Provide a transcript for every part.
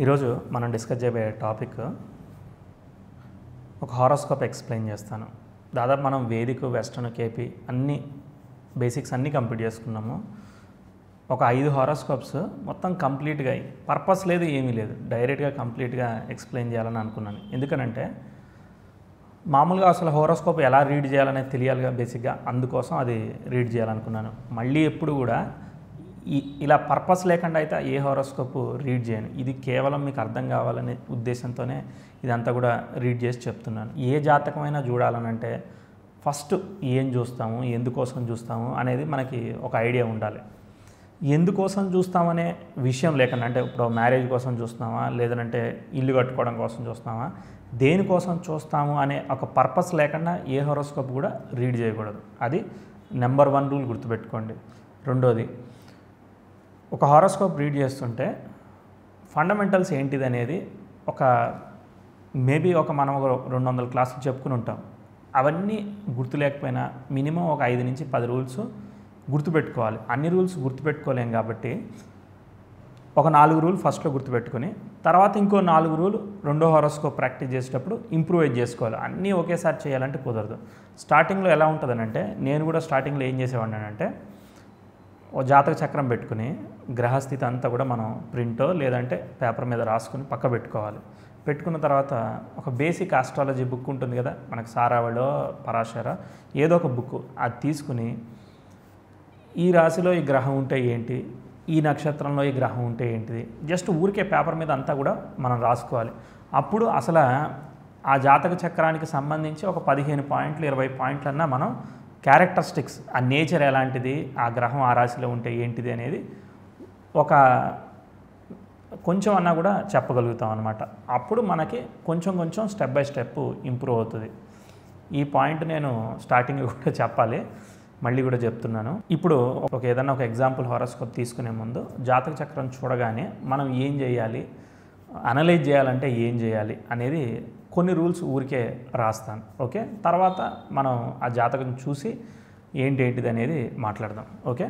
ఈరోజు మనం డిస్కస్ చేయబోయే టాపిక్ ఒక హారోస్కోప్ ఎక్స్ప్లెయిన్ చేస్తాను. దాదాపు మనం వేదిక, వెస్టర్న్, కేపీ అన్ని బేసిక్స్ అన్నీ కంప్లీట్ చేసుకున్నాము. ఒక 5 హారోస్కోప్స్ మొత్తం కంప్లీట్గా పర్పస్ లేదు, ఏమీ లేదు, డైరెక్ట్గా కంప్లీట్గా ఎక్స్ప్లెయిన్ చేయాలని అనుకున్నాను. ఎందుకనంటే మామూలుగా అసలు హారోస్కోప్ ఎలా రీడ్ చేయాలనేది తెలియాలిగా బేసిక్గా, అందుకోసం అది రీడ్ చేయాలనుకున్నాను. మళ్ళీ ఎప్పుడు కూడా ఇలా పర్పస్ లేకుండా అయితే ఏ హారోస్కోప్ రీడ్ చేయను. ఇది కేవలం మీకు అర్థం కావాలనే ఉద్దేశంతోనే ఇదంతా కూడా రీడ్ చేసి చెప్తున్నాను. ఏ జాతకమైనా చూడాలనంటే ఫస్ట్ ఏం చూస్తాము, ఎందుకోసం చూస్తాము అనేది మనకి ఒక ఐడియా ఉండాలి. ఎందుకోసం చూస్తామనే విషయం లేకుండా, అంటే ఇప్పుడు మ్యారేజ్ కోసం చూస్తున్నామా, లేదంటే ఇల్లు కట్టుకోవడం కోసం చూస్తున్నామా, దేనికోసం చూస్తాము అనే ఒక పర్పస్ లేకుండా ఏ హారోస్కోప్ కూడా రీడ్ చేయకూడదు. అది నెంబర్ 1 రూల్ గుర్తుపెట్టుకోండి. రెండోది, ఒక హారోస్కోప్ రీడ్ చేస్తుంటే ఫండమెంటల్స్ ఏంటిది అనేది మనం ఒక 200 క్లాసులు చెప్పుకుని ఉంటాం. అవన్నీ గుర్తులేకపోయినా మినిమం ఒక 5 నుంచి 10 రూల్స్ గుర్తుపెట్టుకోవాలి. అన్ని రూల్స్ గుర్తుపెట్టుకోలేం కాబట్టి ఒక 4 రూల్ ఫస్ట్లో గుర్తుపెట్టుకొని తర్వాత ఇంకో 4 రూల్ రెండో హారోస్కోప్ ప్రాక్టీస్ చేసేటప్పుడు ఇంప్రూవైజ్ చేసుకోవాలి. అన్నీ ఒకేసారి చేయాలంటే కుదరదు. స్టార్టింగ్లో ఎలా ఉంటుందనంటే, నేను కూడా స్టార్టింగ్లో ఏం చేసేవాడిని అంటే, ఓ జాతక చక్రం పెట్టుకుని గ్రహస్థితి అంతా కూడా మనం ప్రింటో లేదంటే పేపర్ మీద రాసుకుని పక్క పెట్టుకోవాలి. పెట్టుకున్న తర్వాత ఒక బేసిక్ ఆస్ట్రాలజీ బుక్ ఉంటుంది కదా, మనకు సారావళో పరాశర ఏదో ఒక బుక్, అది తీసుకుని ఈ రాశిలో ఈ గ్రహం ఉంటే ఏంటి, ఈ నక్షత్రంలో ఈ గ్రహం ఉంటే ఏంటిది, జస్ట్ ఊరికే పేపర్ మీద అంతా కూడా మనం రాసుకోవాలి. అప్పుడు అసలు ఆ జాతక చక్రానికి సంబంధించి ఒక 15 పాయింట్లు 20 పాయింట్లన్నా మనం క్యారెక్టరిస్టిక్స్, ఆ నేచర్ ఎలాంటిది, ఆ గ్రహం ఆ రాశిలో ఉంటే ఏంటిది అనేది ఒక కొంచెం అన్నా కూడా చెప్పగలుగుతాం అనమాట. అప్పుడు మనకి కొంచెం స్టెప్ బై స్టెప్ ఇంప్రూవ్ అవుతుంది. ఈ పాయింట్ నేను స్టార్టింగ్ కూడా చెప్పాలి, మళ్ళీ కూడా చెప్తున్నాను. ఇప్పుడు ఏదన్నా ఒక ఎగ్జాంపుల్ హారోస్కోప్ తీసుకునే ముందు జాతక చక్రం చూడగానే మనం ఏం చేయాలి, అనలైజ్ చేయాలంటే ఏం చేయాలి అనేది కొన్ని రూల్స్ ఊరికే రాస్తాను. ఓకే, తర్వాత మనం ఆ జాతకం చూసి ఏంటిది అనేది మాట్లాడదాం. ఓకే,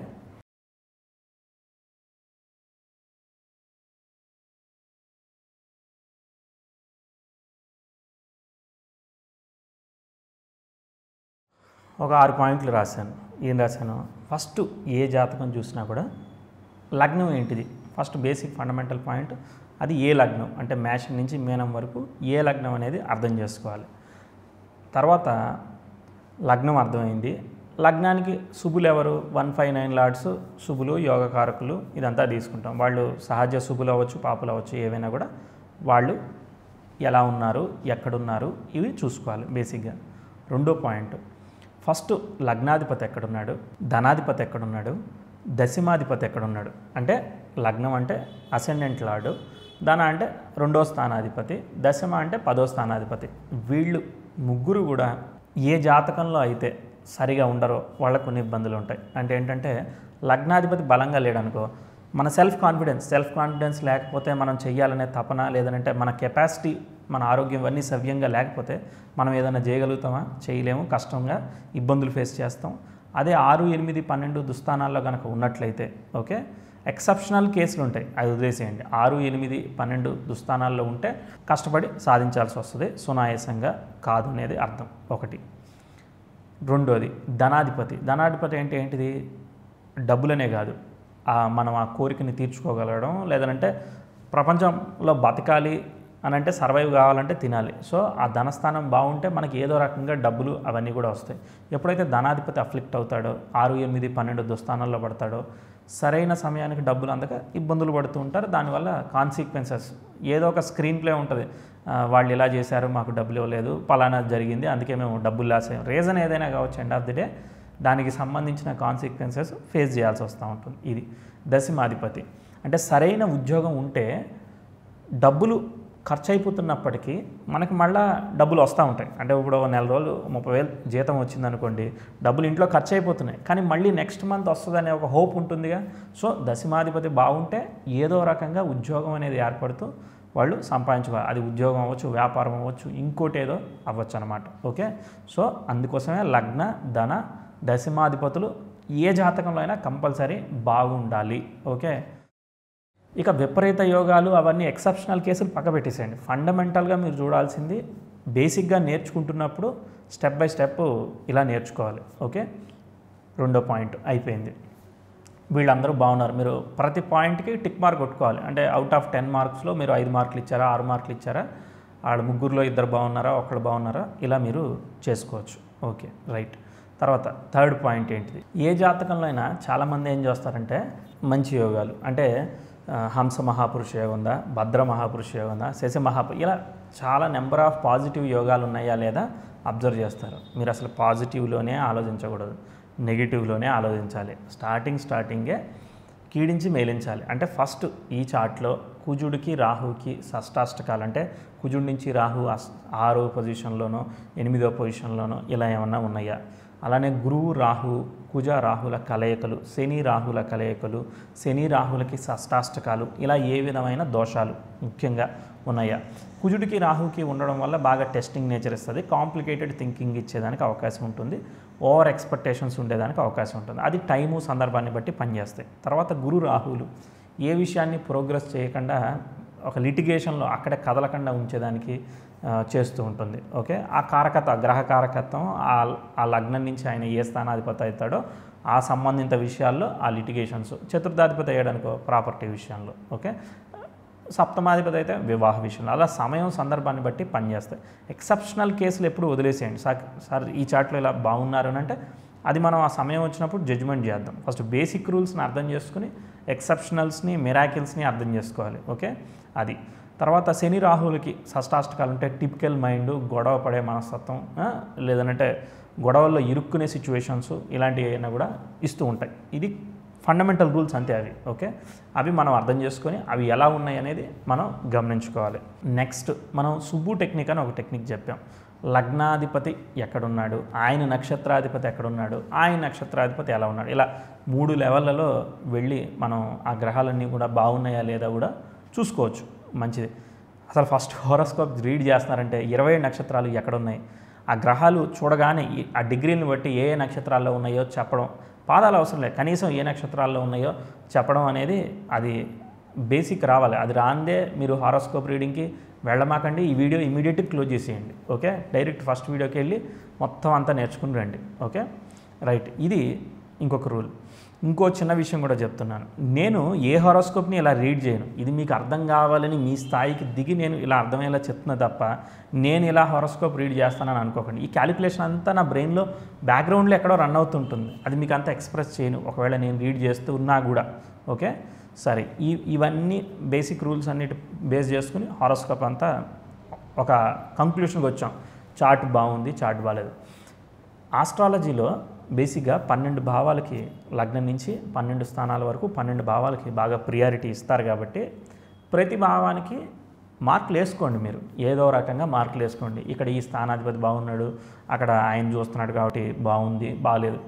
ఒక 6 పాయింట్లు రాశాను. ఏం రాశాను, ఫస్ట్ ఏ జాతకం చూసినా కూడా లగ్నం ఏంటిది, ఫస్ట్ బేసిక్ ఫండమెంటల్ పాయింట్ అది ఏ లగ్నం అంటే మేషం నుంచి మీనం వరకు ఏ లగ్నం అనేది అర్థం చేసుకోవాలి. తర్వాత లగ్నం అర్థమైంది, లగ్నానికి శుభులు ఎవరు, 159 లార్డ్స్ శుభులు, యోగకారకులు ఇదంతా తీసుకుంటాం. వాళ్ళు సహజ శుభులు అవ్వచ్చు, పాపులు అవ్వచ్చు, ఏవైనా కూడా వాళ్ళు ఎలా ఉన్నారు, ఎక్కడున్నారు, ఇవి చూసుకోవాలి బేసిక్గా. రెండో పాయింట్, ఫస్ట్ లగ్నాధిపతి ఎక్కడున్నాడు, ధనాధిపతి ఎక్కడున్నాడు, దశమాధిపతి ఎక్కడున్నాడు. అంటే లగ్నం అంటే అసెండెంట్ లార్డు, ధన అంటే 2వ స్థానాధిపతి, దశమ అంటే 10వ స్థానాధిపతి. వీళ్ళు ముగ్గురు కూడా ఏ జాతకంలో అయితే సరిగా ఉండరో వాళ్ళకు కొన్ని ఇబ్బందులు ఉంటాయి. అంటే ఏంటంటే లగ్నాధిపతి బలంగా లేడనుకో, మన సెల్ఫ్ కాన్ఫిడెన్స్ లేకపోతే మనం చెయ్యాలనే తపన, లేదంటే మన కెపాసిటీ, మన ఆరోగ్యం ఇవన్నీ సవ్యంగా లేకపోతే మనం ఏదైనా చేయగలుగుతామా, చేయలేము, కష్టంగా ఇబ్బందులు ఫేస్ చేస్తాం. అదే 6, 8, 12 దుస్థానాల్లో కనుక ఉన్నట్లయితే ఓకే, ఎక్సెప్షనల్ కేసులు ఉంటాయి, అది వదిలేసేయండి. 6, 8, 12 దుస్థానాల్లో ఉంటే కష్టపడి సాధించాల్సి వస్తుంది, సునాయాసంగా కాదు అనేది అర్థం ఒకటి. రెండోది ధనాధిపతి ఏంటిది, డబ్బులనే కాదు, మనం ఆ కోరికని తీర్చుకోగలగడం, లేదంటే ప్రపంచంలో బతకాలి అని అంటే సర్వైవ్ కావాలంటే తినాలి. సో ఆ ధనస్థానం బాగుంటే మనకి ఏదో రకంగా డబ్బులు అవన్నీ కూడా వస్తాయి. ఎప్పుడైతే ధనాధిపతి అఫ్లిక్ట్ అవుతాడో, 6, 8, 12 దుస్థానాల్లో పడతాడో, సరైన సమయానికి డబ్బులు అందక ఇబ్బందులు పడుతూ ఉంటారు. దానివల్ల కాన్సిక్వెన్సెస్ ఏదో ఒక స్క్రీన్ ప్లే ఉంటుంది, వాళ్ళు ఇలా చేశారు, మాకు డబ్బులు ఇవ్వలేదు, పలానా జరిగింది, అందుకే మేము డబ్బులు లాస్ అయ్యాం, రీజన్ ఏదైనా కావచ్చు, ఎండ్ ఆఫ్ ది డే దానికి సంబంధించిన కాన్సిక్వెన్సెస్ ఫేస్ చేయాల్సి వస్తూ ఉంటుంది. ఇది దశమాధిపతి. అంటే సరైన ఉద్యోగం ఉంటే డబ్బులు ఖర్చు అయిపోతున్నప్పటికీ మనకి మళ్ళీ డబ్బులు వస్తూ ఉంటాయి. అంటే ఇప్పుడు నెల రోజులు 30,000 జీతం వచ్చిందనుకోండి, డబ్బులు ఇంట్లో ఖర్చు అయిపోతున్నాయి, కానీ మళ్ళీ నెక్స్ట్ మంత్ వస్తుందనే ఒక హోప్ ఉంటుందిగా. సో దశమాధిపతి బాగుంటే ఏదో రకంగా ఉద్యోగం అనేది ఏర్పడుతూ వాళ్ళు సంపాదించుకోవాలి. అది ఉద్యోగం అవ్వచ్చు, వ్యాపారం అవ్వచ్చు, ఇంకోటి ఏదో అవ్వచ్చు అనమాట. ఓకే, సో అందుకోసమే లగ్న, ధన, దశమాధిపతులు ఏ జాతకంలో అయినా కంపల్సరీ బాగుండాలి. ఓకే, ఇక విపరీత యోగాలు అవన్నీ ఎక్సెప్షనల్ కేసులు పక్క పెట్టేసేయండి. ఫండమెంటల్గా మీరు చూడాల్సింది బేసిక్గా నేర్చుకుంటున్నప్పుడు స్టెప్ బై స్టెప్ ఇలా నేర్చుకోవాలి. ఓకే, రెండో పాయింట్ అయిపోయింది. వీళ్ళందరూ బాగున్నారు, మీరు ప్రతి పాయింట్కి టిక్ మార్క్ కొట్టుకోవాలి. అంటే అవుట్ ఆఫ్ 10 మార్క్స్లో మీరు 5 మార్కులు ఇచ్చారా, 6 మార్కులు ఇచ్చారా, వాళ్ళ ముగ్గురులో 2 బాగున్నారా, ఒకళ్ళు బాగున్నారా, ఇలా మీరు చేసుకోవచ్చు. Okay, right. తర్వాత థర్డ్ పాయింట్ ఏంటిది, ఏ జాతకంలో అయినా చాలామంది ఏం చేస్తారంటే మంచి యోగాలు అంటే హంస మహాపురుష యోగం ఉందా, భద్ర మహాపురుష యోగం ఉందా, శశి ఇలా చాలా నెంబర్ ఆఫ్ పాజిటివ్ యోగాలు ఉన్నాయా లేదా అబ్జర్వ్ చేస్తారు. మీరు అసలు పాజిటివ్లోనే ఆలోచించకూడదు, నెగిటివ్లోనే ఆలోచించాలి. స్టార్టింగే కీడించి మేలించాలి. అంటే ఫస్ట్ ఈ చార్ట్లో కుజుడికి రాహుకి షష్టాష్టకాలు, అంటే కుజుడి నుంచి రాహు 6వ పొజిషన్లోనో 8వ పొజిషన్లోనో ఇలా ఏమన్నా ఉన్నాయా, అలానే గురువు రాహు కుజ రాహుల కలయికలు, శని రాహుల కలయికలు, శని రాహులకి షష్టాష్టకాలు, ఇలా ఏ విధమైన దోషాలు ముఖ్యంగా ఉన్నాయా. కుజుడికి రాహుకి ఉండడం వల్ల బాగా టెస్టింగ్ నేచర్ ఇస్తుంది, కాంప్లికేటెడ్ థింకింగ్ ఇచ్చేదానికి అవకాశం ఉంటుంది, ఓవర్ ఎక్స్పెక్టేషన్స్ ఉండేదానికి అవకాశం ఉంటుంది. అది టైము సందర్భాన్ని బట్టి పనిచేస్తాయి. తర్వాత గురు రాహులు ఏ విషయాన్ని ప్రోగ్రెస్ చేయకుండా ఒక లిటిగేషన్లో అక్కడే కదలకుండా ఉంచేదానికి చేస్తూ ఉంటుంది. ఓకే, ఆ కారకత్వ గ్రహ కారకత్వం ఆ లగ్నం నుంచి ఆయన ఏ స్థానాధిపతి అవుతాడో ఆ సంబంధిత విషయాల్లో ఆ లిటిగేషన్స్, చతుర్థాధిపతి అయ్యడానికో ప్రాపర్టీ విషయంలో, ఓకే, సప్తమాధిపతి అయితే వివాహ విషయంలో, అలా సమయం సందర్భాన్ని బట్టి పనిచేస్తాయి. ఎక్సెప్షనల్ కేసులు ఎప్పుడు వదిలేసేయండి. సార్ ఈ చాట్లో ఇలా బాగున్నారు అని అంటే అది మనం ఆ సమయం వచ్చినప్పుడు జడ్జిమెంట్ చేద్దాం. ఫస్ట్ బేసిక్ రూల్స్ని అర్థం చేసుకుని ఎక్సెప్షనల్స్ని మిరాకిల్స్ని అర్థం చేసుకోవాలి. ఓకే, అది. తర్వాత శని రాహులకి షష్టాష్టకాలు అంటే టిపికల్ మైండ్, గొడవ పడే మనస్తత్వం, లేదంటే గొడవల్లో ఇరుక్కునే సిచ్యువేషన్స్, ఇలాంటివి అయినా కూడా ఇస్తూ ఉంటాయి. ఇది ఫండమెంటల్ రూల్స్ అంతే అవి. ఓకే, అవి మనం అర్థం చేసుకొని అవి ఎలా ఉన్నాయి అనేది మనం గమనించుకోవాలి. నెక్స్ట్ మనం సుబ్బు టెక్నిక్ అని ఒక టెక్నిక్ చెప్పాం. లగ్నాధిపతి ఎక్కడున్నాడు, ఆయన నక్షత్రాధిపతి ఎక్కడున్నాడు, ఆయన నక్షత్రాధిపతి ఎలా ఉన్నాడు, ఇలా 3 లెవెల్లలో వెళ్ళి మనం ఆ గ్రహాలన్నీ కూడా బాగున్నాయా లేదా కూడా చూసుకోవచ్చు. మంచిది. అసలు ఫస్ట్ హోరోస్కోప్ రీడ్ చేస్తున్నారంటే 27 నక్షత్రాలు ఎక్కడున్నాయి, ఆ గ్రహాలు చూడగానే ఆ డిగ్రీలను బట్టి ఏ నక్షత్రాల్లో ఉన్నాయో చెప్పడం, పాదాలు అవసరం లేదు, కనీసం ఏ నక్షత్రాల్లో ఉన్నాయో చెప్పడం అనేది అది బేసిక్ రావాలి. అది రాందే మీరు హారోస్కోప్ రీడింగ్కి వెళ్ళమాకండి. ఈ వీడియో ఇమీడియట్గా క్లోజ్ చేసేయండి. ఓకే, డైరెక్ట్ ఫస్ట్ వీడియోకి వెళ్ళి మొత్తం అంతా నేర్చుకుని రండి. Okay, right. ఇది ఇంకొక రూల్. ఇంకో చిన్న విషయం కూడా చెప్తున్నాను, నేను ఏ హారోస్కోప్ని ఇలా రీడ్ చేయను. ఇది మీకు అర్థం కావాలని మీ స్థాయికి దిగి నేను ఇలా అర్థమయ్యేలా చెప్తున్నా తప్ప నేను ఇలా హారోస్కోప్ రీడ్ చేస్తానని అనుకోకండి. ఈ క్యాలిక్యులేషన్ అంతా నా బ్రెయిన్లో బ్యాక్గ్రౌండ్లో ఎక్కడో రన్ అవుతుంటుంది, అది మీకు అంతా ఎక్స్ప్రెస్ చేయను ఒకవేళ నేను రీడ్ చేస్తూ ఉన్నా కూడా. ఓకే, సరే. ఇవన్నీ బేసిక్ రూల్స్ అన్నిటి బేస్ చేసుకుని హారోస్కోప్ అంతా ఒక కంక్లూషన్కి వచ్చాం. చార్ట్ బాగుంది, చార్ట్ బాగాలేదు. ఆస్ట్రాలజీలో బేసిక్గా 12 భావాలకి, లగ్నం నుంచి 12 స్థానాల వరకు 12 భావాలకి బాగా ప్రియారిటీ ఇస్తారు. కాబట్టి ప్రతి భావానికి మార్కులు వేసుకోండి. మీరు ఏదో రకంగా మార్కులు వేసుకోండి. ఇక్కడ ఈ స్థానాధిపతి బాగున్నాడు, అక్కడ ఆయన చూస్తున్నాడు కాబట్టి బాగుంది, బాగాలేదు,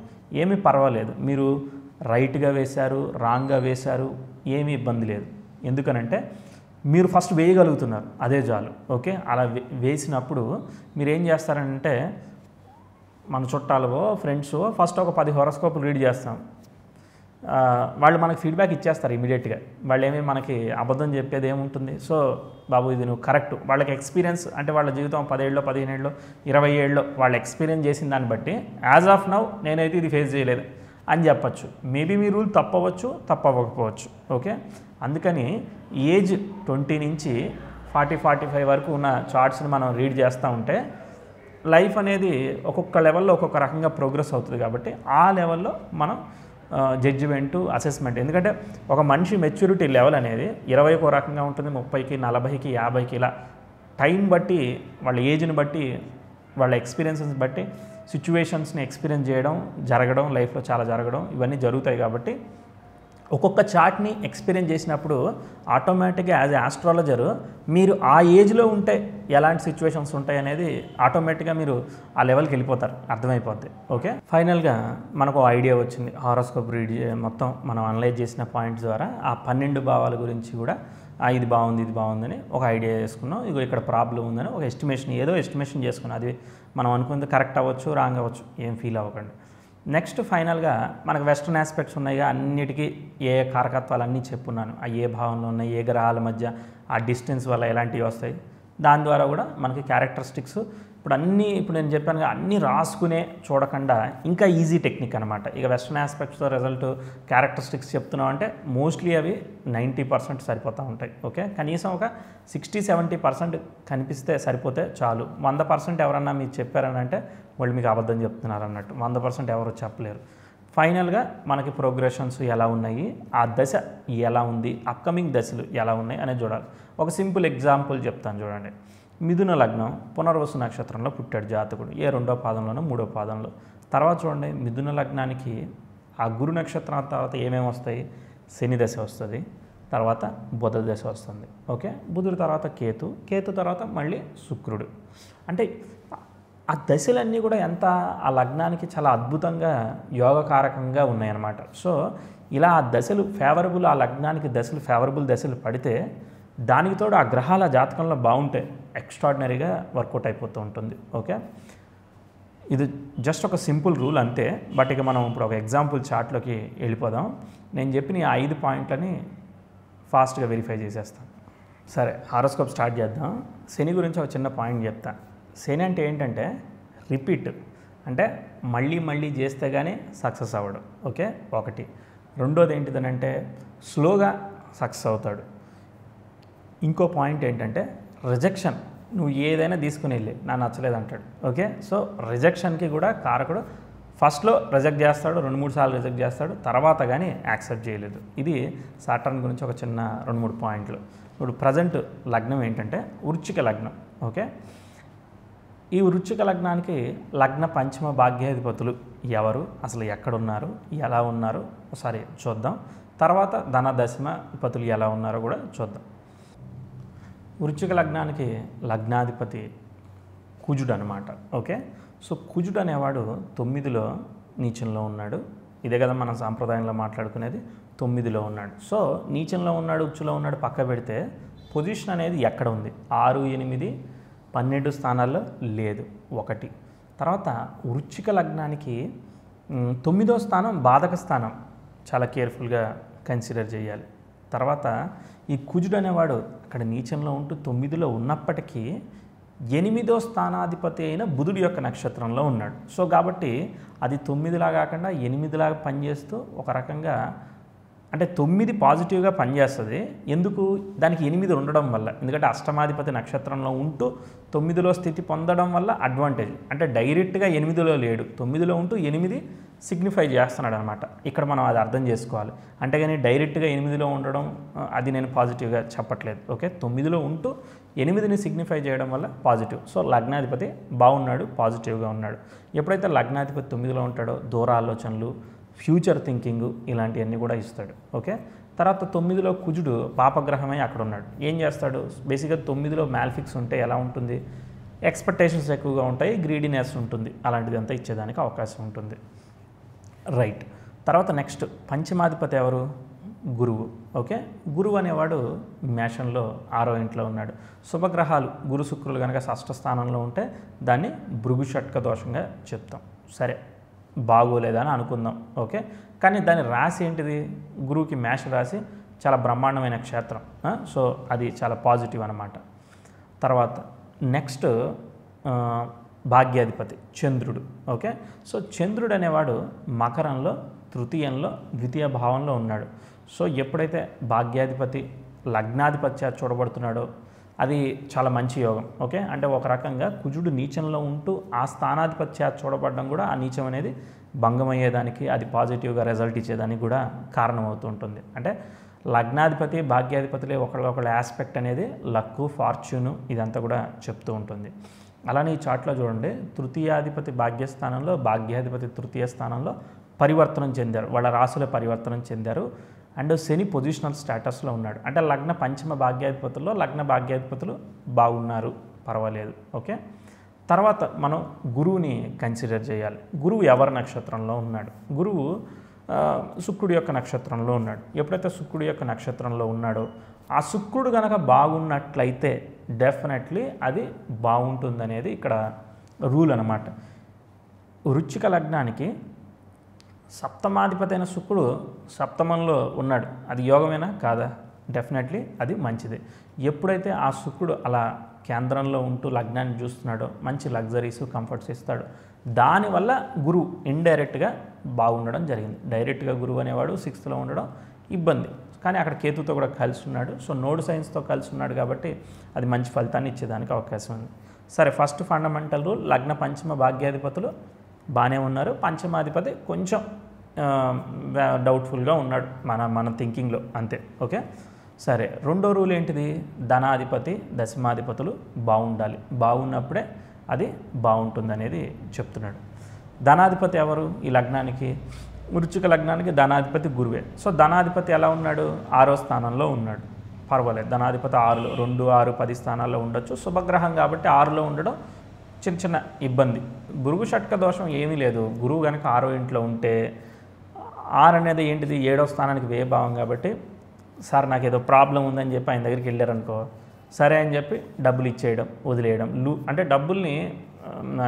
ఏమీ పర్వాలేదు. మీరు రైట్గా వేశారు, రాంగ్గా వేశారు, ఏమీ ఇబ్బంది లేదు. ఎందుకనంటే మీరు ఫస్ట్ వేయగలుగుతున్నారు, అదే చాలు. ఓకే, అలా వేసినప్పుడు మీరు ఏం చేస్తారంటే మన చుట్టాలవో ఫ్రెండ్సో ఫస్ట్ ఒక 10 హోరోస్కోప్లు రీడ్ చేస్తాం, వాళ్ళు మనకి ఫీడ్బ్యాక్ ఇచ్చేస్తారు ఇమీడియట్గా. వాళ్ళు ఏమీ మనకి అబద్ధం చెప్పేది ఏముంటుంది. సో బాబు ఇది నువ్వు కరెక్ట్, వాళ్ళకి ఎక్స్పీరియన్స్ అంటే వాళ్ళ జీవితం 10 ఏళ్ళలో 15 ఏళ్ళలో 20 ఏళ్ళలో వాళ్ళు ఎక్స్పీరియన్స్ చేసిన దాన్ని బట్టి యాజ్ ఆఫ్ నౌ నేనైతే ఇది ఫేస్ చేయలేదు అని చెప్పచ్చు. మేబీ మీ రూల్ తప్పవచ్చు, తప్పకపోవచ్చు. ఓకే, అందుకని ఏజ్ 20 నుంచి 40-45 వరకు ఉన్న చార్ట్స్ని మనం రీడ్ చేస్తూ ఉంటే లైఫ్ అనేది ఒక్కొక్క లెవెల్లో ఒక్కొక్క రకంగా ప్రోగ్రెస్ అవుతుంది. కాబట్టి ఆ లెవెల్లో మనం జడ్జిమెంటు, అసెస్మెంట్, ఎందుకంటే ఒక మనిషి మెచ్యూరిటీ లెవెల్ అనేది 20కి రకంగా ఉంటుంది, 30కి, 40కి, 50కి, ఇలా టైం బట్టి వాళ్ళ ఏజ్ని బట్టి వాళ్ళ ఎక్స్పీరియన్సెస్ బట్టి సిచ్యువేషన్స్ని ఎక్స్పీరియన్స్ చేయడం జరగడం, లైఫ్లో చాలా జరగడం ఇవన్నీ జరుగుతాయి. కాబట్టి ఒక్కొక్క చార్ట్ని ఎక్స్పీరియన్స్ చేసినప్పుడు ఆటోమేటిక్గా యాజ్ ఏ ఆస్ట్రాలజర్ మీరు ఆ ఏజ్లో ఉంటే ఎలాంటి సిచ్యువేషన్స్ ఉంటాయి అనేది ఆటోమేటిక్గా మీరు ఆ లెవెల్కి వెళ్ళిపోతారు, అర్థమైపోద్ది. ఓకే, ఫైనల్గా మనకు ఐడియా వచ్చింది. హారోస్కోప్ రీడ్ మొత్తం మనం అనలైజ్ చేసిన పాయింట్స్ ద్వారా ఆ 12 భావాల గురించి కూడా ఇది బాగుంది, ఇది బాగుందని ఒక ఐడియా చేసుకున్నాం. ఇగో ఇక్కడ ప్రాబ్లం ఉందని ఒక ఎస్టిమేషన్, ఏదో ఎస్టిమేషన్ చేసుకున్నాం. అది మనం అనుకుంది కరెక్ట్ అవ్వచ్చు, రాంగ్ అవ్వచ్చు, ఏం ఫీల్ అవ్వకండి. నెక్స్ట్ ఫైనల్గా మనకు వెస్ట్రన్ ఆస్పెక్ట్స్ ఉన్నాయిగా, అన్నిటికీ ఏ కారకత్వాలు అన్నీ చెప్పున్నాను, ఆ ఏ భావంలో ఉన్నాయి, ఏ గ్రహాల మధ్య ఆ డిస్టెన్స్ వల్ల ఎలాంటివి వస్తాయి, దాని ద్వారా కూడా మనకి క్యారెక్టరిస్టిక్స్ ఇప్పుడు నేను చెప్పాను అన్నీ రాసుకునే చూడకుండా ఇంకా ఈజీ టెక్నిక్ అనమాట. ఇక వెస్ట్రన్ ఆస్పెక్ట్స్తో రిజల్ట్ క్యారెక్టరిస్టిక్స్ చెప్తున్నాం అంటే మోస్ట్లీ అవి 90% సరిపోతూ ఉంటాయి. ఓకే, కనీసం ఒక 60-70% కనిపిస్తే సరిపోతే చాలు. 100% ఎవరన్నా మీకు చెప్పారని అంటే వాళ్ళు మీకు అబద్ధం చెప్తున్నారు అన్నట్టు. 100% ఎవరు చెప్పలేరు. ఫైనల్గా మనకి ప్రోగ్రెషన్స్ ఎలా ఉన్నాయి, ఆ దశ ఎలా ఉంది, అప్కమింగ్ దశలు ఎలా ఉన్నాయి అనేది చూడాలి. ఒక సింపుల్ ఎగ్జాంపుల్ చెప్తాను చూడండి. మిథున లగ్నం పునర్వసు నక్షత్రంలో పుట్టాడు జాతకుడు, ఏ 2వ పాదంలోనో 3వ పాదంలో. తర్వాత చూడండి, మిథున లగ్నానికి ఆ గురు నక్షత్రం తర్వాత ఏమేమి వస్తాయి, శని దశ వస్తుంది, తర్వాత బుధ దశ వస్తుంది. ఓకే, బుధుడు తర్వాత కేతు తర్వాత మళ్ళీ శుక్రుడు. అంటే ఆ దశలన్నీ కూడా ఆ లగ్నానికి చాలా అద్భుతంగా యోగకారకంగా ఉన్నాయన్నమాట. సో ఇలా ఆ దశలు ఫేవరబుల్, ఆ లగ్నానికి దశలు ఫేవరబుల్ దశలు పడితే దానికి తోడు ఆ గ్రహాల జాతకంలో బాగుంటే ఎక్స్ట్రాడినరీగా వర్కౌట్ అయిపోతూ ఉంటుంది. ఓకే, ఇది జస్ట్ ఒక సింపుల్ రూల్ అంతే. బట్ ఇక మనం ఇప్పుడు ఒక ఎగ్జాంపుల్ చార్ట్లోకి వెళ్ళిపోదాం. నేను చెప్పిన ఈ 5 పాయింట్లని ఫాస్ట్గా వెరిఫై చేసేస్తాను. సరే, హారోస్కోప్ స్టార్ట్ చేద్దాం. శని గురించి ఒక చిన్న పాయింట్ చెప్తాను. శని అంటే ఏంటంటే రిపీట్, అంటే మళ్ళీ చేస్తే కానీ సక్సెస్ అవ్వడు. ఓకే, ఒకటి. రెండోది ఏంటిదనంటే స్లోగా సక్సెస్ అవుతాడు. ఇంకో పాయింట్ ఏంటంటే రిజెక్షన్, నువ్వు ఏదైనా తీసుకుని వెళ్ళి నా నచ్చలేదు అంటాడు. ఓకే, సో రిజెక్షన్కి కూడా కారకుడు ఫస్ట్లో రిజెక్ట్ చేస్తాడు, 2-3 సార్లు రిజెక్ట్ చేస్తాడు, తర్వాత కానీ యాక్సెప్ట్ చేయలేదు. ఇది సాటర్న్ గురించి ఒక చిన్న 2-3 పాయింట్లు. ఇప్పుడు ప్రజెంట్ లగ్నం ఏంటంటే వృశ్చిక లగ్నం. ఓకే, ఈ వృశ్చిక లగ్నానికి లగ్న పంచమ భాగ్యాధిపతులు ఎవరు, అసలు ఎక్కడున్నారు, ఎలా ఉన్నారు ఒకసారి చూద్దాం. తర్వాత ధన దశమాధిపతులు ఎలా ఉన్నారో కూడా చూద్దాం. వృశ్చిక లగ్నానికి లగ్నాధిపతి కుజుడు అనమాట. ఓకే, సో కుజుడు అనేవాడు 9లో నీచంలో ఉన్నాడు. ఇదే కదా మనం సాంప్రదాయంలో మాట్లాడుకునేది, 9లో ఉన్నాడు. సో నీచంలో ఉన్నాడు, ఉచ్చులో ఉన్నాడు పక్క పెడితే పొజిషన్ అనేది ఎక్కడ ఉంది, 6, 8, 12 స్థానాల్లో లేదు, ఒకటి. తర్వాత వృశ్చిక లగ్నానికి 9వ స్థానం బాధక స్థానం, చాలా కేర్ఫుల్గా కన్సిడర్ చేయాలి. తర్వాత ఈ కుజుడు అనేవాడు అక్కడ నీచంలో ఉంటూ 9లో ఉన్నప్పటికీ 8వ స్థానాధిపతి అయిన బుధుడి యొక్క నక్షత్రంలో ఉన్నాడు. సో కాబట్టి అది 9లా కాకుండా 8లాగా పనిచేస్తూ ఒక రకంగా, అంటే 9 పాజిటివ్గా పనిచేస్తుంది. ఎందుకు, దానికి 8 ఉండడం వల్ల. ఎందుకంటే అష్టమాధిపతి నక్షత్రంలో ఉంటూ 9లో స్థితి పొందడం వల్ల అడ్వాంటేజ్. అంటే డైరెక్ట్గా 8లో లేడు, 9లో ఉంటూ 8 సిగ్నిఫై చేస్తున్నాడు అనమాట. ఇక్కడ మనం అది అర్థం చేసుకోవాలి. అంటే కానీ డైరెక్ట్గా 8లో ఉండడం అది నేను పాజిటివ్గా చెప్పట్లేదు. ఓకే, 9లో ఉంటూ 8ని సిగ్నిఫై చేయడం వల్ల పాజిటివ్. సో లగ్నాధిపతి బాగున్నాడు, పాజిటివ్గా ఉన్నాడు. ఎప్పుడైతే లగ్నాధిపతి 9లో ఉంటాడో దూర ఆలోచనలు, ఫ్యూచర్ థింకింగ్ ఇలాంటివన్నీ కూడా ఇస్తాడు. ఓకే, తర్వాత 9లో కుజుడు పాపగ్రహమై అక్కడ ఉన్నాడు. ఏం చేస్తాడు, బేసిక్గా 9లో మ్యాల్ఫిక్స్ ఉంటే ఎలా ఉంటుంది, ఎక్స్పెక్టేషన్స్ ఎక్కువగా ఉంటాయి, గ్రీడీనెస్ ఉంటుంది, అలాంటిది అంతా ఇచ్చేదానికి అవకాశం ఉంటుంది. రైట్. తర్వాత నెక్స్ట్ పంచమాధిపతి ఎవరు, గురువు. ఓకే, గురువు అనేవాడు మేషంలో 6వ ఇంట్లో ఉన్నాడు. శుభగ్రహాలు గురు శుక్రులు కనుక 6వ స్థానంలో ఉంటే దాన్ని భృగు షట్క దోషంగా చెప్తాం. సరే, బాగోలేదని అనుకుందాం. ఓకే, కానీ దాని రాశి ఏంటిది, గురువుకి మేష రాశి చాలా బ్రహ్మాండమైన క్షేత్రం. సో అది చాలా పాజిటివ్ అన్నమాట. తర్వాత నెక్స్ట్ భాగ్యాధిపతి చంద్రుడు. ఓకే, సో చంద్రుడు అనేవాడు మకరంలో 3యంలో 2వ భావంలో ఉన్నాడు. సో ఎప్పుడైతే భాగ్యాధిపతి లగ్నాధిపత్య చూడబడుతున్నాడో అది చాలా మంచి యోగం. ఓకే, అంటే ఒక రకంగా కుజుడు నీచంలో ఉంటూ ఆ స్థానాధిపత్య చూడబడడం కూడా ఆ నీచం అనేది భంగమయ్యేదానికి, అది పాజిటివ్గా రిజల్ట్ ఇచ్చేదానికి కూడా కారణమవుతూ ఉంటుంది. అంటే లగ్నాధిపతి భాగ్యాధిపతులే ఒకళ్ళ ఆస్పెక్ట్ అనేది లక్కు, ఫార్చ్యూను ఇదంతా కూడా చెప్తూ ఉంటుంది. అలానే ఈ చార్ట్లో చూడండి, 3యాధిపతి భాగ్యస్థానంలో, భాగ్యాధిపతి 3య స్థానంలో పరివర్తనం చెందారు, వాళ్ళ రాశుల పరివర్తనం చెందారు. అండ్ శని పొజిషనల్ స్టేటస్లో ఉన్నాడు. అంటే లగ్న పంచమ భాగ్యాధిపతుల్లో లగ్న భాగ్యాధిపతులు బాగున్నారు, పర్వాలేదు. ఓకే, తర్వాత మనం గురువుని కన్సిడర్ చేయాలి. గురువు ఎవరి నక్షత్రంలో ఉన్నాడు, గురువు శుక్రుడి యొక్క నక్షత్రంలో ఉన్నాడు. ఎప్పుడైతే శుక్రుడి యొక్క నక్షత్రంలో ఉన్నాడో ఆ శుక్రుడు కనుక బాగున్నట్లయితే డెఫినెట్లీ అది బాగుంటుందనేది ఇక్కడ రూల్ అన్నమాట. వృశ్చిక లగ్నానికి సప్తమాధిపతి అయిన శుక్రుడు సప్తమంలో ఉన్నాడు, అది యోగమేనా కాదా? డెఫినెట్లీ అది మంచిదే. ఎప్పుడైతే ఆ శుక్రుడు అలా కేంద్రంలో ఉంటూ లగ్నాన్ని చూస్తున్నాడో మంచి లగ్జరీస్ కంఫర్ట్స్ ఇస్తాడు. దానివల్ల గురువు ఇండైరెక్ట్గా బాగుండడం జరిగింది. డైరెక్ట్గా గురువు అనేవాడు 6th ఉండడం ఇబ్బంది, కానీ అక్కడ కేతుతో కూడా కలిసి ఉన్నాడు. సో నోడ్ సైన్స్తో కలిసి ఉన్నాడు కాబట్టి అది మంచి ఫలితాన్ని ఇచ్చేదానికి అవకాశం ఉంది. సరే, ఫస్ట్ ఫండమెంటల్ రూల్, లగ్న పంచమ భాగ్యాధిపతులు బాగానే ఉన్నారు, పంచమాధిపతి కొంచెం డౌట్ఫుల్గా ఉన్నాడు మన థింకింగ్లో, అంతే. ఓకే, సరే. రెండో రూల్ ఏంటిది? ధనాధిపతి దశమాధిపతులు బాగుండాలి, బాగున్నప్పుడే అది బాగుంటుంది అనేది చెప్తున్నాడు. ధనాధిపతి ఎవరు ఈ లగ్నానికి? వృశ్చిక లగ్నానికి ధనాధిపతి గురువే. సో ధనాధిపతి ఎలా ఉన్నాడు? 6వ స్థానంలో ఉన్నాడు, పర్వాలేదు. ధనాధిపతి 6లో 2, 6, 10 స్థానాల్లో ఉండొచ్చు. శుభగ్రహం కాబట్టి 6లో ఉండడం చిన్న చిన్న ఇబ్బంది. గురువు షట్క దోషం ఏమీ లేదు. గురువు కనుక 6వ ఇంట్లో ఉంటే 6 అనేది ఏంటిది? 7వ స్థానానికి వ్యయభావం కాబట్టి, సార్ నాకు ఏదో ప్రాబ్లం ఉందని చెప్పి ఆయన దగ్గరికి వెళ్ళారనుకో, సరే అని చెప్పి డబ్బులు ఇచ్చేయడం, వదిలేయడం. అంటే డబ్బుల్ని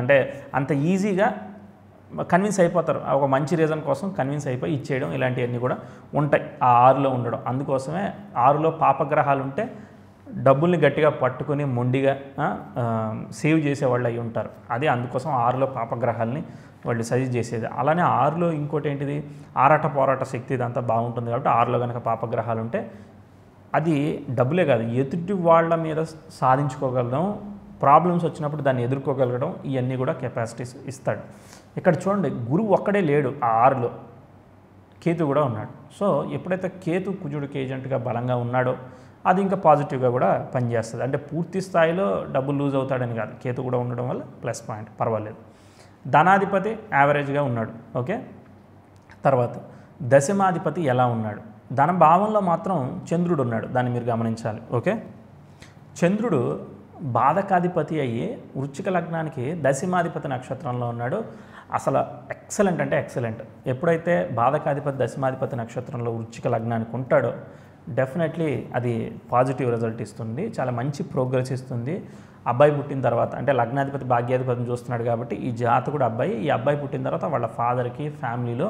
అంటే అంత ఈజీగా కన్విన్స్ అయిపోతారు, ఒక మంచి రీజన్ కోసం కన్విన్స్ అయిపోయి ఇచ్చేయడం, ఇలాంటివన్నీ కూడా ఉంటాయి ఆ 6లో ఉండడం. అందుకోసమే 6లో పాపగ్రహాలు ఉంటే డబ్బుల్ని గట్టిగా పట్టుకుని మొండిగా సేవ్ చేసేవాళ్ళు అయి ఉంటారు. అదే అందుకోసం 6లో పాపగ్రహాలని వాళ్ళు సజెస్ట్ చేసేది. అలానే 6లో ఇంకోటి ఏంటిది? ఆరాట పోరాట శక్తి ఇదంతా బాగుంటుంది కాబట్టి 6లో కనుక పాపగ్రహాలు ఉంటే అది డబ్బులే కాదు, ఎదుటి వాళ్ళ మీద సాధించుకోగలడం, ప్రాబ్లమ్స్ వచ్చినప్పుడు దాన్ని ఎదుర్కోగలగడం, ఇవన్నీ కూడా కెపాసిటీస్ ఇస్తాడు. ఇక్కడ చూడండి, గురువు ఒక్కడే లేడు ఆ 6లో, కేతు కూడా ఉన్నాడు. సో ఎప్పుడైతే కేతు కుజుడికి ఏజెంట్గా బలంగా ఉన్నాడో అది ఇంకా పాజిటివ్గా కూడా పనిచేస్తుంది. అంటే పూర్తి స్థాయిలో డబ్బులు లూజ్ అవుతాడని కాదు, కేతు కూడా ఉండడం వల్ల ప్లస్ పాయింట్, పర్వాలేదు. ధనాధిపతి యావరేజ్గా ఉన్నాడు. ఓకే, తర్వాత దశమాధిపతి ఎలా ఉన్నాడు? ధన భావంలో మాత్రం చంద్రుడు ఉన్నాడు, దాన్ని మీరు గమనించాలి. ఓకే, చంద్రుడు బాధకాధిపతి అయ్యి వృశ్చిక లగ్నానికి దశమాధిపతి నక్షత్రంలో ఉన్నాడు. అసలు ఎక్సలెంట్ అంటే ఎక్సలెంట్. ఎప్పుడైతే బాధకాధిపతి దశమాధిపతి నక్షత్రంలో వృశ్చిక లగ్నానికి ఉంటాడో డెఫినెట్లీ అది పాజిటివ్ రిజల్ట్ ఇస్తుంది, చాలా మంచి ప్రోగ్రెస్ ఇస్తుంది. అబ్బాయి పుట్టిన తర్వాత, అంటే లగ్నాధిపతి భాగ్యాధిపతిని చూస్తున్నాడు కాబట్టి ఈ జాతకుడు అబ్బాయి, ఈ అబ్బాయి పుట్టిన తర్వాత వాళ్ళ ఫాదర్కి ఫ్యామిలీలో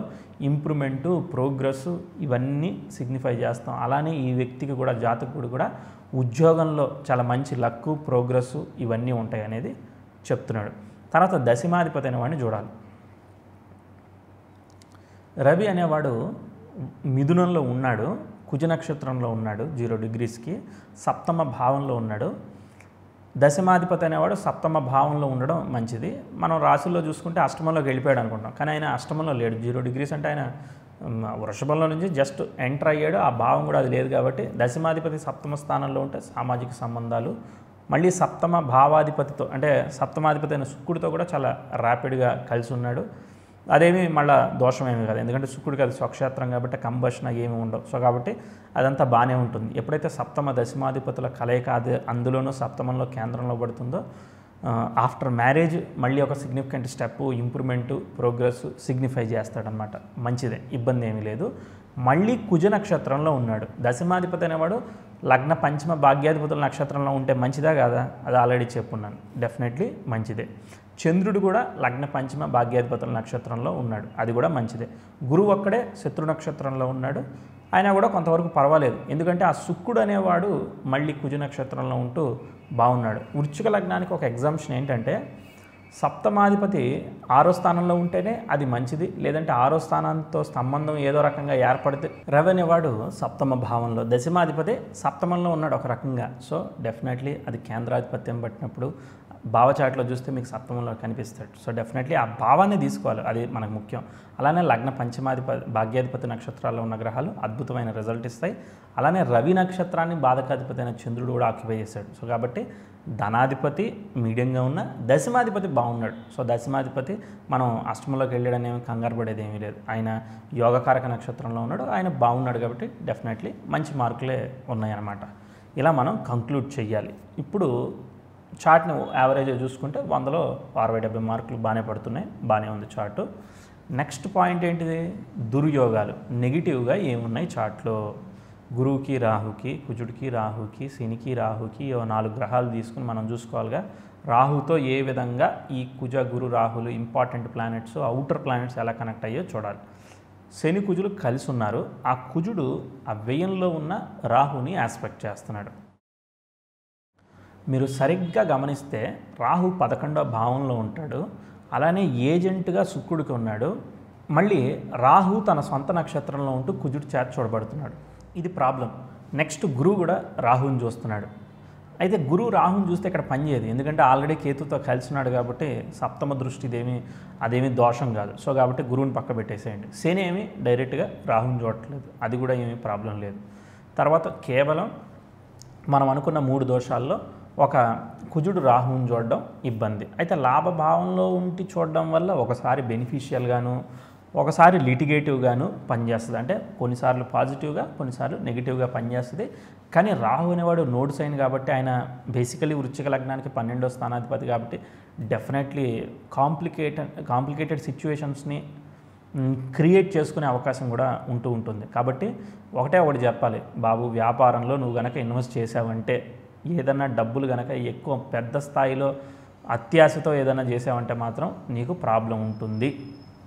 ఇంప్రూవ్మెంటు, ప్రోగ్రెస్ ఇవన్నీ సిగ్నిఫై చేస్తాం. అలానే ఈ వ్యక్తికి కూడా, జాతకుడు కూడా ఉద్యోగంలో చాలా మంచి లక్కు, ప్రోగ్రెస్ ఇవన్నీ ఉంటాయి అనేది చెప్తున్నాడు. తర్వాత దశమాధిపతి అనేవాడిని చూడాలి. రవి అనేవాడు మిథునంలో ఉన్నాడు, కుజ నక్షత్రంలో ఉన్నాడు, 0 degreesకి, సప్తమ భావంలో ఉన్నాడు. దశమాధిపతి అనేవాడు సప్తమ భావంలో ఉండడం మంచిది. మనం రాశుల్లో చూసుకుంటే అష్టమంలోకి వెళ్ళిపోయాడు అనుకుంటాం, కానీ ఆయన అష్టమంలో లేడు. 0 degrees అంటే ఆయన వృషభంలో నుంచి జస్ట్ ఎంటర్ అయ్యాడు, ఆ భావం కూడా అది లేదు. కాబట్టి దశమాధిపతి సప్తమ స్థానంలో ఉంటే సామాజిక సంబంధాలు, మళ్ళీ సప్తమ భావాధిపతితో అంటే సప్తమాధిపతి అయిన శుక్రుడితో కూడా చాలా ర్యాపిడ్గా కలిసి ఉన్నాడు. అదేమి మళ్ళీ దోషమేమి కాదు, ఎందుకంటే శుక్రుడికి అది స్వక్షేత్రం కాబట్టి కంబషన్ ఏమి ఉండవు. సో కాబట్టి అదంతా బాగానే ఉంటుంది. ఎప్పుడైతే సప్తమ దశమాధిపతుల కలయిక అది అందులోనూ సప్తమంలో కేంద్రంలో పడుతుందో ఆఫ్టర్ మ్యారేజ్ మళ్ళీ ఒక significant step, improvement, progress signify చేస్తాడనమాట. మంచిదే, ఇబ్బంది ఏమీ లేదు. మళ్ళీ కుజ నక్షత్రంలో ఉన్నాడు. దశమాధిపతి అనేవాడు లగ్న పంచమ భాగ్యాధిపతుల నక్షత్రంలో ఉంటే మంచిదా కాదా? అది ఆల్రెడీ చెప్పున్నాను, డెఫినెట్లీ మంచిదే. చంద్రుడు కూడా లగ్న పంచమ భాగ్యాధిపతుల నక్షత్రంలో ఉన్నాడు, అది కూడా మంచిదే. గురువు ఒక్కడే శత్రు నక్షత్రంలో ఉన్నాడు, అయినా కూడా కొంతవరకు పర్వాలేదు, ఎందుకంటే ఆ శుక్రుడు అనేవాడు మళ్ళీ కుజ నక్షత్రంలో ఉంటూ బాగున్నాడు. వృశ్చిక లగ్నానికి ఒక ఎగ్జాంప్షన్ ఏంటంటే సప్తమాధిపతి 6వ స్థానంలో ఉంటేనే అది మంచిది, లేదంటే 6వ స్థానంతో సంబంధం ఏదో రకంగా ఏర్పడితే. రవి అనేవాడు సప్తమ భావంలో, దశమాధిపతి సప్తమంలో ఉన్నాడు ఒక రకంగా. సో డెఫినెట్లీ అది కేంద్రాధిపత్యం పట్టినప్పుడు భావచాట్లో చూస్తే మీకు సప్తమంలో కనిపిస్తాడు. సో డెఫినెట్లీ ఆ భావాన్ని తీసుకోవాలి, అది మనకు ముఖ్యం. అలానే లగ్న పంచమాధిపతి భాగ్యాధిపతి నక్షత్రాల్లో ఉన్న గ్రహాలు అద్భుతమైన రిజల్ట్ ఇస్తాయి. అలానే రవి నక్షత్రాన్ని బాధకాధిపతి అయిన చంద్రుడు కూడా ఆక్యుపై చేశాడు. సో కాబట్టి ధనాధిపతి మీడియంగా ఉన్న, దశమాధిపతి బాగున్నాడు. సో దశమాధిపతి మనం అష్టమంలోకి వెళ్ళాడనేమి కంగారు పడేది ఏమీ లేదు, ఆయన యోగకారక నక్షత్రంలో ఉన్నాడు, ఆయన బాగున్నాడు కాబట్టి డెఫినెట్లీ మంచి మార్కులే ఉన్నాయన్నమాట. ఇలా మనం కంక్లూడ్ చేయాలి. ఇప్పుడు చార్ట్ని యావరేజ్గా చూసుకుంటే 100లో 60-70 మార్కులు బాగానే పడుతున్నాయి, బాగానే ఉంది చార్టు. నెక్స్ట్ పాయింట్ ఏంటిది? దుర్యోగాలు, నెగిటివ్గా ఏమున్నాయి చార్ట్లో? గురువుకి రాహుకి, కుజుడికి రాహుకి, శనికి రాహుకి 4 గ్రహాలు తీసుకుని మనం చూసుకోవాలిగా. రాహుతో ఏ విధంగా ఈ కుజ గురు Rahul important planets, outer planets ఎలా కనెక్ట్ అయ్యో చూడాలి. శని కుజులు కలిసి ఉన్నారు. ఆ కుజుడు ఆ వ్యయంలో ఉన్న రాహుని ఆస్పెక్ట్ చేస్తున్నాడు. మీరు సరిగ్గా గమనిస్తే రాహు 11వ భావంలో ఉంటాడు. అలానే ఏజెంట్గా శుక్రుడికి ఉన్నాడు. మళ్ళీ రాహు తన సొంత నక్షత్రంలో ఉంటూ కుజుడు చేత చూడబడుతున్నాడు. ఇది ప్రాబ్లం. నెక్స్ట్ గురువు కూడా రాహుని చూస్తున్నాడు. అయితే గురువు రాహుని చూస్తే ఇక్కడ పనిచేయదు, ఎందుకంటే ఆల్రెడీ కేతుతో కలిసి ఉన్నాడు కాబట్టి సప్తమ దృష్టి అదేమీ దోషం కాదు. సో కాబట్టి గురువుని పక్క పెట్టేసేయండి. శని ఏమి డైరెక్ట్గా రాహుని చూడట్లేదు, అది కూడా ఏమీ ప్రాబ్లం లేదు. తర్వాత కేవలం మనం అనుకున్న 3 దోషాల్లో ఒక కుజుడు రాహుని చూడడం ఇబ్బంది. అయితే లాభభావంలో ఉండి చూడడం వల్ల ఒకసారి బెనిఫిషియల్గాను ఒకసారి లిటిగేటివ్గాను పనిచేస్తుంది. అంటే కొన్నిసార్లు పాజిటివ్గా కొన్నిసార్లు నెగిటివ్గా పనిచేస్తుంది. కానీ రాహు అనేవాడు నోడ్ సైన్ కాబట్టి ఆయన బేసికలీ వృశ్చిక లగ్నానికి 12వ స్థానాధిపతి కాబట్టి డెఫినెట్లీ కాంప్లికేటెడ్ సిచ్యువేషన్స్ని క్రియేట్ చేసుకునే అవకాశం కూడా ఉంటుంది. కాబట్టి ఒకటి చెప్పాలి బాబు, వ్యాపారంలో నువ్వు గనక ఇన్వెస్ట్ చేసావంటే, ఏదన్నా డబ్బులు గనక ఎక్కువ పెద్ద స్థాయిలో అత్యాశతో ఏదైనా చేసావంటే మాత్రం నీకు ప్రాబ్లం ఉంటుంది.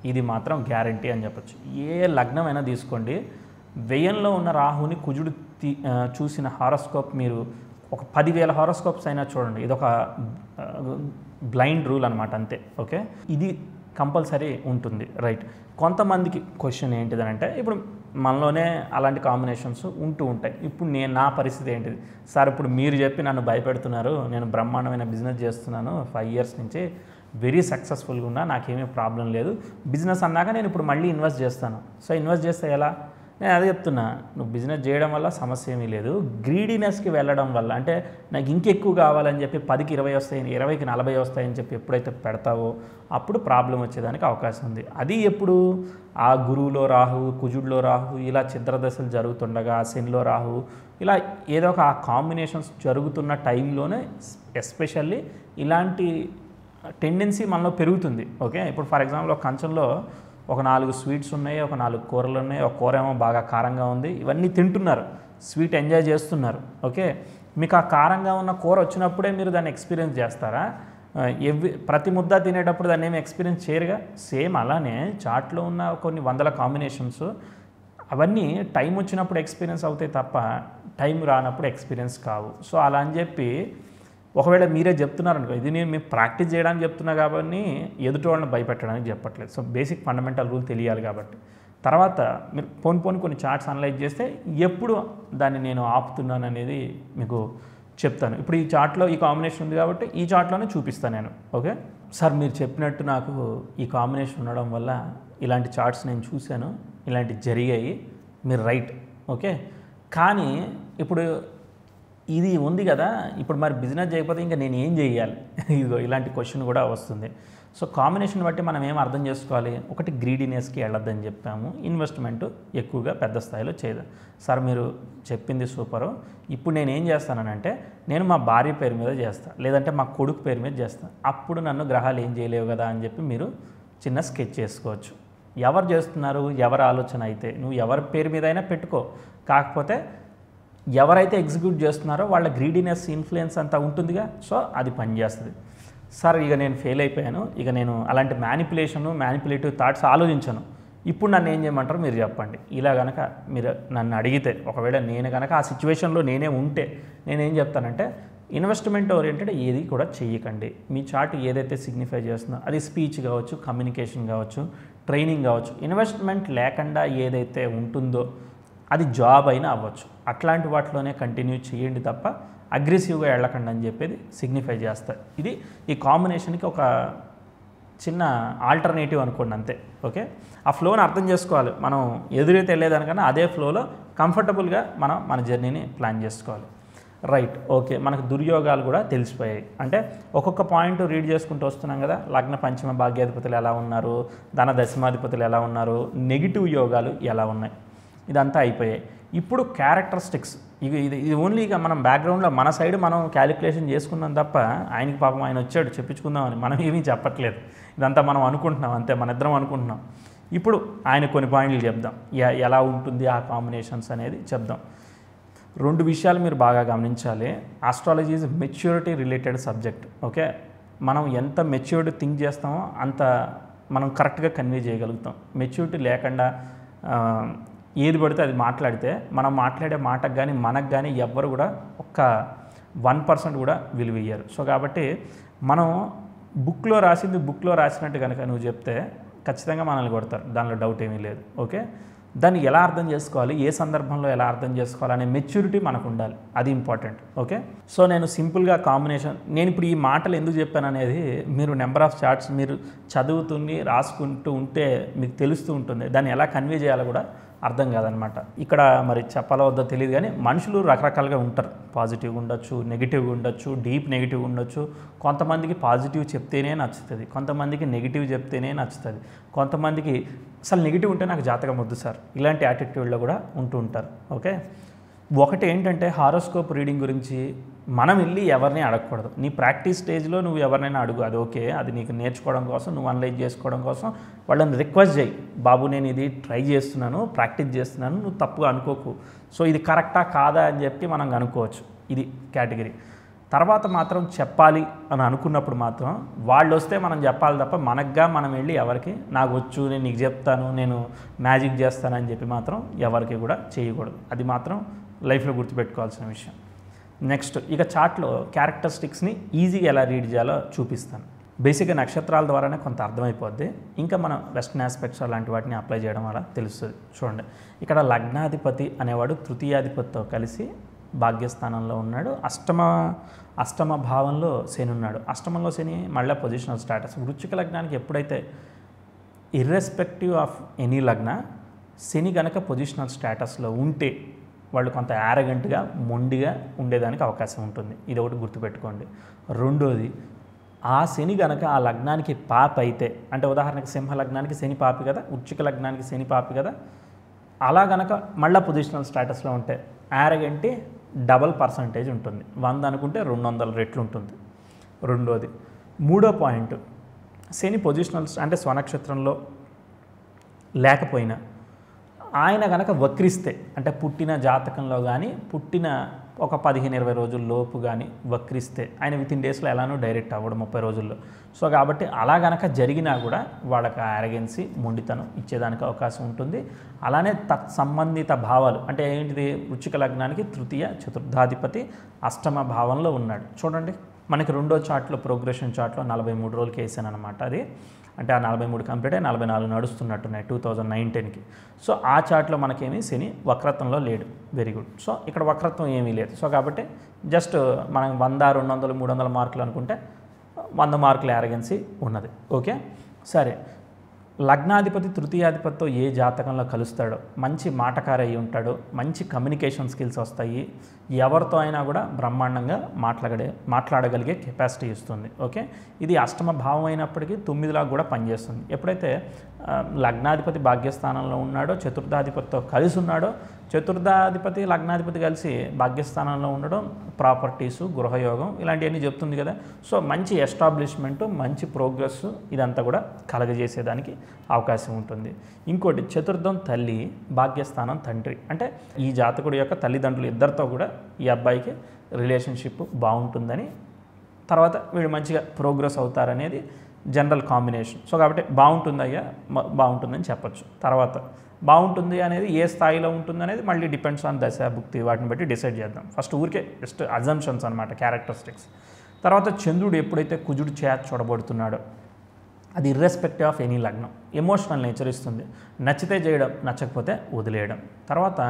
ఇది మాత్రం గ్యారంటీ అని చెప్పచ్చు. ఏ లగ్నమైనా తీసుకోండి, వ్యయంలో ఉన్న రాహుని కుజుడు చూసిన హారోస్కోప్ మీరు ఒక 10,000 హారోస్కోప్స్ అయినా చూడండి. ఇదొక బ్లైండ్ రూల్ అనమాట, అంతే. ఓకే, ఇది కంపల్సరీ ఉంటుంది. రైట్. కొంతమందికి క్వశ్చన్ ఏంటిదనంటే, ఇప్పుడు మనలోనే అలాంటి కాంబినేషన్స్ ఉంటాయి. ఇప్పుడు నా పరిస్థితి ఏంటిది సార్? ఇప్పుడు మీరు చెప్పి నన్ను భయపెడుతున్నారు. నేను బ్రహ్మాండమైన బిజినెస్ చేస్తున్నాను 5 ఇయర్స్ నుంచి, వెరీ సక్సెస్ఫుల్గా ఉన్నా, నాకేమీ ప్రాబ్లం లేదు. బిజినెస్ అన్నాక నేను ఇప్పుడు మళ్ళీ ఇన్వెస్ట్ చేస్తాను. సో ఇన్వెస్ట్ చేస్తే ఎలా? నేను అదే చెప్తున్నా, నువ్వు బిజినెస్ చేయడం వల్ల సమస్య ఏమీ లేదు. గ్రీడీనెస్కి వెళ్ళడం వల్ల, అంటే నాకు ఇంకెక్కువ కావాలని చెప్పి 10కి 20 వస్తాయి, 20కి 40 వస్తాయని చెప్పి ఎప్పుడైతే పెడతావో అప్పుడు ప్రాబ్లం వచ్చేదానికి అవకాశం ఉంది. అది ఎప్పుడు? ఆ గురువులో రాహు, కుజుడిలో రాహు, ఇలా చిత్రదశలు జరుగుతుండగా, శనిలో రాహు, ఇలా ఏదో ఒక ఆ కాంబినేషన్స్ జరుగుతున్న టైంలోనే ఎస్పెషల్లీ ఇలాంటి టెండెన్సీ మనలో పెరుగుతుంది. ఓకే, ఇప్పుడు ఫర్ ఎగ్జాంపుల్ ఒక కంచంలో ఒక 4 స్వీట్స్ ఉన్నాయి, ఒక 4 కూరలు ఉన్నాయి, ఒక కూర ఏమో బాగా కారంగా ఉంది, ఇవన్నీ తింటున్నారు, స్వీట్ ఎంజాయ్ చేస్తున్నారు. ఓకే, మీకు ఆ కారంగా ఉన్న కూర వచ్చినప్పుడే మీరు దాన్ని ఎక్స్పీరియన్స్ చేస్తారా? ప్రతి ముద్ద తినేటప్పుడు దాన్ని ఏమి ఎక్స్పీరియన్స్ చేయరుగా. సేమ్ అలానే చాట్లో ఉన్న కొన్ని వందల కాంబినేషన్స్ అవన్నీ టైం వచ్చినప్పుడు ఎక్స్పీరియన్స్ అవుతాయి తప్ప టైం రానప్పుడు ఎక్స్పీరియన్స్ కావు. సో అలా అని చెప్పి ఒకవేళ మీరే చెప్తున్నారనుకో, ఇది మేము ప్రాక్టీస్ చేయడానికి చెప్తున్నా కాబట్టి ఎదుటి వాళ్ళని భయపెట్టడానికి చెప్పట్లేదు. సో బేసిక్ ఫండమెంటల్ రూల్ తెలియాలి కాబట్టి. తర్వాత మీరు పోని కొన్ని చార్ట్స్ అనలైజ్ చేస్తే ఎప్పుడు దాన్ని నేను ఆపుతున్నాను అనేది మీకు చెప్తాను. ఇప్పుడు ఈ చార్ట్లో ఈ కాంబినేషన్ ఉంది కాబట్టి ఈ చార్ట్లోనే చూపిస్తాను నేను. ఓకే సార్, మీరు చెప్పినట్టు నాకు ఈ కాంబినేషన్ ఉండడం వల్ల ఇలాంటి చార్ట్స్ నేను చూశాను, ఇలాంటివి జరిగాయి, మీరు రైట్. ఓకే, కానీ ఇప్పుడు ఇది ఉంది కదా, ఇప్పుడు మరి బిజినెస్ చేయకపోతే ఇంకా నేను ఏం చేయాలి? ఇదిగో ఇలాంటి క్వశ్చన్ కూడా వస్తుంది. సో కాంబినేషన్ బట్టి మనం ఏం అర్థం చేసుకోవాలి? ఒకటి గ్రీడీనెస్కి వెళ్ళొద్దని చెప్పాము, ఇన్వెస్ట్మెంట్ ఎక్కువగా పెద్ద స్థాయిలో చేయదు. సార్ మీరు చెప్పింది సూపరు, ఇప్పుడు నేను ఏం చేస్తానంటే నేను మా భార్య పేరు మీద చేస్తాను, లేదంటే మా కొడుకు పేరు మీద చేస్తాను, అప్పుడు నన్ను గ్రహాలు ఏం చేయలేవు కదా అని చెప్పి మీరు చిన్న స్కెచ్ చేసుకోవచ్చు. ఎవరు చేస్తున్నారు, ఎవరి ఆలోచన అయితే నువ్వు ఎవరి పేరు మీద అయినా పెట్టుకో, కాకపోతే ఎవరైతే ఎగ్జిక్యూట్ చేస్తున్నారో వాళ్ళ గ్రీడీనెస్ ఇన్ఫ్లుయెన్స్ అంతా ఉంటుందిగా. సో అది పనిచేస్తుంది. సార్ ఇక నేను ఫెయిల్ అయిపోయాను, ఇక నేను అలాంటి మ్యానిపులేటివ్ థాట్స్ ఆలోచించాను, ఇప్పుడు నన్ను ఏం చేయమంటారు మీరు చెప్పండి. ఇలా కనుక మీరు నన్ను అడిగితే, ఒకవేళ నేను కనుక ఆ సిచ్యువేషన్లో నేనే ఉంటే నేనేం చెప్తానంటే, ఇన్వెస్ట్మెంట్ ఓరియంటెడ్ ఏది కూడా చెయ్యకండి. మీ చార్ట్ ఏదైతే సిగ్నిఫై చేస్తుందో అది స్పీచ్ కావచ్చు, కమ్యూనికేషన్ కావచ్చు, ట్రైనింగ్ కావచ్చు, ఇన్వెస్ట్మెంట్ లేకుండా ఏదైతే ఉంటుందో అది జాబ్ అయినా అవ్వచ్చు, అట్లాంటి వాటిలోనే కంటిన్యూ చేయండి తప్ప అగ్రెసివ్గా వెళ్ళకండి అని చెప్పేది సిగ్నిఫై చేస్తారు. ఇది ఈ కాంబినేషన్కి ఒక చిన్న ఆల్టర్నేటివ్ అనుకోండి, అంతే. ఓకే, ఆ ఫ్లోని అర్థం చేసుకోవాలి. మనం ఎదురైతే వెళ్ళేదానికన్నా అదే ఫ్లోలో కంఫర్టబుల్గా మన జర్నీని ప్లాన్ చేసుకోవాలి. రైట్. ఓకే, మనకు దుర్యోగాలు కూడా తెలిసిపోయాయి. అంటే ఒక్కొక్క పాయింట్ రీడ్ చేసుకుంటూ వస్తున్నాం కదా, లగ్న పంచమ భాగ్యాధిపతులు ఎలా ఉన్నారు, ధన దశమాధిపతులు ఎలా ఉన్నారు, నెగిటివ్ యోగాలు ఎలా ఉన్నాయి, ఇదంతా అయిపోయాయి. ఇప్పుడు క్యారెక్టరిస్టిక్స్, ఇది ఓన్లీ ఇక మనం బ్యాక్గ్రౌండ్లో మన సైడ్ మనం క్యాలిక్యులేషన్ చేసుకున్నాం తప్ప ఆయనకి పాపం ఆయన వచ్చాడు చెప్పించుకుందామని మనం ఏమీ చెప్పట్లేదు, ఇదంతా మనం అనుకుంటున్నాం అంతే, మన ఇద్దరం అనుకుంటున్నాం. ఇప్పుడు ఆయన కొన్ని పాయింట్లు చెప్దాం, ఎలా ఉంటుంది ఆ కాంబినేషన్స్ అనేది చెప్దాం. 2 విషయాలు మీరు బాగా గమనించాలి. Astrology is maturity related subject. Okay, మనం ఎంత మెచ్యూర్డ్ థింక్ చేస్తామో అంత మనం కరెక్ట్గా కన్వే చేయగలుగుతాం. మెచ్యూరిటీ లేకుండా ఏది పడితే అది మాట్లాడితే మనం మాట్లాడే మాటకు కానీ మనకు కానీ ఎవ్వరు కూడా ఒక్క 1% కూడా విలువ ఇయ్యరు. సో కాబట్టి మనం బుక్లో రాసింది బుక్లో రాసినట్టు కనుక నువ్వు చెప్తే ఖచ్చితంగా మనల్ని కొడతారు, దానిలో డౌట్ ఏమీ లేదు. ఓకే, దాన్ని ఎలా అర్థం చేసుకోవాలి, ఏ సందర్భంలో ఎలా అర్థం చేసుకోవాలనే మెచ్యూరిటీ మనకు ఉండాలి, అది ఇంపార్టెంట్. ఓకే, సో నేను సింపుల్గా కాంబినేషన్, నేను ఇప్పుడు ఈ మాటలు ఎందుకు చెప్పాను అనేది మీరు నెంబర్ ఆఫ్ చార్ట్స్ మీరు చదువుతుంది రాసుకుంటూ ఉంటే మీకు తెలుస్తూ ఉంటుంది, దాన్ని ఎలా కన్వే చేయాలో కూడా అర్థం కాదనమాట. ఇక్కడ మరి చెప్పాలో వద్దో తెలియదు కానీ మనుషులు రకరకాలుగా ఉంటారు, పాజిటివ్గా ఉండొచ్చు, నెగిటివ్గా ఉండొచ్చు, డీప్ నెగిటివ్గా ఉండొచ్చు. కొంతమందికి పాజిటివ్ చెప్తేనే నచ్చుతుంది, కొంతమందికి నెగిటివ్ చెప్తేనే నచ్చుతుంది, కొంతమందికి అసలు నెగిటివ్ ఉంటే నాకు జాతకం వద్దు సార్, ఇలాంటి యాటిట్యూడ్లో కూడా ఉంటూ ఉంటారు. ఓకే, ఒకటి ఏంటంటే హారోస్కోప్ రీడింగ్ గురించి మనం వెళ్ళి ఎవరిని అడగకూడదు. నీ ప్రాక్టీస్ స్టేజ్లో నువ్వు ఎవరినైనా అడుగు, అది ఓకే, అది నీకు నేర్చుకోవడం కోసం, నువ్వు అనలైజ్ చేసుకోవడం కోసం వాళ్ళని రిక్వెస్ట్ చేయి, బాబు నేను ఇది ట్రై చేస్తున్నాను, ప్రాక్టీస్ చేస్తున్నాను, నువ్వు తప్పుగా అనుకోకు, సో ఇది కరెక్టా కాదా అని చెప్పి మనం అనుకోవచ్చు, ఇది కేటగిరీ. తర్వాత మాత్రం చెప్పాలి అని అనుకున్నప్పుడు మాత్రం వాళ్ళు వస్తే మనం చెప్పాలి తప్ప మనకుగా మనం వెళ్ళి ఎవరికి నాకు వచ్చు నేను నీకు చెప్తాను నేను మ్యాజిక్ చేస్తానని చెప్పి మాత్రం ఎవరికి కూడా చేయకూడదు, అది మాత్రం లైఫ్లో గుర్తుపెట్టుకోవాల్సిన విషయం. నెక్స్ట్ ఇక చార్ట్లో క్యారెక్టరిస్టిక్స్ని ఈజీగా ఎలా రీడ్ చేయాలో చూపిస్తాను. బేసిక్గా నక్షత్రాల ద్వారానే కొంత అర్థమైపోద్ది, ఇంకా మనం వెస్టర్న్ ఆస్పెక్ట్స్ అలాంటి వాటిని అప్లై చేయడం వల్ల తెలుస్తుంది. చూడండి, ఇక్కడ లగ్నాధిపతి అనేవాడు తృతీయాధిపతితో కలిసి భాగ్యస్థానంలో ఉన్నాడు, అష్టమ భావంలో శని ఉన్నాడు. అష్టమంలో శని మళ్ళీ పొజిషనల్ స్టాటస్. వృశ్చిక లగ్నానికి ఎప్పుడైతే ఇర్రెస్పెక్టివ్ ఆఫ్ ఎనీ లగ్న శని గనక పొజిషనల్ స్టాటస్లో ఉంటే వాళ్ళు కొంత యారగెంట్గా మొండిగా ఉండేదానికి అవకాశం ఉంటుంది, ఇది ఒకటి గుర్తుపెట్టుకోండి. రెండోది, ఆ శని గనక ఆ లగ్నానికి పాప అయితే, అంటే ఉదాహరణకి సింహ లగ్నానికి శని పాపి కదా, వృశ్చిక లగ్నానికి శని పాపి కదా, అలా గనక మళ్ళీ పొజిషనల్ స్టాటస్లో ఉంటే యారగెంటే డబల్ పర్సంటేజ్ ఉంటుంది, 100 అనుకుంటే 200 రెట్లు ఉంటుంది. రెండోది. మూడో పాయింట్, శని పొజిషనల్ అంటే స్వనక్షత్రంలో లేకపోయినా ఆయన కనుక వక్రిస్తే, అంటే పుట్టిన జాతకంలో కానీ పుట్టిన ఒక 15-20 రోజుల లోపు కానీ వక్రిస్తే, ఆయన వితిన్ డేస్లో ఎలానో డైరెక్ట్ అవ్వడం 30 రోజుల్లో. సో కాబట్టి అలా గనక జరిగినా కూడా వాళ్ళకి యారగెన్సీ మొండితనం ఇచ్చేదానికి అవకాశం ఉంటుంది. అలానే తత్సంబంధిత భావాలు అంటే ఏంటిది, వృశ్చిక లగ్నానికి తృతీయ చతుర్థాధిపతి అష్టమ భావంలో ఉన్నాడు. చూడండి, మనకి రెండో చార్ట్లో ప్రోగ్రెషన్ చార్ట్లో 43 రోజులకి వేసాను అనమాట. అది అంటే ఆ 43 కంప్లీట్ అయ్యి 44 నడుస్తున్నట్టున్నాయి 2019కి. సో ఆ చార్ట్లో మనకేమీ శని వక్రత్వంలో లేడు, వెరీ గుడ్. సో ఇక్కడ వక్రత్వం ఏమీ లేదు. సో కాబట్టి జస్ట్ మనం 100, 200, 300 మార్కులు అనుకుంటే 100 మార్కుల యారగెన్సీ ఉన్నది. ఓకే, సరే. లగ్నాధిపతి తృతీయాధిపతితో ఏ జాతకంలో కలుస్తాడో మంచి మాటకారి అయి ఉంటాడో, మంచి కమ్యూనికేషన్ స్కిల్స్ వస్తాయి, ఎవరితో అయినా కూడా బ్రహ్మాండంగా మాట్లాడగలిగే కెపాసిటీ ఇస్తుంది. ఓకే, ఇది అష్టమ భావం అయినప్పటికీ 9లాగా కూడా పనిచేస్తుంది. ఎప్పుడైతే లగ్నాధిపతి భాగ్యస్థానంలో ఉన్నాడో, చతుర్థాధిపతితో కలిసి ఉన్నాడో, చతుర్థాధిపతి లగ్నాధిపతి కలిసి భాగ్యస్థానంలో ఉండడం ప్రాపర్టీసు, గృహయోగం ఇలాంటివన్నీ చెప్తుంది కదా. సో మంచి ఎస్టాబ్లిష్మెంటు, మంచి ప్రోగ్రెస్ ఇదంతా కూడా కలగజేసేదానికి అవకాశం ఉంటుంది. ఇంకోటి, చతుర్థం తల్లి, భాగ్యస్థానం తండ్రి, అంటే ఈ జాతకుడి యొక్క తల్లిదండ్రులు ఇద్దరితో కూడా ఈ అబ్బాయికి రిలేషన్షిప్ బాగుంటుందని, తర్వాత వీళ్ళు మంచిగా ప్రోగ్రెస్ అవుతారనేది జనరల్ కాంబినేషన్. సో కాబట్టి బాగుంటుందని చెప్పచ్చు. తర్వాత బాగుంటుంది అనేది ఏ స్థాయిలో ఉంటుంది అనేది మళ్ళీ డిపెండ్స్ ఆన్ దశ, భుక్తి, వాటిని బట్టి డిసైడ్ చేద్దాం. ఫస్ట్ ఊరికే జస్ట్ అజంప్షన్స్ అనమాట, క్యారెక్టరిస్టిక్స్. తర్వాత చంద్రుడు ఎప్పుడైతే కుజుడు చేత చూడబడుతున్నాడో అది ఇర్రెస్పెక్టివ్ ఆఫ్ ఎనీ లగ్నం, ఎమోషనల్ నేచర్ ఇస్తుంది. నచ్చితే చేయడం, నచ్చకపోతే వదిలేయడం. తర్వాత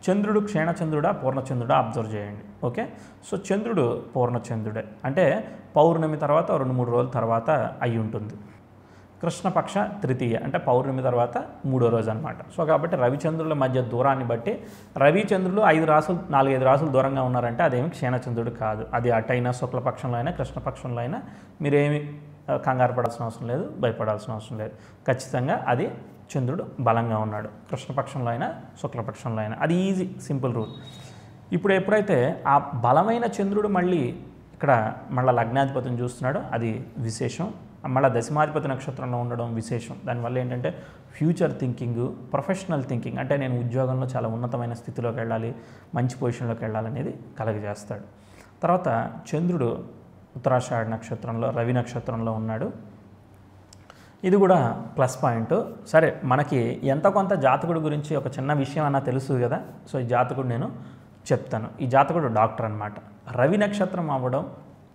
చంద్రుడు క్షీణచంద్రుడా పూర్ణచంద్రుడా అబ్జర్వ్ చేయండి. ఓకే, సో చంద్రుడు పూర్ణచంద్రుడే, అంటే పౌర్ణమి తర్వాత 2-3 రోజుల తర్వాత అయి ఉంటుంది. కృష్ణపక్ష తృతీయ అంటే పౌర్ణమి తర్వాత 3వ రోజు అనమాట. సో కాబట్టి రవిచంద్రుల మధ్య దూరాన్ని బట్టి రవిచంద్రులు 4-5 రాసులు దూరంగా ఉన్నారంటే అదేమి క్షీణచంద్రుడు కాదు. అది అటైనా శుక్లపక్షంలో అయినా కృష్ణపక్షంలో అయినా మీరేమి కంగారు పడాల్సిన అవసరం లేదు, భయపడాల్సిన అవసరం లేదు. ఖచ్చితంగా అది చంద్రుడు బలంగా ఉన్నాడు, కృష్ణపక్షంలో అయినా శుక్లపక్షంలో అయినా. అది ఈజీ, సింపుల్ రూల్. ఇప్పుడు ఎప్పుడైతే ఆ బలమైన చంద్రుడు మళ్ళీ ఇక్కడ మళ్ళీ లగ్నాధిపతిని చూస్తున్నాడో అది విశేషం. మళ్ళీ దశమాధిపతి నక్షత్రంలో ఉండడం విశేషం. దానివల్ల ఏంటంటే ఫ్యూచర్ థింకింగ్, ప్రొఫెషనల్ థింకింగ్, అంటే నేను ఉద్యోగంలో చాలా ఉన్నతమైన స్థితిలోకి వెళ్ళాలి, మంచి పొజిషన్లోకి వెళ్ళాలనేది కలగజేస్తాడు. తర్వాత చంద్రుడు ఉత్తరాషాఢ నక్షత్రంలో రవి నక్షత్రంలో ఉన్నాడు. ఇది కూడా ప్లస్ పాయింట్. సరే, మనకి ఎంత కొంత జాతకుడు గురించి ఒక చిన్న విషయం అన్నా తెలుసు కదా. సో ఈ జాతకుడు నేను చెప్తాను. ఈ జాతకుడు డాక్టర్ అనమాట. రవి నక్షత్రం అవ్వడం,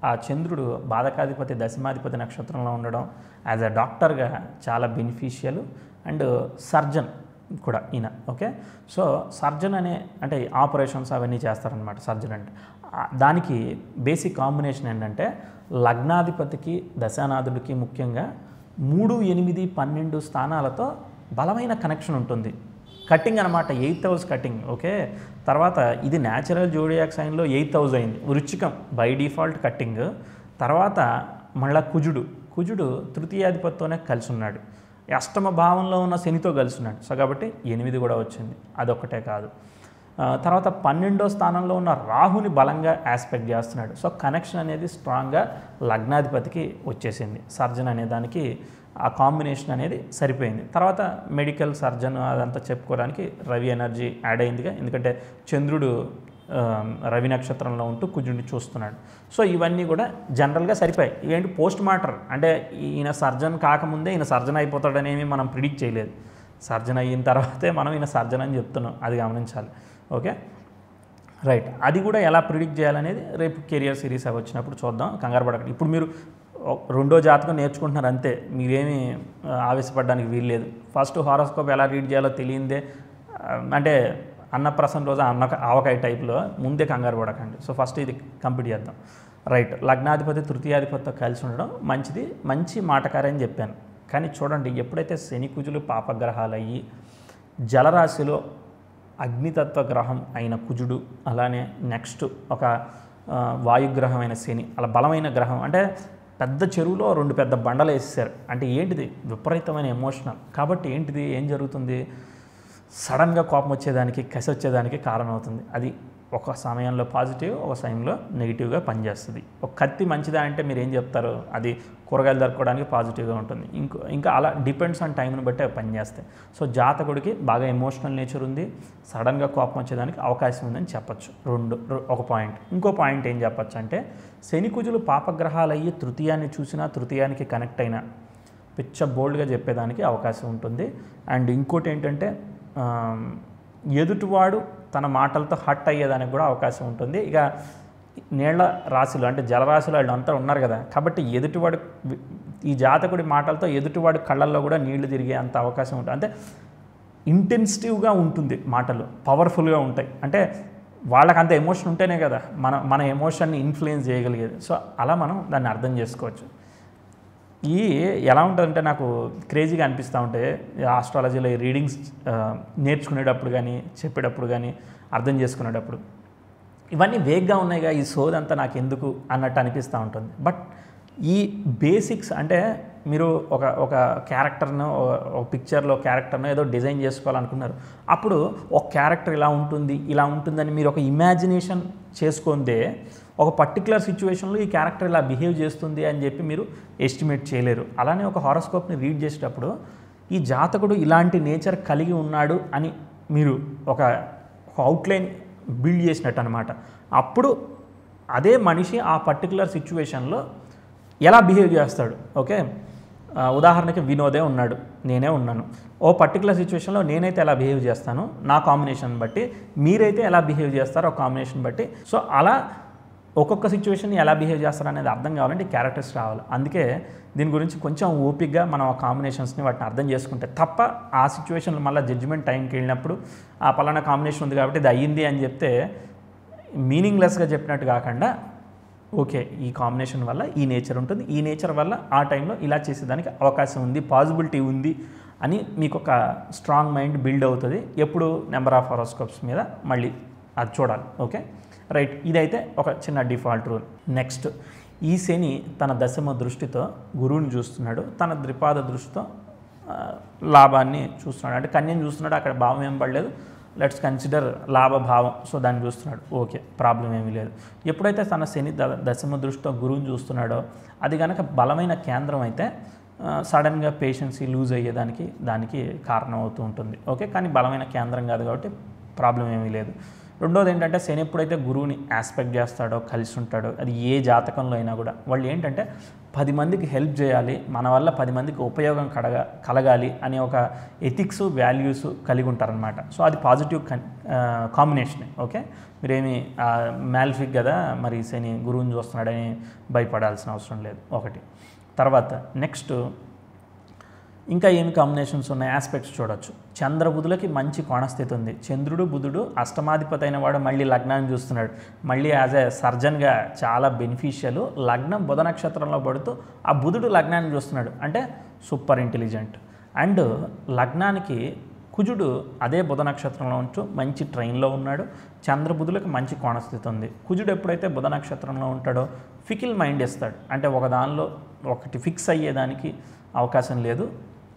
ఆ చంద్రుడు బాధకాధిపతి దశమాధిపతి నక్షత్రంలో ఉండడం యాజ్ అ డాక్టర్గా చాలా బెనిఫిషియల్. అండ్ సర్జన్ కూడా ఈయన. ఓకే, సో సర్జన్ అంటే ఆపరేషన్స్ అవన్నీ చేస్తారనమాట సర్జన్ అంటే. దానికి బేసిక్ కాంబినేషన్ ఏంటంటే లగ్నాధిపతికి దశానాథుడికి ముఖ్యంగా 3, 8, 12 స్థానాలతో బలమైన కనెక్షన్ ఉంటుంది. కట్టింగ్ అనమాట, 8th హౌస్ కట్టింగ్. ఓకే, తర్వాత ఇది న్యాచురల్ జోడియాక్ సైన్లో 8th హౌస్ అయింది. వృశ్చికం బై డిఫాల్ట్ కట్టింగ్. తర్వాత మళ్ళా కుజుడు తృతీయాధిపతితోనే కలిసి ఉన్నాడు. అష్టమ భావంలో ఉన్న శనితో కలిసి ఉన్నాడు. సో కాబట్టి 8 కూడా వచ్చింది. అదొక్కటే కాదు, తర్వాత 12వ స్థానంలో ఉన్న రాహుని బలంగా ఆస్పెక్ట్ చేస్తున్నాడు. సో కనెక్షన్ అనేది స్ట్రాంగ్గా లగ్నాధిపతికి వచ్చేసింది. సర్జన్ అనే దానికి ఆ కాంబినేషన్ అనేది సరిపోయింది. తర్వాత మెడికల్ సర్జన్ అదంతా చెప్పుకోవడానికి రవి ఎనర్జీ యాడ్ అయిందిగా, ఎందుకంటే చంద్రుడు రవి నక్షత్రంలో ఉంటూ కుజుడిని చూస్తున్నాడు. సో ఇవన్నీ కూడా జనరల్గా సరిపోయాయి. ఇవేంటి పోస్ట్ మార్టర్ అంటే ఈయన సర్జన్ కాకముందే ఈయన సర్జన్ అయిపోతాడనేమి మనం ప్రిడిక్ట్ చేయలేదు. సర్జన్ అయిన తర్వాతే మనం ఈయన సర్జన్ అని చెప్తున్నాం, అది గమనించాలి. Okay, right. అది కూడా ఎలా ప్రిడిక్ట్ చేయాలనేది రేపు కెరియర్ సిరీస్ అవి వచ్చినప్పుడు చూద్దాం, కంగారు పడకండి. ఇప్పుడు మీరు 2వ జాతకం నేర్చుకుంటున్నారు అంతే, మీరేమీ ఆవేశపడడానికి వీల్లేదు. ఫస్ట్ హారోస్కోప్ ఎలా రీడ్ చేయాలో తెలియందే, అంటే అన్నప్రసన్న రోజు ఆవకాయ టైప్లో ముందే కంగారు పడకండి. సో ఫస్ట్ ఇది కంప్లీట్ చేద్దాం. రైట్, లగ్నాధిపతి తృతీయాధిపతితో కలిసి ఉండడం మంచిది, మంచి మాటకారే అని చెప్పాను. కానీ చూడండి, ఎప్పుడైతే శని కుజులు పాపగ్రహాలు అయ్యి జలరాశిలో అగ్నితత్వ గ్రహం అయిన కుజుడు, అలానే నెక్స్ట్ ఒక వాయుగ్రహమైన శని, అలా బలమైన గ్రహం అంటే పెద్ద చెరువులో 2 పెద్ద బండలు వేసేసారు. అంటే ఏంటిది, విపరీతమైన ఎమోషనల్. కాబట్టి ఏంటిది, ఏం జరుగుతుంది, సడన్గా కోపం వచ్చేదానికి, కసి వచ్చేదానికి కారణం అవుతుంది. అది ఒక సమయంలో పాజిటివ్, ఒక సమయంలో నెగిటివ్గా పనిచేస్తుంది. ఒక కత్తి మంచిదా అంటే మీరు ఏం చెప్తారు, అది కూరగాయలు దొరకడానికి పాజిటివ్గా ఉంటుంది. ఇంకా అలా డిపెండ్స్ ఆన్ టైంని బట్టి అవి పనిచేస్తాయి. సో జాతకుడికి బాగా ఎమోషనల్ నేచర్ ఉంది, సడన్గా కోపం వచ్చేదానికి అవకాశం ఉందని చెప్పచ్చు. ఒక పాయింట్. ఇంకో పాయింట్ ఏం చెప్పచ్చు అంటే శని కుజులు పాపగ్రహాలు అయ్యి తృతీయాన్ని చూసినా, తృతీయానికి కనెక్ట్ అయినా పిచ్చ బోల్డ్గా చెప్పేదానికి అవకాశం ఉంటుంది. అండ్ ఇంకోటి ఏంటంటే ఎదుటివాడు తన మాటలతో హట్ అయ్యేదానికి కూడా అవకాశం ఉంటుంది. ఇక నీళ్ల రాశులు అంటే జలరాశులు వాళ్ళు అంతా ఉన్నారు కదా, కాబట్టి ఎదుటివాడు ఈ జాతకుడి మాటలతో ఎదుటివాడి కళ్ళల్లో కూడా నీళ్లు తిరిగే అంత అవకాశం ఉంటుంది. అంటే ఇంటెన్సిటివ్గా ఉంటుంది, మాటలు పవర్ఫుల్గా ఉంటాయి. అంటే వాళ్ళకి అంత ఎమోషన్ ఉంటేనే కదా మన ఎమోషన్ని ఇన్ఫ్లుయెన్స్ చేయగలిగేది. సో అలా మనం దాన్ని అర్థం చేసుకోవచ్చు. ఎలా ఉంటుందంటే నాకు క్రేజీగా అనిపిస్తూ ఉంటే ఆస్ట్రాలజీలో ఈ రీడింగ్స్ నేర్చుకునేటప్పుడు కానీ, చెప్పేటప్పుడు కానీ, అర్థం చేసుకునేటప్పుడు ఇవన్నీ వేగ్గా ఉన్నాయిగా, ఈ సోదంతా నాకు ఎందుకు అన్నట్టు అనిపిస్తూ ఉంటుంది. బట్ ఈ బేసిక్స్ అంటే మీరు ఒక క్యారెక్టర్ను, ఒక పిక్చర్లో క్యారెక్టర్ను ఏదో డిజైన్ చేసుకోవాలనుకున్నారు, అప్పుడు ఒక క్యారెక్టర్ ఇలా ఉంటుంది, ఇలా ఉంటుందని మీరు ఒక ఇమాజినేషన్ చేసుకుందే ఒక పర్టికులర్ సిచ్యువేషన్లో ఈ క్యారెక్టర్ ఇలా బిహేవ్ చేస్తుంది అని చెప్పి మీరు ఎస్టిమేట్ చేయలేరు. అలానే ఒక హారోస్కోప్ని రీడ్ చేసేటప్పుడు ఈ జాతకుడు ఇలాంటి నేచర్ కలిగి ఉన్నాడు అని మీరు ఒక అవుట్లైన్ బిల్డ్ చేసినట్టు అనమాట. అప్పుడు అదే మనిషి ఆ పర్టికులర్ సిచ్యువేషన్లో ఎలా బిహేవ్ చేస్తాడు. ఓకే, ఉదాహరణకి వినోదే ఉన్నాడు, నేనే ఉన్నాను. ఓ పర్టికులర్ సిచ్యువేషన్లో నేనైతే ఎలా బిహేవ్ చేస్తాను నా కాంబినేషన్ బట్టి, మీరైతే ఎలా బిహేవ్ చేస్తారో ఆ కాంబినేషన్ బట్టి. సో అలా ఒక్కొక్క సిచ్యువేషన్ని ఎలా బిహేవ్ చేస్తారు అనేది అర్థం కావాలంటే క్యారెక్టర్స్ రావాలి. అందుకే దీని గురించి కొంచెం ఓపిక్గా మనం ఆ కాంబినేషన్స్ని వాటిని అర్థం చేసుకుంటే తప్ప ఆ సిచ్యువేషన్లో మళ్ళీ జడ్జిమెంట్ టైంకి వెళ్ళినప్పుడు ఆ పలానా కాంబినేషన్ ఉంది కాబట్టి ఇది అయ్యింది అని చెప్తే మీనింగ్లెస్గా చెప్పినట్టు కాకుండా ఓకే ఈ కాంబినేషన్ వల్ల ఈ నేచర్ ఉంటుంది, ఈ నేచర్ వల్ల ఆ టైంలో ఇలా చేసేదానికి అవకాశం ఉంది, పాసిబిలిటీ ఉంది అని మీకు ఒక స్ట్రాంగ్ మైండ్ బిల్డ్ అవుతుంది. ఎప్పుడు నెంబర్ ఆఫ్ హారోస్కోప్స్ మీద మళ్ళీ అది చూడాలి. ఓకే రైట్, ఇదైతే ఒక చిన్న డిఫాల్ట్ రూల్. నెక్స్ట్, ఈ శని తన దశమ దృష్టితో గురువుని చూస్తున్నాడు, తన ద్విపాద దృష్టితో లాభాన్ని చూస్తున్నాడు. అంటే కన్యను చూస్తున్నాడు, అక్కడ భావం ఏం పడలేదు, లెట్స్ కన్సిడర్ లాభభావం. సో దాన్ని చూస్తున్నాడు, ఓకే ప్రాబ్లం ఏమీ లేదు. ఎప్పుడైతే తన శని దశమ దృష్టితో గురువుని చూస్తున్నాడో అది కనుక బలమైన కేంద్రం అయితే సడన్గా పేషెన్సీ లూజ్ అయ్యేదానికి దానికి కారణం అవుతూ ఉంటుంది. ఓకే, కానీ బలమైన కేంద్రం కాదు కాబట్టి ప్రాబ్లం ఏమీ లేదు. రెండోది ఏంటంటే శని ఎప్పుడైతే గురువుని ఆస్పెక్ట్ చేస్తాడో కలిసి ఉంటాడో అది ఏ జాతకంలో అయినా కూడా వాళ్ళు ఏంటంటే 10 మందికి హెల్ప్ చేయాలి, మన వల్ల 10 మందికి ఉపయోగం కలగాలి అనే ఒక ఎథిక్స్ వాల్యూస్ కలిగి ఉంటారనమాట. సో అది పాజిటివ్ కాంబినేషన్. ఓకే, మీరేమి మ్యాల్ఫిక్ కదా మరి శని గురువుని చూస్తున్నాడని భయపడాల్సిన అవసరం లేదు. ఒకటి. తర్వాత నెక్స్ట్ ఇంకా ఏమి కాంబినేషన్స్ ఉన్నాయి, ఆస్పెక్ట్స్ చూడొచ్చు. చంద్రబుధులకి మంచి కోణస్థితి ఉంది. చంద్రుడు బుధుడు అష్టమాధిపతి అయిన వాడు మళ్ళీ లగ్నాన్ని చూస్తున్నాడు. మళ్ళీ యాజ్ ఏ సర్జన్గా చాలా బెనిఫిషియల్. లగ్నం బుధ నక్షత్రంలో పడుతూ ఆ బుధుడు లగ్నాన్ని చూస్తున్నాడు అంటే సూపర్ ఇంటెలిజెంట్. అండ్ లగ్నానికి కుజుడు అదే బుధ నక్షత్రంలో ఉంటూ మంచి ట్రైన్లో ఉన్నాడు. చంద్రబుధులకు మంచి కోణస్థితి ఉంది. కుజుడు ఎప్పుడైతే బుధ నక్షత్రంలో ఉంటాడో ఫికిల్ మైండ్ ఇస్తాడు. అంటే ఒక దానిలో ఒకటి ఫిక్స్ అయ్యేదానికి అవకాశం లేదు,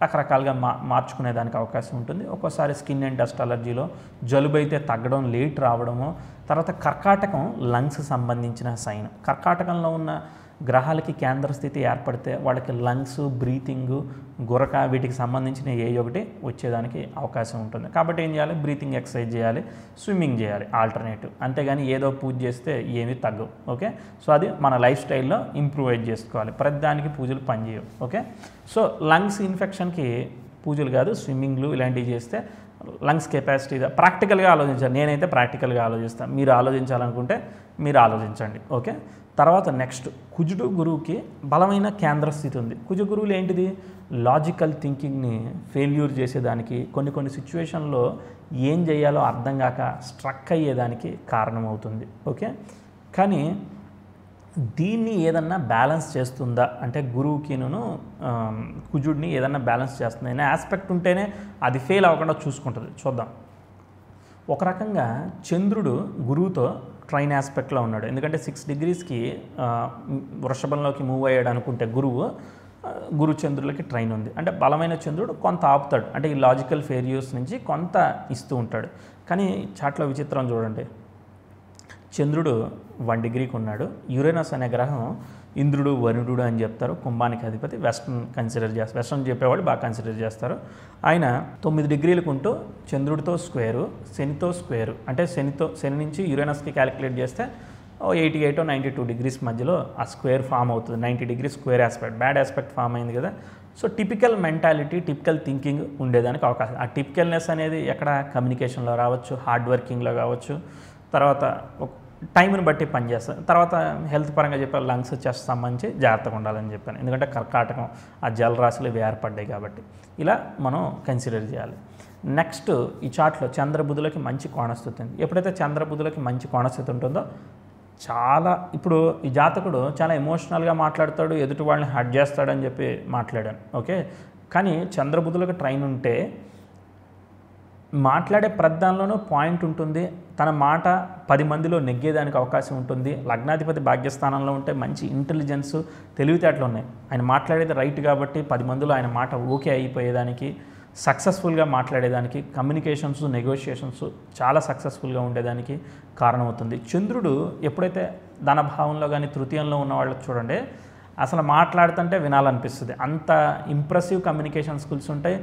రకరకాలుగా మార్చుకునేదానికి అవకాశం ఉంటుంది. ఒక్కోసారి స్కిన్ అండ్ డస్ట్ అలర్జీలో జలుబు అయితే తగ్గడం, లేట్ రావడము. తర్వాత కర్కాటకం లంగ్స్ సంబంధించిన సైన్. కర్కాటకంలో ఉన్న గ్రహాలకి కేంద్ర స్థితి ఏర్పడితే వాళ్ళకి లంగ్స్, బ్రీతింగ్, గురక వీటికి సంబంధించిన ఏ ఒకటి వచ్చేదానికి అవకాశం ఉంటుంది. కాబట్టి ఏం చేయాలి, బ్రీతింగ్ ఎక్సర్సైజ్ చేయాలి, స్విమ్మింగ్ చేయాలి ఆల్టర్నేటివ్. అంతేగాని ఏదో పూజ చేస్తే ఏమీ తగ్గవు. ఓకే, సో అది మన లైఫ్ స్టైల్లో ఇంప్రూవైజ్ చేసుకోవాలి. ప్రతిదానికి పూజలు పనిచేయవు. ఓకే, సో లంగ్స్ ఇన్ఫెక్షన్కి పూజలు కాదు, స్విమ్మింగ్లు ఇలాంటివి చేస్తే లంగ్స్ కెపాసిటీ ప్రాక్టికల్గా ఆలోచించాలి. నేనైతే ప్రాక్టికల్గా ఆలోచిస్తాను. మీరు ఆలోచించాలనుకుంటే మీరు ఆలోచించండి. ఓకే, తర్వాత నెక్స్ట్ కుజుడు గురువుకి బలమైన కేంద్ర స్థితి ఉంది. కుజ గురువులు ఏంటిది, లాజికల్ థింకింగ్ని ఫెయిల్యూర్ చేసేదానికి, కొన్ని సిచ్యువేషన్లో ఏం చేయాలో అర్థం కాక స్ట్రక్ అయ్యేదానికి కారణమవుతుంది. ఓకే, కానీ దీన్ని ఏదన్నా బ్యాలెన్స్ చేస్తుందా అంటే గురువుకిను కుజుడిని ఏదన్నా బ్యాలెన్స్ చేస్తుంది అనే ఆస్పెక్ట్ ఉంటేనే అది ఫెయిల్ అవ్వకుండా చూసుకుంటుంది. చూద్దాం. ఒక రకంగా చంద్రుడు గురువుతో ట్రైన్ ఆస్పెక్ట్లో ఉన్నాడు. ఎందుకంటే 6 డిగ్రీస్కి వృషభంలోకి మూవ్ అయ్యాడు అనుకుంటే గురు చంద్రులకి ట్రైన్ ఉంది. అంటే బలమైన చంద్రుడు కొంత ఆపుతాడు, అంటే ఈ లాజికల్ ఫెయిల్యూర్స్ నుంచి కొంత ఇస్తూ ఉంటాడు. కానీ చాట్లో విచిత్రం చూడండి, చంద్రుడు 1 డిగ్రీకి ఉన్నాడు. యురేనస్ అనే గ్రహం ఇంద్రుడు, వరుణుడు అని చెప్తారు, కుంభానికి అధిపతి. వెస్ట్రన్ కన్సిడర్ చేస్తారు, వెస్ట్రన్ చెప్పేవాళ్ళు బాగా కన్సిడర్ చేస్తారు. ఆయన 9 డిగ్రీలకు ఉంటూ చంద్రుడితో స్క్వేరు, శనితో స్క్వేరు. అంటే శని నుంచి యురేనస్కి క్యాలిక్యులేట్ చేస్తే 88 or 92 డిగ్రీస్ మధ్యలో ఆ స్క్వేర్ ఫామ్ అవుతుంది. 90 degree square aspect, bad aspect form అయింది కదా. So typical mentality, typical thinking ఉండేదానికి అవకాశం. ఆ టిపికల్నెస్ అనేది ఎక్కడ కమ్యూనికేషన్లో రావచ్చు, హార్డ్ వర్కింగ్లో కావచ్చు, తర్వాత టైంని బట్టి పనిచేస్తుంది. తర్వాత హెల్త్ పరంగా చెప్పారు, లంగ్స్, చెస్ట్ సంబంధించి జాగ్రత్తగా ఉండాలని చెప్పాను. ఎందుకంటే కర్కాటకం ఆ జలరాశులు ఇవి ఏర్పడ్డాయి కాబట్టి ఇలా మనం కన్సిడర్ చేయాలి. నెక్స్ట్ ఈ చార్ట్లో చంద్రబుధులకి మంచి కోణస్థితి ఉంది. ఎప్పుడైతే చంద్రబుధులకి మంచి కోణస్థితి ఉంటుందో చాలా, ఇప్పుడు ఈ జాతకుడు చాలా ఎమోషనల్గా మాట్లాడతాడు, ఎదుటి వాళ్ళని హర్ట్ చేస్తాడని చెప్పి మాట్లాడాను. ఓకే, కానీ చంద్రబుధులకు ట్రైన్ ఉంటే మాట్లాడే ప్రతిదానిలోనూ పాయింట్ ఉంటుంది. తన మాట 10 మందిలో నెగ్గేదానికి అవకాశం ఉంటుంది. లగ్నాధిపతి భాగ్యస్థానంలో ఉంటే మంచి ఇంటెలిజెన్స్, తెలివితేటలు ఉన్నాయి. ఆయన మాట్లాడేది రైట్ కాబట్టి 10 మందిలో ఆయన మాట ఓకే అయిపోయేదానికి, సక్సెస్ఫుల్గా మాట్లాడేదానికి, కమ్యూనికేషన్స్, నెగోషియేషన్స్ చాలా సక్సెస్ఫుల్గా ఉండేదానికి కారణమవుతుంది. చంద్రుడు ఎప్పుడైతే ధనభావంలో కానీ తృతీయంలో ఉన్న వాళ్ళకి చూడండి, అసలు మాట్లాడుతుంటే వినాలనిపిస్తుంది. అంత ఇంప్రెసివ్ కమ్యూనికేషన్ స్కిల్స్ ఉంటాయి.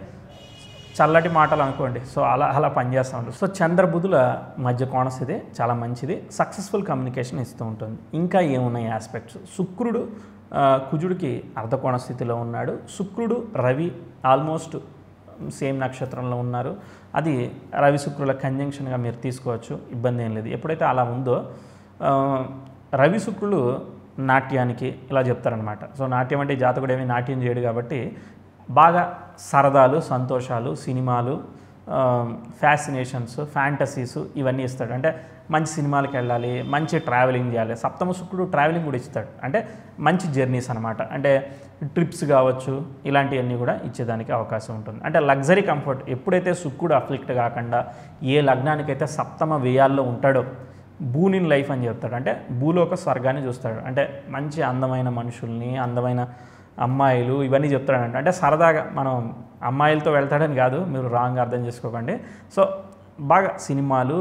చల్లటి మాటలు అనుకోండి. సో అలా పనిచేస్తూ ఉంటుంది. సో చంద్రబుధుల మధ్య కోణస్థితి చాలా మంచిది, సక్సెస్ఫుల్ కమ్యూనికేషన్ ఇస్తూ ఉంటుంది. ఇంకా ఏమున్నాయి ఆస్పెక్ట్స్, శుక్రుడు కుజుడికి అర్ధకోణ స్థితిలో ఉన్నాడు. శుక్రుడు రవి ఆల్మోస్ట్ సేమ్ నక్షత్రంలో ఉన్నారు. అది రవి శుక్రుల కంజంక్షన్గా మీరు తీసుకోవచ్చు, ఇబ్బంది ఏం లేదు. ఎప్పుడైతే అలా ఉందో రవి శుక్రులు నాట్యానికి ఇలా చెప్తారనమాట. సో నాట్యం అంటే జాతకుడు ఏమీ నాట్యం చేయడు కాబట్టి బాగా సరదాలు, సంతోషాలు, సినిమాలు, ఫ్యాసినేషన్స్, ఫ్యాంటసీస్ ఇవన్నీ ఇస్తాడు. అంటే మంచి సినిమాలకు వెళ్ళాలి, మంచి ట్రావెలింగ్ చేయాలి. సప్తమ శుక్రుడు ట్రావెలింగ్ కూడా ఇస్తాడు, అంటే మంచి జర్నీస్ అనమాట. అంటే ట్రిప్స్ కావచ్చు, ఇలాంటివన్నీ కూడా ఇచ్చేదానికి అవకాశం ఉంటుంది. అంటే లగ్జరీ కంఫర్ట్. ఎప్పుడైతే శుక్రుడు అఫ్లిక్ట్ కాకుండా ఏ లగ్నానికైతే సప్తమ వ్యయాల్లో ఉంటాడో బూనిన్ లైఫ్ అని చెప్తాడు. అంటే భూలోక స్వర్గాన్ని చూస్తాడు. అంటే మంచి అందమైన మనుషుల్ని, అందమైన అమ్మాయిలు ఇవన్నీ చెప్తాడంట. అంటే సరదాగా మనం అమ్మాయిలతో వెళ్తాడని కాదు, మీరు రాంగ్ అర్థం చేసుకోకండి. సో బాగా సినిమాలు,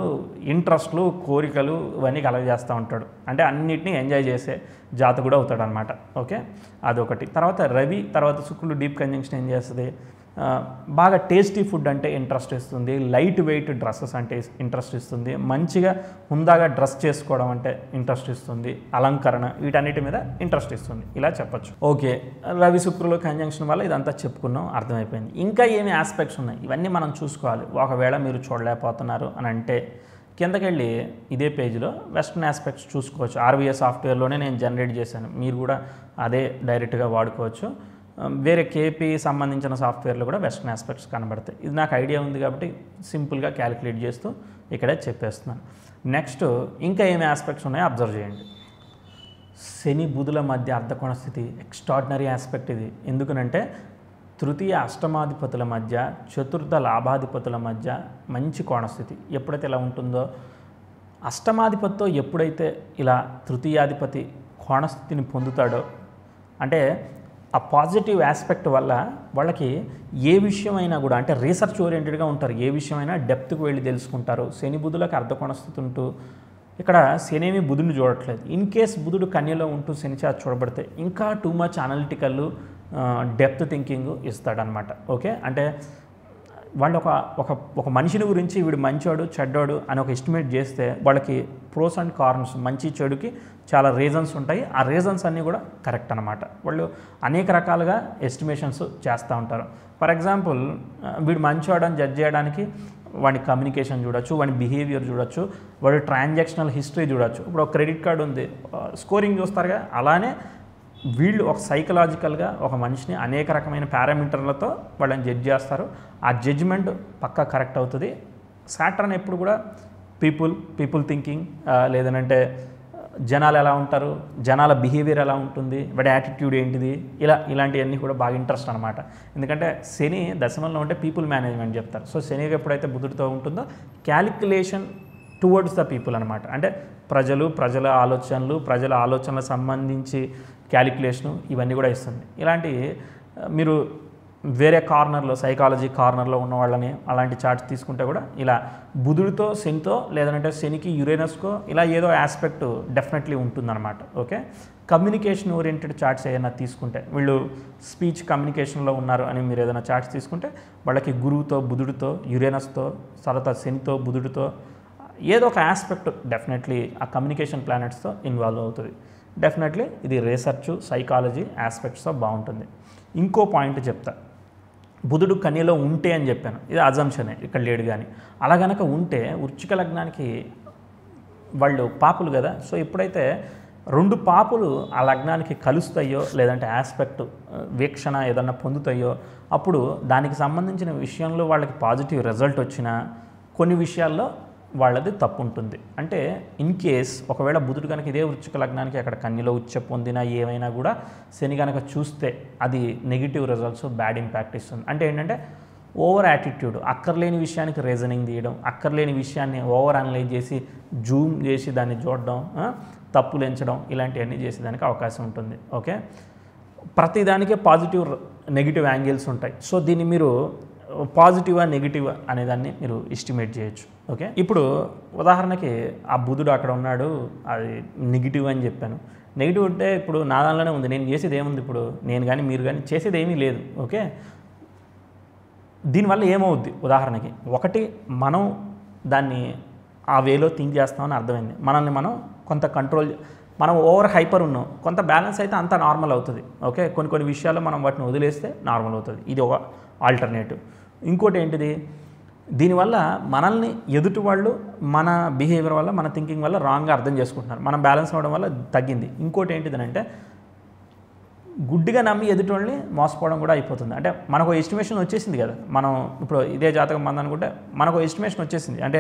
ఇంట్రెస్ట్లు, కోరికలు ఇవన్నీ కలగజేస్తూ ఉంటాడు. అంటే అన్నిటినీ ఎంజాయ్ చేసే జాతకుడు అవుతాడు అనమాట. ఓకే, అదొకటి. తర్వాత రవి తర్వాత శుక్రుడు డీప్ కంజంక్షన్ ఏం చేస్తుంది, బాగా టేస్టీ ఫుడ్ అంటే ఇంట్రెస్ట్ ఇస్తుంది, లైట్ వెయిట్ డ్రెస్సెస్ అంటే ఇంట్రెస్ట్ ఇస్తుంది, మంచిగా హుందాగా డ్రెస్ చేసుకోవడం అంటే ఇంట్రెస్ట్ ఇస్తుంది, అలంకరణ వీటన్నిటి మీద ఇంట్రెస్ట్ ఇస్తుంది, ఇలా చెప్పచ్చు. ఓకే, రవి శుక్రులు కంజంక్షన్ వల్ల ఇదంతా చెప్పుకున్నాం, అర్థమైపోయింది. ఇంకా ఏమి ఆస్పెక్ట్స్ ఉన్నాయి ఇవన్నీ మనం చూసుకోవాలి. ఒకవేళ మీరు చూడలేకపోతున్నారు అని అంటే కిందకెళ్ళి ఇదే పేజ్లో వెస్ట్రన్ ఆస్పెక్ట్స్ చూసుకోవచ్చు. ఆర్వీఏ సాఫ్ట్వేర్లోనే నేను జనరేట్ చేశాను, మీరు కూడా అదే డైరెక్ట్గా వాడుకోవచ్చు. వేరే కేపీ సంబంధించిన సాఫ్ట్వేర్లో కూడా వెస్ట్రన్ ఆస్పెక్ట్స్ కనబడతాయి. ఇది నాకు ఐడియా ఉంది కాబట్టి సింపుల్గా క్యాలిక్యులేట్ చేస్తూ ఇక్కడే చెప్పేస్తున్నాను. నెక్స్ట్ ఇంకా ఏమి ఆస్పెక్ట్స్ ఉన్నాయో అబ్జర్వ్ చేయండి. శని బుధుల మధ్య అర్ధకోణ స్థితి ఎక్స్ట్రాడినరీ ఆస్పెక్ట్ ఇది. ఎందుకనంటే తృతీయ అష్టమాధిపతుల మధ్య, చతుర్థ లాభాధిపతుల మధ్య మంచి కోణస్థితి. ఎప్పుడైతే ఇలా ఉంటుందో, అష్టమాధిపతితో ఎప్పుడైతే ఇలా తృతీయాధిపతి కోణస్థితిని పొందుతాడో, అంటే ఆ పాజిటివ్ ఆస్పెక్ట్ వల్ల వాళ్ళకి ఏ విషయమైనా కూడా అంటే రీసెర్చ్ ఓరియంటెడ్గా ఉంటారు, ఏ విషయమైనా డెప్త్కి వెళ్ళి తెలుసుకుంటారు. శని బుధులకు అర్ధకోణస్థితి ఉంటూ, ఇక్కడ శనేమి బుధుని చూడట్లేదు, ఇన్ కేస్ బుధుడు కన్యలో ఉంటూ శని చేత చూడబడితే ఇంకా too much analytical depth thinking ఇస్తాడనమాట. ఓకే, అంటే వాళ్ళు ఒక మనిషిని గురించి వీడు మంచోడు చెడ్డోడు అని ఒక ఎస్టిమేట్ చేస్తే వాళ్ళకి ప్రోస్ అండ్ కార్న్స్, మంచి చెడుకి చాలా రీజన్స్ ఉంటాయి. ఆ రీజన్స్ అన్నీ కూడా కరెక్ట్ అనమాట. వాళ్ళు అనేక రకాలుగా ఎస్టిమేషన్స్ చేస్తూ ఉంటారు. ఫర్ ఎగ్జాంపుల్, వీడు మంచోడు అని జడ్జ్ చేయడానికి వాడి కమ్యూనికేషన్ చూడొచ్చు, వాడి బిహేవియర్ చూడొచ్చు, వాడి ట్రాన్సాక్షనల్ హిస్టరీ చూడొచ్చు. ఇప్పుడు ఒక క్రెడిట్ కార్డు ఉంది, స్కోరింగ్ చూస్తారుగా, అలానే వీళ్ళు ఒక సైకలాజికల్గా ఒక మనిషిని అనేక రకమైన పారామీటర్లతో వాళ్ళని జడ్జ్ చేస్తారు. ఆ జడ్జిమెంట్ పక్కా కరెక్ట్ అవుతుంది. సాటర్న్ ఎప్పుడు కూడా పీపుల్ థింకింగ్, లేదంటే జనాలు ఎలా ఉంటారు, జనాల బిహేవియర్ ఎలా ఉంటుంది, వాడి యాటిట్యూడ్ ఏంటిది, ఇలాంటివన్నీ కూడా బాగా ఇంట్రెస్ట్ అనమాట. ఎందుకంటే శని దశమంలో ఉంటే పీపుల్ మేనేజ్మెంట్ చెప్తారు. సో శని ఎప్పుడైతే బుధుడితో ఉంటుందో క్యాలిక్యులేషన్ టువర్డ్స్ ద పీపుల్ అనమాట. అంటే ప్రజల ఆలోచనలకు సంబంధించి క్యాలిక్యులేషను ఇవన్నీ కూడా ఇస్తుంది. ఇలాంటి మీరు వేరే కార్నర్లో, సైకాలజీ కార్నర్లో ఉన్న వాళ్ళని అలాంటి చార్ట్స్ తీసుకుంటే కూడా ఇలా బుధుడితో శనితో, లేదంటే శనికి యురేనస్కో ఇలా ఏదో ఆస్పెక్ట్ డెఫినెట్లీ ఉంటుందన్నమాట. ఓకే, కమ్యూనికేషన్ ఓరియంటెడ్ చార్ట్స్ ఏదైనా తీసుకుంటే, వీళ్ళు స్పీచ్ కమ్యూనికేషన్లో ఉన్నారు అని మీరు ఏదైనా చార్ట్స్ తీసుకుంటే వాళ్ళకి గురువుతో బుధుడితో, యురేనస్తో, తర్వాత శనితో బుధుడితో ఏదో ఒక ఆస్పెక్ట్ డెఫినెట్లీ ఆ కమ్యూనికేషన్ ప్లానెట్స్తో ఇన్వాల్వ్ అవుతుంది. డెఫినెట్లీ ఇది రీసెర్చ్, సైకాలజీ ఆస్పెక్ట్స్తో బాగుంటుంది. ఇంకో పాయింట్ చెప్తా, బుధుడు కన్యలో ఉంటే అని చెప్పాను, ఇది అజంప్షనే, ఇక్కడ లేడు. కానీ అలా గనక ఉంటే వృశ్చిక లగ్నానికి వాళ్ళు పాపులు కదా. సో ఎప్పుడైతే రెండు పాపులు ఆ లగ్నానికి కలుస్తాయో, లేదంటే ఆస్పెక్ట్ వీక్షణ ఏదన్నా పొందుతాయో, అప్పుడు దానికి సంబంధించిన విషయంలో వాళ్ళకి పాజిటివ్ రిజల్ట్ వచ్చినా కొన్ని విషయాల్లో వాళ్ళది తప్పు ఉంటుంది. అంటే ఇన్ కేస్ ఒకవేళ బుధుడు కనుక ఇదే వృశ్చిక లగ్నానికి అక్కడ కన్యలో ఉచ్చ పొందినా ఏమైనా కూడా శని కనుక చూస్తే అది నెగిటివ్ రిజల్ట్స్, బ్యాడ్ ఇంపాక్ట్ ఇస్తుంది. అంటే ఏంటంటే ఓవర్ యాటిట్యూడ్, అక్కర్లేని విషయానికి రీజనింగ్ తీయడం, అక్కర్లేని విషయాన్ని ఓవర్ అనలైజ్ చేసి జూమ్ చేసి దాన్ని చూడడం, తప్పులు ఎంచడం, ఇలాంటివన్నీ చేసేదానికి అవకాశం ఉంటుంది. ఓకే, ప్రతిదానికే పాజిటివ్ నెగిటివ్ యాంగిల్స్ ఉంటాయి. సో దీన్ని మీరు పాజిటివా నెగిటివ్ అనేదాన్ని మీరు ఎస్టిమేట్ చేయొచ్చు. ఓకే, ఇప్పుడు ఉదాహరణకి ఆ బుధుడు అక్కడ ఉన్నాడు, అది నెగిటివ్ అని చెప్పాను. నెగిటివ్ అంటే ఇప్పుడు నా దానిలోనే ఉంది, నేను చేసేది ఏముంది, ఇప్పుడు నేను కానీ మీరు కానీ చేసేది ఏమీ లేదు. ఓకే, దీనివల్ల ఏమవుద్ది, ఉదాహరణకి ఒకటి మనం దాన్ని ఆ వేలో థింక్ చేస్తామని అర్థమైంది. మనల్ని మనం కొంత కంట్రోల్, మనం ఓవర్ హైపర్ ఉన్నాం, కొంత బ్యాలెన్స్ అయితే అంత నార్మల్ అవుతుంది. ఓకే, కొన్ని విషయాల్లో మనం వాటిని వదిలేస్తే నార్మల్ అవుతుంది. ఇది ఒక ఆల్టర్నేటివ్. ఇంకోటి ఏంటిది, దీనివల్ల మనల్ని ఎదుటి వాళ్ళు మన బిహేవియర్ వల్ల, మన థింకింగ్ వల్ల రాంగ్గా అర్థం చేసుకుంటున్నారు. మనం బ్యాలెన్స్ అవ్వడం వల్ల తగ్గింది. ఇంకోటి ఏంటిదనంటే గుడ్డిగా నమ్మి ఎదుటి వాళ్ళని మోసపోవడం కూడా అయిపోతుంది. అంటే మనకు ఎస్టిమేషన్ వచ్చేసింది కదా, మనం ఇప్పుడు ఇదే జాతకం మంది అనుకుంటే మనకు ఎస్టిమేషన్ వచ్చేసింది. అంటే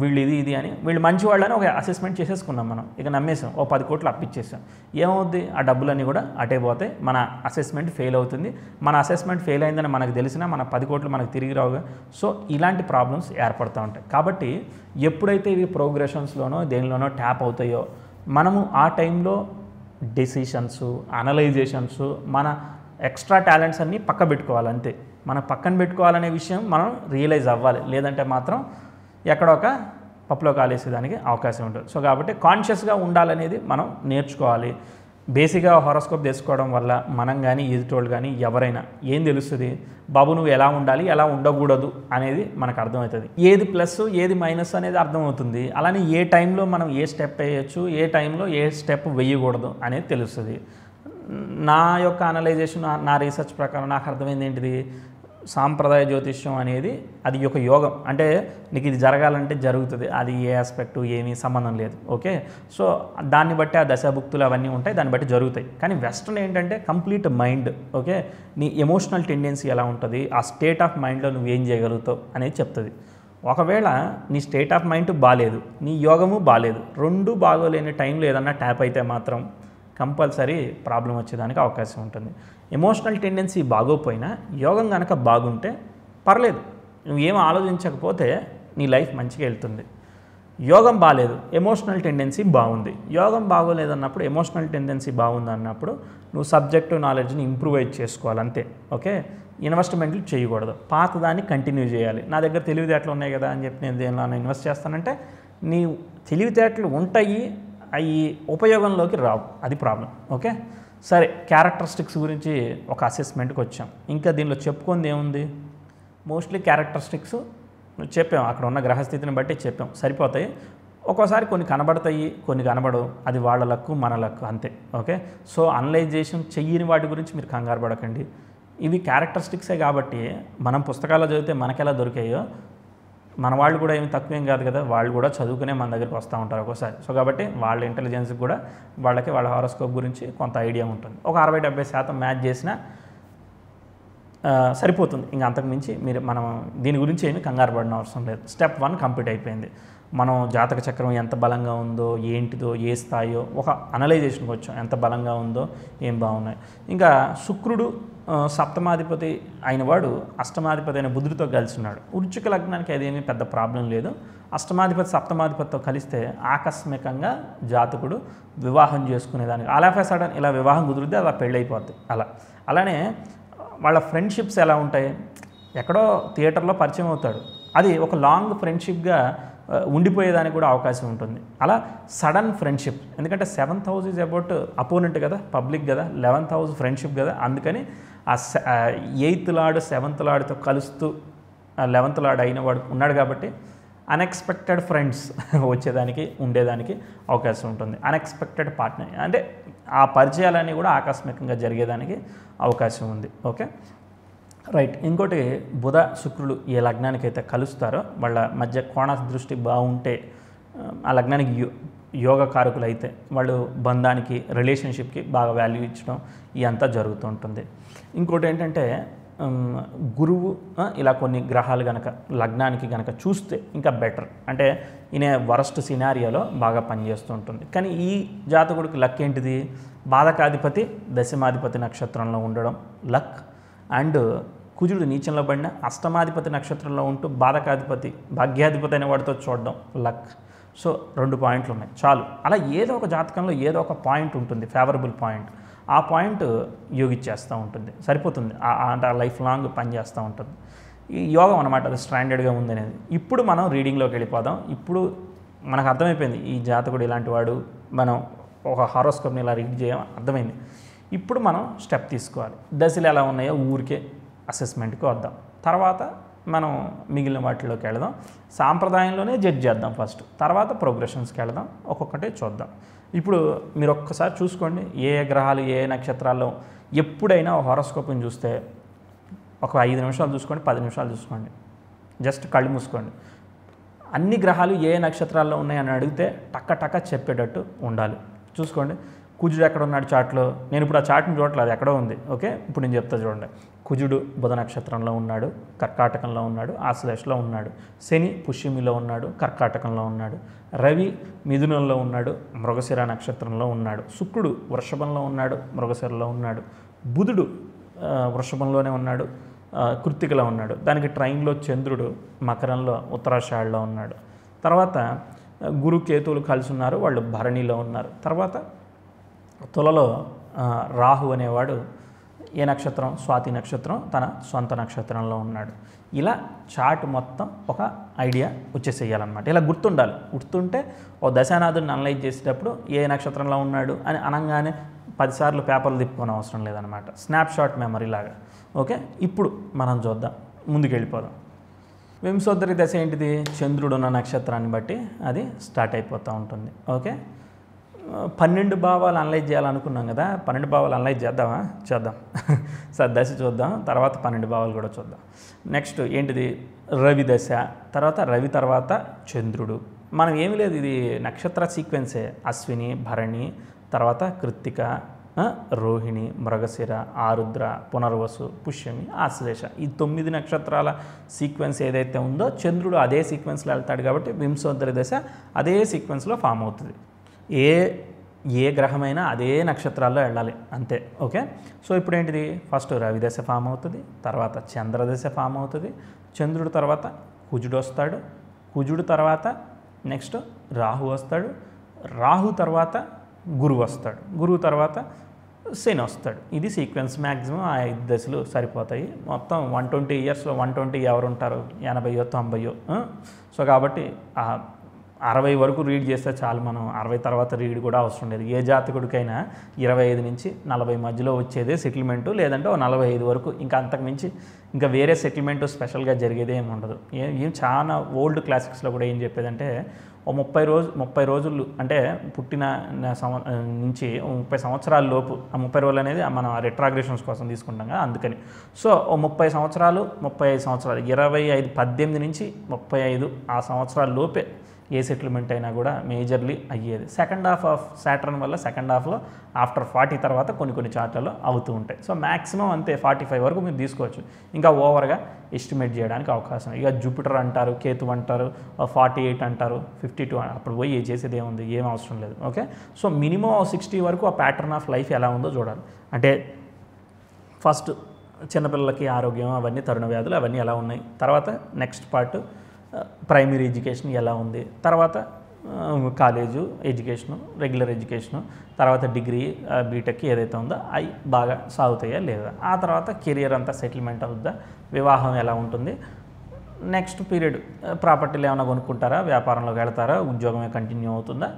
వీళ్ళు ఇది అని, వీళ్ళు మంచి వాళ్ళని ఒక అసెస్మెంట్ చేసేసుకున్నాం మనం, ఇక నమ్మేసాం, 10 కోట్లు అప్పిచ్చేసాం. ఏమవుద్ది, ఆ డబ్బులన్నీ కూడా అటే పోతాయి, మన అసెస్మెంట్ ఫెయిల్ అవుతుంది. మన అసెస్మెంట్ ఫెయిల్ అయిందని మనకు తెలిసినా మన 10 కోట్లు మనకు తిరిగి రావుగా. సో ఇలాంటి ప్రాబ్లమ్స్ ఏర్పడుతూ ఉంటాయి. కాబట్టి ఎప్పుడైతే ఇవి ప్రోగ్రెషన్స్లోనో దేనిలోనో ట్యాప్ అవుతాయో, మనము ఆ టైంలో డెసిషన్స్, అనలైజేషన్స్, మన ఎక్స్ట్రా టాలెంట్స్ అన్నీ పక్క పెట్టుకోవాలి. అంతే, మనం పక్కన పెట్టుకోవాలనే విషయం మనం రియలైజ్ అవ్వాలి. లేదంటే మాత్రం ఎక్కడొక పప్పులో కాలేసేదానికి అవకాశం ఉంటుంది. సో కాబట్టి కాన్షియస్గా ఉండాలనేది మనం నేర్చుకోవాలి. బేసిక్గా హారోస్కోప్ తెలుసుకోవడం వల్ల మనం కానీ ఎదుటోళ్ళు కానీ ఎవరైనా ఏం తెలుస్తుంది, బాబు నువ్వు ఎలా ఉండాలి ఎలా ఉండకూడదు అనేది మనకు అర్థమవుతుంది. ఏది ప్లస్ ఏది మైనస్ అనేది అర్థమవుతుంది. అలానే ఏ టైంలో మనం ఏ స్టెప్ వేయచ్చు, ఏ టైంలో ఏ స్టెప్ వేయకూడదు అనేది తెలుస్తుంది. నా యొక్క అనలైజేషన్, నా రీసెర్చ్ ప్రకారం నాకు అర్థమైంది ఏంటిది, సాంప్రదాయ జ్యోతిష్యం అనేది అది ఒక యోగం. అంటే నీకు ఇది జరగాలంటే జరుగుతుంది, అది ఏ ఆస్పెక్టు ఏమీ సంబంధం లేదు. ఓకే, సో దాన్ని బట్టి ఆ దశాభుక్తులు అవన్నీ ఉంటాయి, దాన్ని బట్టి జరుగుతాయి. కానీ వెస్ట్రన్ ఏంటంటే కంప్లీట్ మైండ్. ఓకే, నీ ఎమోషనల్ టెండెన్సీ ఎలా ఉంటుంది, ఆ స్టేట్ ఆఫ్ మైండ్లో నువ్వు ఏం చేయగలుగుతావు అనేది చెప్తుంది. ఒకవేళ నీ స్టేట్ ఆఫ్ మైండ్ బాగాలేదు, నీ యోగము బాగాలేదు, రెండు బాగోలేని టైంలో ఏదన్నా ట్యాప్ అయితే మాత్రం కంపల్సరీ ప్రాబ్లం వచ్చేదానికి అవకాశం ఉంటుంది. ఎమోషనల్ టెండెన్సీ బాగోపోయినా యోగం కనుక బాగుంటే పర్లేదు, నువ్వేం ఆలోచించకపోతే నీ లైఫ్ మంచిగా వెళ్తుంది. యోగం బాగాలేదు, ఎమోషనల్ టెండెన్సీ బాగుంది. యోగం బాగోలేదు అన్నప్పుడు, ఎమోషనల్ టెండెన్సీ బాగుంది అన్నప్పుడు నువ్వు సబ్జెక్టివ్ నాలెడ్జ్ని ఇంప్రూవైజ్ చేసుకోవాలి అంతే. ఓకే, ఇన్వెస్ట్మెంట్లు చేయకూడదు, పాత దాన్ని కంటిన్యూ చేయాలి. నా దగ్గర తెలివితేటలు ఉన్నాయి కదా అని చెప్పి నేను దేనిలో ఇన్వెస్ట్ చేస్తానంటే, నీ తెలివితేటలు ఉంటాయి, అవి ఉపయోగంలోకి రావు, అది ప్రాబ్లం. ఓకే, సరే, క్యారెక్టరిస్టిక్స్ గురించి ఒక అసెస్మెంట్కి వచ్చాం. ఇంకా దీనిలో చెప్పుకుంది ఏముంది, మోస్ట్లీ క్యారెక్టరిస్టిక్స్ చెప్పాం, అక్కడ ఉన్న గ్రహస్థితిని బట్టి చెప్పాం, సరిపోతాయి. ఒక్కోసారి కొన్ని కనబడతాయి, కొన్ని కనబడవు, అది వాళ్ళ లక్కు మన లక్కు అంతే. ఓకే, సో అనలైజేషన్ చెయ్యని వాటి గురించి మీరు కంగారు పడకండి. ఇవి క్యారెక్టరిస్టిక్సే కాబట్టి మనం పుస్తకాల్లో చదివితే మనకెలా దొరికాయో మన వాళ్ళు కూడా ఏమి తక్కువేం కాదు కదా, వాళ్ళు కూడా చదువుకునే మన దగ్గరికి వస్తూ ఉంటారు ఒక్కోసారి. సో కాబట్టి వాళ్ళ ఇంటెలిజెన్స్కి కూడా వాళ్ళకి వాళ్ళ హారోస్కోప్ గురించి కొంత ఐడియా ఉంటుంది. ఒక 60-70% మ్యాచ్ చేసినా సరిపోతుంది. ఇంకా అంతకుమించి మనం దీని గురించి ఏమీ కంగారు పడిన అవసరం లేదు. స్టెప్ 1 కంప్లీట్ అయిపోయింది. మనం జాతక చక్రం ఎంత బలంగా ఉందో, ఏంటిదో, ఏ స్థాయో ఒక అనలైజేషన్కి వచ్చాం, ఎంత బలంగా ఉందో, ఏం బాగున్నాయి. ఇంకా శుక్రుడు సప్తమాధిపతి అయిన వాడు అష్టమాధిపతి అయిన బుధుడితో కలిసి ఉన్నాడు. వృశ్చిక లగ్నానికి అదేమీ పెద్ద ప్రాబ్లం లేదు. అష్టమాధిపతి సప్తమాధిపతితో కలిస్తే ఆకస్మికంగా జాతకుడు వివాహం చేసుకునేదానికి ఆల్ ఆఫ్ ఎ సడన్ ఇలా వివాహం కుదిరితే అలా పెళ్ళైపోద్ది. అలానే వాళ్ళ ఫ్రెండ్షిప్స్ ఎలా ఉంటాయి, ఎక్కడో థియేటర్లో పరిచయం అవుతాడు, అది ఒక లాంగ్ ఫ్రెండ్షిప్గా ఉండిపోయేదానికి కూడా అవకాశం ఉంటుంది. అలా సడన్ ఫ్రెండ్షిప్, ఎందుకంటే 7th house is about opponent కదా, పబ్లిక్ కదా, 11th హౌస్ ఫ్రెండ్షిప్ కదా, అందుకని ఆ 8th లార్డ్ 7th లార్డ్తో కలుస్తూ 11th లార్డ్ అయిన వాడు ఉన్నాడు కాబట్టి అన్ఎక్స్పెక్టెడ్ ఫ్రెండ్స్ వచ్చేదానికి ఉండేదానికి అవకాశం ఉంటుంది. అన్ఎక్స్పెక్టెడ్ పార్ట్నర్ అంటే ఆ పరిచయాలన్నీ కూడా ఆకస్మికంగా జరిగేదానికి అవకాశం ఉంది. Okay, right. ఇంకోటి, బుధ శుక్రులు ఏ లగ్నానికి అయితే కలుస్తారో వాళ్ళ మధ్య కోణ దృష్టి బాగుంటే, ఆ లగ్నానికి యోగకారకులు అయితే వాళ్ళు బంధానికి, రిలేషన్షిప్కి బాగా వాల్యూ ఇచ్చడం ఇదంతా జరుగుతూ ఉంటుంది. ఇంకోటి ఏంటంటే గురువు ఇలా కొన్ని గ్రహాలు కనుక లగ్నానికి కనుక చూస్తే ఇంకా బెటర్. అంటే ఈయన వరస్ట్ సినారియోలో బాగా పనిచేస్తూ ఉంటుంది. కానీ ఈ జాతకుడికి లక్ ఏంటిది, బాధకాధిపతి దశమాధిపతి నక్షత్రంలో ఉండడం లక్, అండ్ కుజుడు నీచంలో పడిన అష్టమాధిపతి నక్షత్రంలో ఉంటూ బాధకాధిపతి భాగ్యాధిపతి అయిన వాడితో చూడడం లక్. సో 2 పాయింట్లు ఉన్నాయి చాలు. అలా ఏదో ఒక జాతకంలో ఏదో ఒక పాయింట్ ఉంటుంది, ఫేవరబుల్ పాయింట్. ఆ పాయింట్ యోగిచ్చేస్తూ ఉంటుంది, సరిపోతుంది. అంటే ఆ లైఫ్ లాంగ్ పనిచేస్తూ ఉంటుంది. ఈ యోగం అనమాట, అది స్టాండర్డ్గా ఉందనేది. ఇప్పుడు మనం రీడింగ్లోకి వెళ్ళిపోదాం. ఇప్పుడు మనకు అర్థమైపోయింది ఈ జాతకుడు ఇలాంటి వాడు, మనం ఒక హారోస్కోప్ని ఇలా రీడ్ చేయం, అర్థమైంది. ఇప్పుడు మనం స్టెప్ తీసుకోవాలి. దశలు ఎలా ఉన్నాయో ఊరికే అసెస్మెంట్కి వద్దాం, తర్వాత మనం మిగిలిన వాటిలోకి వెళదాం. సాంప్రదాయంలోనే జడ్జ్ చేద్దాం ఫస్ట్, తర్వాత ప్రోగ్రెషన్స్కి వెళదాం, ఒక్కొక్కటే చూద్దాం. ఇప్పుడు మీరు ఒక్కసారి చూసుకోండి, ఏ గ్రహాలు ఏ నక్షత్రాల్లో ఎప్పుడైనా హారోస్కోప్ని చూస్తే ఒక 5 నిమిషాలు చూసుకోండి, 10 నిమిషాలు చూసుకోండి, జస్ట్ కళ్ళు మూసుకోండి. అన్ని గ్రహాలు ఏ నక్షత్రాల్లో ఉన్నాయని అడిగితే టక్క టక్క చెప్పేటట్టు ఉండాలి. చూసుకోండి, కుజుడు ఎక్కడ ఉన్నాడు చార్ట్లో, నేను ఇప్పుడు ఆ చార్ట్ని చూడట్లేదు, అది ఎక్కడో ఉంది. ఓకే, ఇప్పుడు నేను చెప్తా చూడండి. కుజుడు బుధ నక్షత్రంలో ఉన్నాడు, కర్కాటకంలో ఉన్నాడు, ఆశ్లేషలో ఉన్నాడు. శని పుష్యమిలో ఉన్నాడు, కర్కాటకంలో ఉన్నాడు. రవి మిథునంలో ఉన్నాడు, మృగశిర నక్షత్రంలో ఉన్నాడు. శుక్రుడు వృషభంలో ఉన్నాడు, మృగశిరలో ఉన్నాడు. బుధుడు వృషభంలోనే ఉన్నాడు, కృత్తికలో ఉన్నాడు. దానికి ట్రైన్లో చంద్రుడు మకరంలో ఉత్తరాషాఢలో ఉన్నాడు. తర్వాత గురు కేతువులు కలిసి ఉన్నారు, వాళ్ళు భరణిలో ఉన్నారు. తర్వాత తులలో రాహు అనేవాడు ఏ నక్షత్రం, స్వాతి నక్షత్రం, తన సొంత నక్షత్రంలో ఉన్నాడు. ఇలా చార్ట్ మొత్తం ఒక ఐడియా వచ్చేసేయాలన్నమాట. ఇలా గుర్తుండాలి. గుర్తుంటే ఓ దశానాథుడిని అనలైజ్ చేసేటప్పుడు ఏ నక్షత్రంలో ఉన్నాడు అని అనగానే 10 సార్లు పేపర్లు తిప్పుకోని అవసరం లేదనమాట. స్నాప్షాట్ మెమరీ లాగా. ఓకే, ఇప్పుడు మనం చూద్దాం, ముందుకు వెళ్ళిపోదాం. వింశోత్తరి దశ ఏంటిది? చంద్రుడు ఉన్న నక్షత్రాన్ని బట్టి అది స్టార్ట్ అయిపోతూ ఉంటుంది. ఓకే, 12 భావాలు అనలైజ్ చేయాలనుకున్నాం కదా, 12 భావాలు అనలైజ్ చేద్దామా? చేద్దాం. సార్ దశ చూద్దాం, తర్వాత 12 భావాలు కూడా చూద్దాం. నెక్స్ట్ ఏంటిది? రవి దశ. తర్వాత రవి తర్వాత చంద్రుడు. మనం ఏమి లేదు, ఇది నక్షత్ర సీక్వెన్సే. అశ్విని, భరణి, తర్వాత కృత్తిక, రోహిణి, మృగశిర, ఆరుద్ర, పునర్వసు, పుష్యమి, ఆశ్లేష. ఈ 9 నక్షత్రాల సీక్వెన్స్ ఏదైతే ఉందో చంద్రుడు అదే సీక్వెన్స్లో వెళ్తాడు కాబట్టి వింశోత్తరి దశ అదే సీక్వెన్స్లో ఫామ్ అవుతుంది. ఏ గ్రహమైనా అదే నక్షత్రాల్లో వెళ్ళాలి అంతే. ఓకే, సో ఇప్పుడు ఏంటిది? ఫస్ట్ రవి దశ ఫామ్ అవుతుంది, తర్వాత చంద్రదశ ఫామ్ అవుతుంది, చంద్రుడు తర్వాత కుజుడు వస్తాడు, కుజుడు తర్వాత నెక్స్ట్ రాహు వస్తాడు, రాహు తర్వాత గురువు వస్తాడు, గురువు తర్వాత శని వస్తాడు. ఇది సీక్వెన్స్. మ్యాక్సిమం ఆ 5 దశలు సరిపోతాయి. మొత్తం 120 ఇయర్స్లో 120 ఎవరు ఉంటారు? 80 90. సో కాబట్టి 60 వరకు రీడ్ చేస్తే చాలు. మనం 60 తర్వాత రీడ్ కూడా అవసరం లేదు. ఏ జాతకుడికైనా 25 నుంచి 40 మధ్యలో వచ్చేదే సెటిల్మెంటు, లేదంటే 45 వరకు. ఇంకా అంతకుమించి ఇంకా వేరే సెటిల్మెంటు స్పెషల్గా జరిగేదే ఏమి ఉండదు. ఏం చాలా ఓల్డ్ క్లాసిక్స్లో కూడా ఏం చెప్పేదంటే, ఓ 30 రోజులు అంటే పుట్టిన నుంచి 30 సంవత్సరాల లోపు, ఆ 30 రోజులు అనేది మనం రిట్రాగ్రేషన్స్ కోసం తీసుకుంటాం కదా, అందుకని. సో ఓ 30 సంవత్సరాలు 35 సంవత్సరాలు 25 18 నుంచి 35 ఆ సంవత్సరాల లోపే ఏ సెటిల్మెంట్ అయినా కూడా మేజర్లీ అయ్యేది. సెకండ్ హాఫ్ ఆఫ్ సాటర్న్ వల్ల సెకండ్ హాఫ్లో ఆఫ్టర్ 40 తర్వాత కొన్ని చార్ట్లలో అవుతూ ఉంటాయి. సో మ్యాక్సిమం అంతే 45 వరకు మీరు తీసుకోవచ్చు. ఇంకా ఓవర్గా ఎస్టిమేట్ చేయడానికి అవకాశం. ఇక జూపిటర్ అంటారు, కేతు అంటారు, 48 అంటారు, 52 అప్పుడు పోయి చేసేది ఏముంది? ఏం అవసరం లేదు. ఓకే, సో మినిమం 60 వరకు ఆ ప్యాటర్న్ ఆఫ్ లైఫ్ ఎలా ఉందో చూడాలి. అంటే ఫస్ట్ చిన్నపిల్లలకి ఆరోగ్యం, అవన్నీ తరుణ వ్యాధులు అవన్నీ ఎలా ఉన్నాయి, తర్వాత నెక్స్ట్ పార్ట్ ప్రైమరీ ఎడ్యుకేషన్ ఎలా ఉంది, తర్వాత కాలేజు ఎడ్యుకేషను, రెగ్యులర్ ఎడ్యుకేషను, తర్వాత డిగ్రీ, బీటెక్ ఏదైతే ఉందో అవి బాగా సాగుతాయా లేదా, ఆ తర్వాత కెరియర్ అంతా సెటిల్మెంట్ అవుద్దా, వివాహం ఎలా ఉంటుంది, నెక్స్ట్ పీరియడ్ ప్రాపర్టీలు ఏమైనా కొనుక్కుంటారా, వ్యాపారంలోకి వెళ్తారా, ఉద్యోగమే కంటిన్యూ అవుతుందా,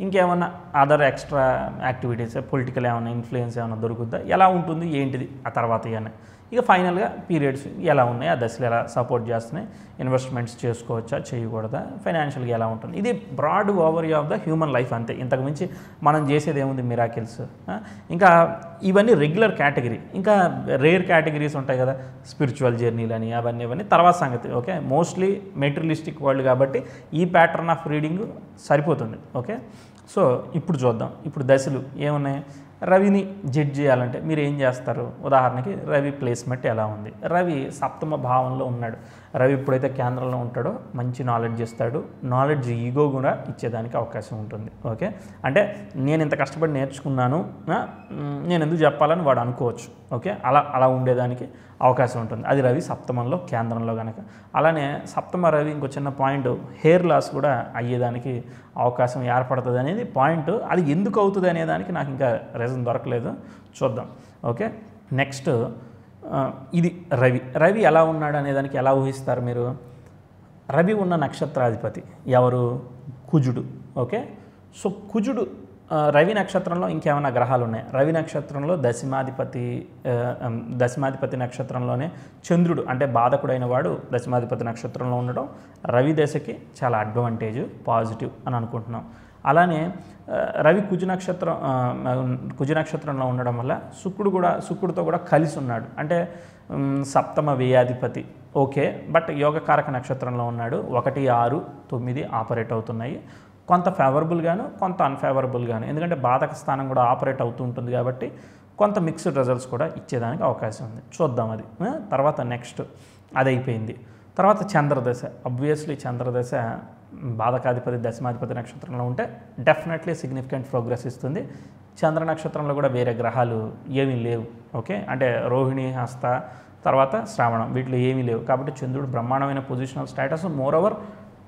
ఇంకేమన్నా అదర్ ఎక్స్ట్రా యాక్టివిటీస్, పొలిటికల్ ఏమైనా ఇన్ఫ్లుయెన్స్ ఏమైనా దొరుకుద్దా, ఎలా ఉంటుంది ఏంటిది ఆ తర్వాత ఇవన్నీ. ఇక ఫైనల్గా పీరియడ్స్ ఎలా ఉన్నాయి, ఆ దశలు ఎలా సపోర్ట్ చేస్తున్నాయి, ఇన్వెస్ట్మెంట్స్ చేసుకోవచ్చా చేయకూడదా, ఫైనాన్షియల్గా ఎలా ఉంటుంది. ఇది broad overview of the human life అంతే. ఇంతకుమించి మనం చేసేది ఏముంది? మిరాకిల్స్. ఇంకా ఇవన్నీ రెగ్యులర్ కేటగిరీ. ఇంకా రేర్ కేటగిరీస్ ఉంటాయి కదా, స్పిరిచువల్ జర్నీలని అవన్నీ తర్వాత సంగతి. ఓకే, మోస్ట్లీ మెటీరియలిస్టిక్ వరల్డ్ కాబట్టి ఈ ప్యాటర్న్ ఆఫ్ రీడింగ్ సరిపోతుంది. ఓకే, సో ఇప్పుడు చూద్దాం. ఇప్పుడు దశలు ఏమున్నాయి? రవిని జడ్జ్ చేయాలంటే మీరు ఏం చేస్తారు? ఉదాహరణకి రవి ప్లేస్మెంట్ ఎలా ఉంది? రవి సప్తమ భావంలో ఉన్నాడు. రవి ఎప్పుడైతే కేంద్రంలో ఉంటాడో మంచి నాలెడ్జ్ ఇస్తాడు, నాలెడ్జ్ ఈగో కూడా ఇచ్చేదానికి అవకాశం ఉంటుంది. ఓకే, అంటే నేను ఇంత కష్టపడి నేర్చుకున్నాను, నేను ఎందుకు చెప్పాలని వాడు అనుకోవచ్చు. ఓకే, అలా ఉండేదానికి అవకాశం ఉంటుంది. అది రవి సప్తమంలో కేంద్రంలో కనుక. అలానే సప్తమ రవి ఇంకో చిన్న పాయింట్, హెయిర్ లాస్ కూడా అయ్యేదానికి అవకాశం ఏర్పడుతుంది అనేది పాయింట్. అది ఎందుకు అవుతుంది అనేదానికి నాకు ఇంకా రీజన్ దొరకలేదు, చూద్దాం. ఓకే, నెక్స్ట్ ఇది రవి ఎలా ఉన్నాడు అనేదానికి ఎలా ఊహిస్తారు మీరు? రవి ఉన్న నక్షత్రాధిపతి ఎవరు? కుజుడు. ఓకే, సో కుజుడు రవి నక్షత్రంలో ఇంకేమైనా గ్రహాలు ఉన్నాయి? రవి నక్షత్రంలో దశమాధిపతి నక్షత్రంలోనే చంద్రుడు అంటే బాధకుడైన వాడు దశమాధిపతి నక్షత్రంలో ఉండడం రవి దశకి చాలా అడ్వాంటేజ్, పాజిటివ్ అని అనుకుంటున్నాం. అలానే రవి కుజ నక్షత్రంలో ఉండడం వల్ల శుక్రుడితో కూడా కలిసి ఉన్నాడు. అంటే సప్తమ వ్యయాధిపతి. ఓకే, బట్ యోగకారక నక్షత్రంలో ఉన్నాడు. 1, 6, 9 ఆపరేట్ అవుతున్నాయి. కొంత ఫేవరబుల్గాను, కొంత అన్ఫేవరబుల్గాను. ఎందుకంటే బాధక స్థానం కూడా ఆపరేట్ అవుతూ ఉంటుంది కాబట్టి కొంత మిక్స్డ్ రిజల్ట్స్ కూడా ఇచ్చేదానికి అవకాశం ఉంది. చూద్దాం అది. తర్వాత నెక్స్ట్ అది అయిపోయింది. తర్వాత చంద్రదశ. అబ్వియస్లీ చంద్రదశ బాధకాధిపతి దశమాధిపతి నక్షత్రంలో ఉంటే డెఫినెట్లీ సిగ్నిఫికెంట్ ప్రోగ్రెస్ ఇస్తుంది. చంద్ర నక్షత్రంలో కూడా వేరే గ్రహాలు ఏమీ లేవు. ఓకే, అంటే రోహిణి, హస్త, తర్వాత శ్రావణం, వీటిలో ఏమీ లేవు కాబట్టి చంద్రుడు బ్రహ్మాండమైన పొజిషనల్ స్టేటస్. మోరోవర్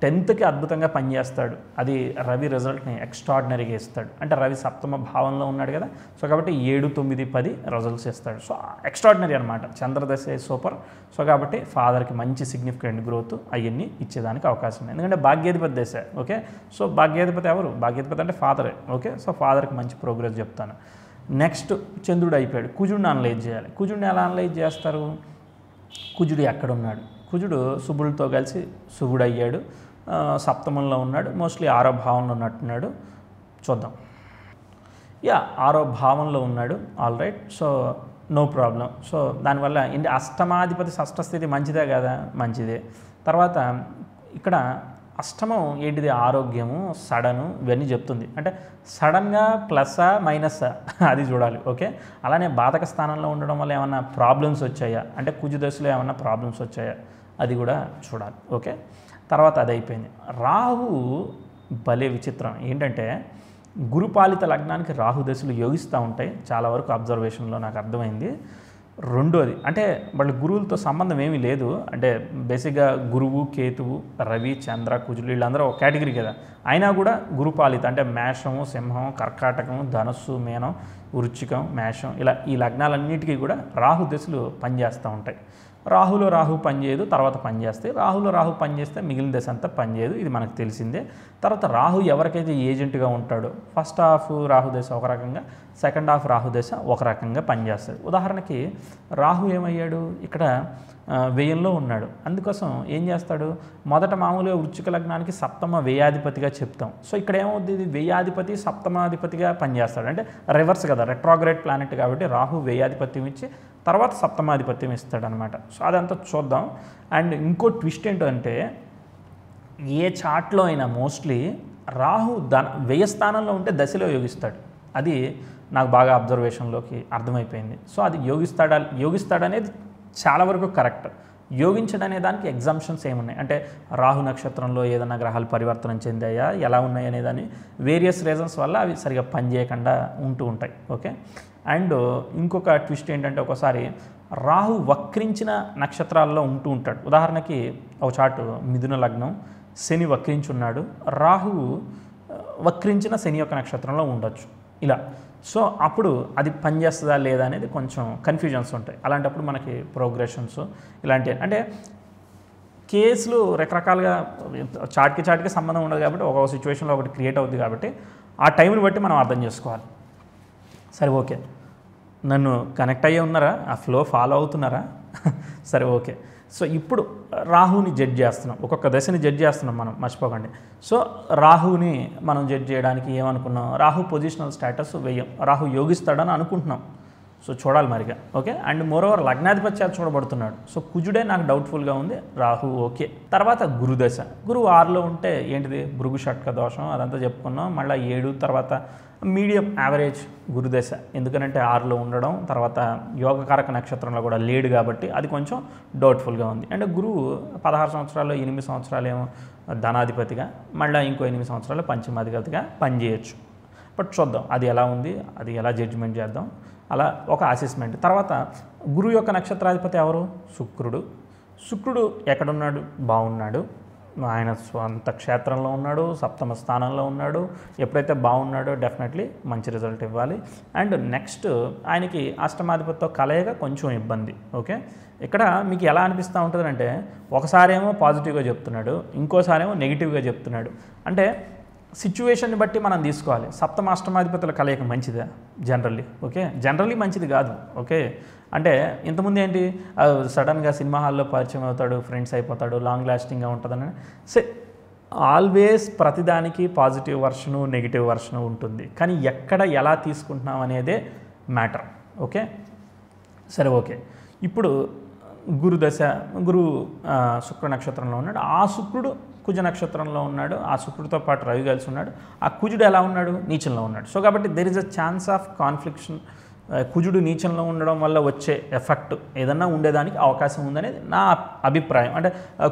10th అద్భుతంగా పనిచేస్తాడు. అది రవి రిజల్ట్ని ఎక్స్ట్రాడినరీగా ఇస్తాడు. అంటే రవి సప్తమ భావంలో ఉన్నాడు కదా, సో కాబట్టి 7, 9, 10 రిజల్ట్స్ ఇస్తాడు. సో ఎక్స్ట్రాడినరీ అనమాట. చంద్రదశ సూపర్. సో కాబట్టి ఫాదర్కి మంచి సిగ్నిఫికెంట్ గ్రోత్ అవన్నీ ఇచ్చేదానికి అవకాశం ఉంది. ఎందుకంటే భాగ్యాధిపతి దశ. ఓకే, సో భాగ్యాధిపతి ఎవరు? భాగ్యాధిపతి అంటే ఫాదరే. ఓకే, సో ఫాదర్కి మంచి ప్రోగ్రెస్ చెప్తాను. నెక్స్ట్ చంద్రుడు అయిపోయాడు, కుజుడిని అనలైజ్ చేయాలి. కుజుడిని ఎలా అనలైజ్ చేస్తారు? కుజుడు ఎక్కడున్నాడు? కుజుడు శుభుడితో కలిసి శుభుడు అయ్యాడు, సప్తమంలో ఉన్నాడు, మోస్ట్లీ 6వ భావంలో ఉన్నట్టున్నాడు. చూద్దాం. ఆరో భావంలో ఉన్నాడు. All right. So no problem. So దానివల్ల ఏంటి, అష్టమాధిపతి షష్ఠస్థితి మంచిదే కదా? మంచిదే. తర్వాత ఇక్కడ అష్టమం ఏంటిది? ఆరోగ్యము, సడను, ఇవన్నీ చెప్తుంది. అంటే సడన్గా ప్లస్సా మైనస్సా అది చూడాలి. ఓకే. అలానే బాధక స్థానంలో ఉండడం వల్ల ఏమన్నా ప్రాబ్లమ్స్ వచ్చాయా అంటే కుజు దశలో ఏమన్నా ప్రాబ్లమ్స్ వచ్చాయా అది కూడా చూడాలి. ఓకే. తర్వాత అది అయిపోయింది. రాహు భలే విచిత్రం ఏంటంటే గురుపాలిత లగ్నానికి రాహు దశలు యోగిస్తూ ఉంటాయి. చాలా వరకు అబ్జర్వేషన్లో నాకు అర్థమైంది. రెండోది అంటే వాళ్ళ గురువులతో సంబంధం ఏమీ లేదు. అంటే బేసిక్గా గురువు, కేతువు, రవి, చంద్ర, కుజులు వీళ్ళందరూ ఒక కేటగిరీ కదా. అయినా కూడా గురుపాలిత అంటే మేషము, సింహం, కర్కాటకము, ధనస్సు, మీనం, వృశ్చికం, మేషం ఇలా ఈ లగ్నాలన్నిటికీ కూడా రాహు దశలు పనిచేస్తూ ఉంటాయి. రాహులో రాహు పనిచేయదు, తర్వాత పనిచేస్తే రాహులో రాహు పనిచేస్తే మిగిలిన దశ అంతా పనిచేయదు. ఇది మనకు తెలిసిందే. తర్వాత రాహు ఎవరికైతే ఏజెంట్గా ఉంటాడో ఫస్ట్ హాఫ్ రాహు దశ ఒక రకంగా, సెకండ్ హాఫ్ రాహు దశ ఒక రకంగా పనిచేస్తాడు. ఉదాహరణకి రాహు ఏమయ్యాడు, ఇక్కడ వ్యయంలో ఉన్నాడు. అందుకోసం ఏం చేస్తాడు, మొదట మామూలుగా వృశ్చిక లగ్నానికి సప్తమ వ్యయాధిపతిగా చెప్తాం. సో ఇక్కడ ఏమవుతుంది, ఇది వ్యయాధిపతి సప్తమాధిపతిగా పనిచేస్తాడు. అంటే రివర్స్ కదా, రెట్రోగ్రేడ్ ప్లానెట్ కాబట్టి రాహు వ్యయాధిపత్యం ఇచ్చి తర్వాత సప్తమాధిపత్యం ఇస్తాడనమాట. సో అదంతా చూద్దాం. అండ్ ఇంకో ట్విస్ట్ ఏంటంటే ఏ చార్ట్లో అయినా మోస్ట్లీ రాహు వ్యయస్థానంలో ఉంటే దశలో యోగిస్తాడు. అది నాకు బాగా అబ్జర్వేషన్లోకి అర్థమైపోయింది. సో అది యోగిస్తాడనేది చాలా వరకు కరెక్ట్. యోగించడనే దానికి ఎగ్జామ్షన్స్ ఏమున్నాయి అంటే రాహు నక్షత్రంలో ఏదైనా గ్రహాలు పరివర్తనం చెందాయా, ఎలా ఉన్నాయి అనే దాన్ని వేరియస్ రీజన్స్ వల్ల అవి సరిగా పనిచేయకుండా ఉంటూ ఉంటాయి. ఓకే. అండ్ ఇంకొక ట్విస్ట్ ఏంటంటే ఒకసారి రాహు వక్రించిన నక్షత్రాల్లో ఉంటూ ఉంటాడు. ఉదాహరణకి ఒక చాటు మిథున లగ్నం, శని వక్రించున్నాడు, రాహువు వక్రించిన శని యొక్క నక్షత్రంలో ఉండొచ్చు ఇలా. సో అప్పుడు అది పనిచేస్తుందా లేదా అనేది కొంచెం కన్ఫ్యూజన్స్ ఉంటాయి. అలాంటప్పుడు మనకి ప్రోగ్రెషన్స్ ఇలాంటివి అంటే కేసులు రకరకాలుగా చాట్కి సంబంధం ఉండదు కాబట్టి ఒక సిచ్యువేషన్లో ఒకటి క్రియేట్ అవుతుంది కాబట్టి ఆ టైంని బట్టి మనం అర్థం చేసుకోవాలి. సరే ఓకే, నన్ను కనెక్ట్ అయ్యే ఉన్నారా, ఆ ఫ్లో ఫాలో అవుతున్నారా? సరే ఓకే. సో ఇప్పుడు రాహుని జడ్జ్ చేస్తున్నాం, ఒక్కొక్క దశని జడ్జ్ చేస్తున్నాం మనం, మర్చిపోకండి. సో రాహుని మనం జడ్జ్ చేయడానికి ఏమనుకున్నాం, రాహు పొజిషనల్ స్టేటస్ వెయ్యం, రాహు యోగిస్తాడని అనుకుంటున్నాం. సో చూడాలి మరిగా. ఓకే. అండ్ మోరోవర్ లగ్నాధిపత్య చూడబడుతున్నాడు. సో కుజుడే నాకు డౌట్ఫుల్గా ఉంది, రాహు ఓకే. తర్వాత గురుదశ, గురువు 6లో ఉంటే ఏంటిది భృగు షట్క దోషం అదంతా చెప్పుకున్నాం. మళ్ళీ 7 తర్వాత మీడియం యావరేజ్ గురుదశ, ఎందుకంటే 6లో ఉండడం, తర్వాత యోగకారక నక్షత్రంలో కూడా లేడు కాబట్టి అది కొంచెం డౌట్ఫుల్గా ఉంది. అండ్ గురువు 16 సంవత్సరాలు 8 సంవత్సరాలు ఏమో ధనాధిపతిగా, మళ్ళీ ఇంకో 8 సంవత్సరాలు పంచమాధిపతిగా పనిచేయచ్చు. బట్ చూద్దాం అది ఎలా ఉంది, అది ఎలా జడ్జిమెంట్ చేద్దాం, అలా ఒక అసెస్మెంట్. తర్వాత గురువు యొక్క నక్షత్రాధిపతి ఎవరు, శుక్రుడు. శుక్రుడు ఎక్కడున్నాడు, బాగున్నాడు, ఆయన స్వంత క్షేత్రంలో ఉన్నాడు, సప్తమ స్థానంలో ఉన్నాడు. ఎప్పుడైతే బాగున్నాడో డెఫినెట్లీ మంచి రిజల్ట్ ఇవ్వాలి. అండ్ నెక్స్ట్ ఆయనకి అష్టమాధిపతితో కలయిక కొంచెం ఇబ్బంది. ఓకే. ఇక్కడ మీకు ఎలా అనిపిస్తూ ఉంటుందంటే ఒకసారేమో పాజిటివ్గా చెప్తున్నాడు, ఇంకోసారేమో నెగిటివ్గా చెప్తున్నాడు. అంటే సిచ్యువేషన్ని బట్టి మనం తీసుకోవాలి. సప్తమ అష్టమాధిపతుల కలయిక మంచిదా జనరల్లీ? ఓకే, జనరల్లీ మంచిది కాదు. ఓకే. అంటే ఇంతకుముందు ఏంటి, సడన్గా సినిమా హాల్లో పరిచయం అవుతాడు, ఫ్రెండ్స్ అయిపోతాడు, లాంగ్ లాస్టింగ్గా ఉంటుందని. సో ఆల్వేస్ ప్రతిదానికి పాజిటివ్ వర్షను నెగిటివ్ వర్షను ఉంటుంది, కానీ ఎక్కడ ఎలా తీసుకుంటున్నాం అనేదే మ్యాటర్. ఓకే. సరే ఓకే. ఇప్పుడు గురుదశ, గురువు శుక్ర నక్షత్రంలో ఉన్నాడు, ఆ శుక్రుడు కుజ నక్షత్రంలో ఉన్నాడు, ఆ శుక్రుడితో పాటు రవి కలిసి ఉన్నాడు, ఆ కుజుడు ఎలా ఉన్నాడు, నీచంలో ఉన్నాడు. సో కాబట్టి there is a chance of confliction. కుజుడు నీచంలో ఉండడం వల్ల వచ్చే ఎఫెక్ట్ ఏదన్నా ఉండేదానికి అవకాశం ఉందనేది నా అభిప్రాయం. అంటే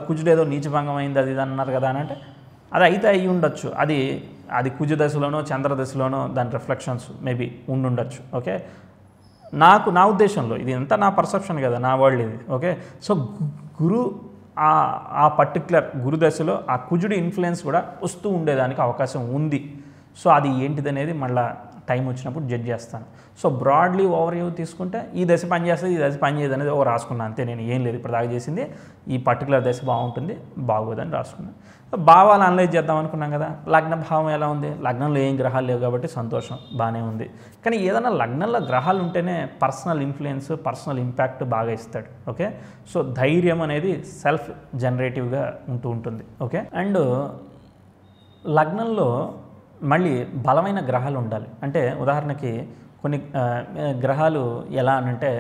కుజుడు ఏదో నీచభంగం అయింది అది ఇది అన్నారు కదా అని అంటే అది అయితే అయ్యి ఉండొచ్చు, అది కుజ దశలోనో చంద్ర దశలోనో దాని రిఫ్లెక్షన్స్ మేబీ ఉండుండొచ్చు. ఓకే. నా ఉద్దేశంలో ఇది అంతా నా పర్సెప్షన్ కదా, నా వరల్డ్ ఇది. ఓకే. సో గురు ఆ పర్టిక్యులర్ గురుదశలో ఆ కుజుడి ఇన్ఫ్లుయెన్స్ కూడా వస్తూ ఉండేదానికి అవకాశం ఉంది. సో అది ఏంటిదనేది మళ్ళీ టైం వచ్చినప్పుడు జడ్జ్ చేస్తాను. సో బ్రాడ్లీ ఓవర్ వ్యూ తీసుకుంటే ఈ దశ పని చేస్తుంది, ఈ దశ పని చేయదు అనేది ఓ రాసుకున్నాను అంతే. నేను ఏం లేదు ఇప్పుడు దాకా చేసింది ఈ పర్టికులర్ దశ బాగుంటుంది బాగోదని రాసుకున్నాను. భావాలు అనలైజ్ చేద్దాం అనుకున్నాం కదా. లగ్న భావం ఎలా ఉంది? లగ్నంలో ఏం గ్రహాలు లేవు కాబట్టి సంతోషం బాగానే ఉంది. కానీ ఏదైనా లగ్నంలో గ్రహాలు ఉంటేనే పర్సనల్ ఇన్ఫ్లుయెన్స్, పర్సనల్ ఇంపాక్ట్ బాగా ఇస్తాడు. ఓకే, సో ధైర్యం అనేది సెల్ఫ్ జనరేటివ్గా ఉంటుంది. ఓకే, అండ్ లగ్నంలో మళ్ళీ బలమైన గ్రహాలు ఉండాలి. అంటే ఉదాహరణకి కొన్ని గ్రహాలు ఎలా అనంటే,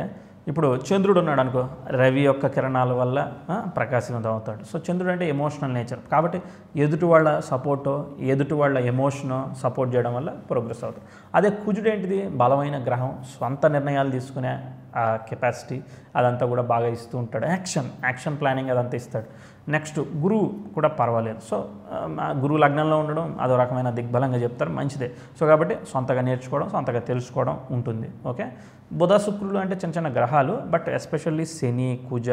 ఇప్పుడు చంద్రుడు ఉన్నాడు అనుకో, రవి యొక్క కిరణాల వల్ల ప్రకాశవంతం అవుతాడు. సో చంద్రుడు అంటే ఎమోషనల్ నేచర్ కాబట్టి ఎదుటి వాళ్ళ సపోర్టో, ఎదుటి వాళ్ళ ఎమోషనో సపోర్ట్ చేయడం వల్ల ప్రోగ్రెస్ అవుతుంది. అదే కుజుడు ఏంటిది? బలమైన గ్రహం, స్వంత నిర్ణయాలు తీసుకునే కెపాసిటీ అదంతా కూడా బాగా ఇస్తూ ఉంటాడు. యాక్షన్ ప్లానింగ్ అదంతా ఇస్తాడు. నెక్స్ట్ గురువు కూడా పర్వాలేదు. సో గురువు లగ్నంలో ఉండడం అదో రకమైన దిగ్బలంగా చెప్తారు, మంచిదే. సో కాబట్టి సొంతగా నేర్చుకోవడం, సొంతగా తెలుసుకోవడం ఉంటుంది. ఓకే, బుధ శుక్రులు అంటే చిన్న చిన్న గ్రహాలు, బట్ ఎస్పెషల్లీ శని, కుజ.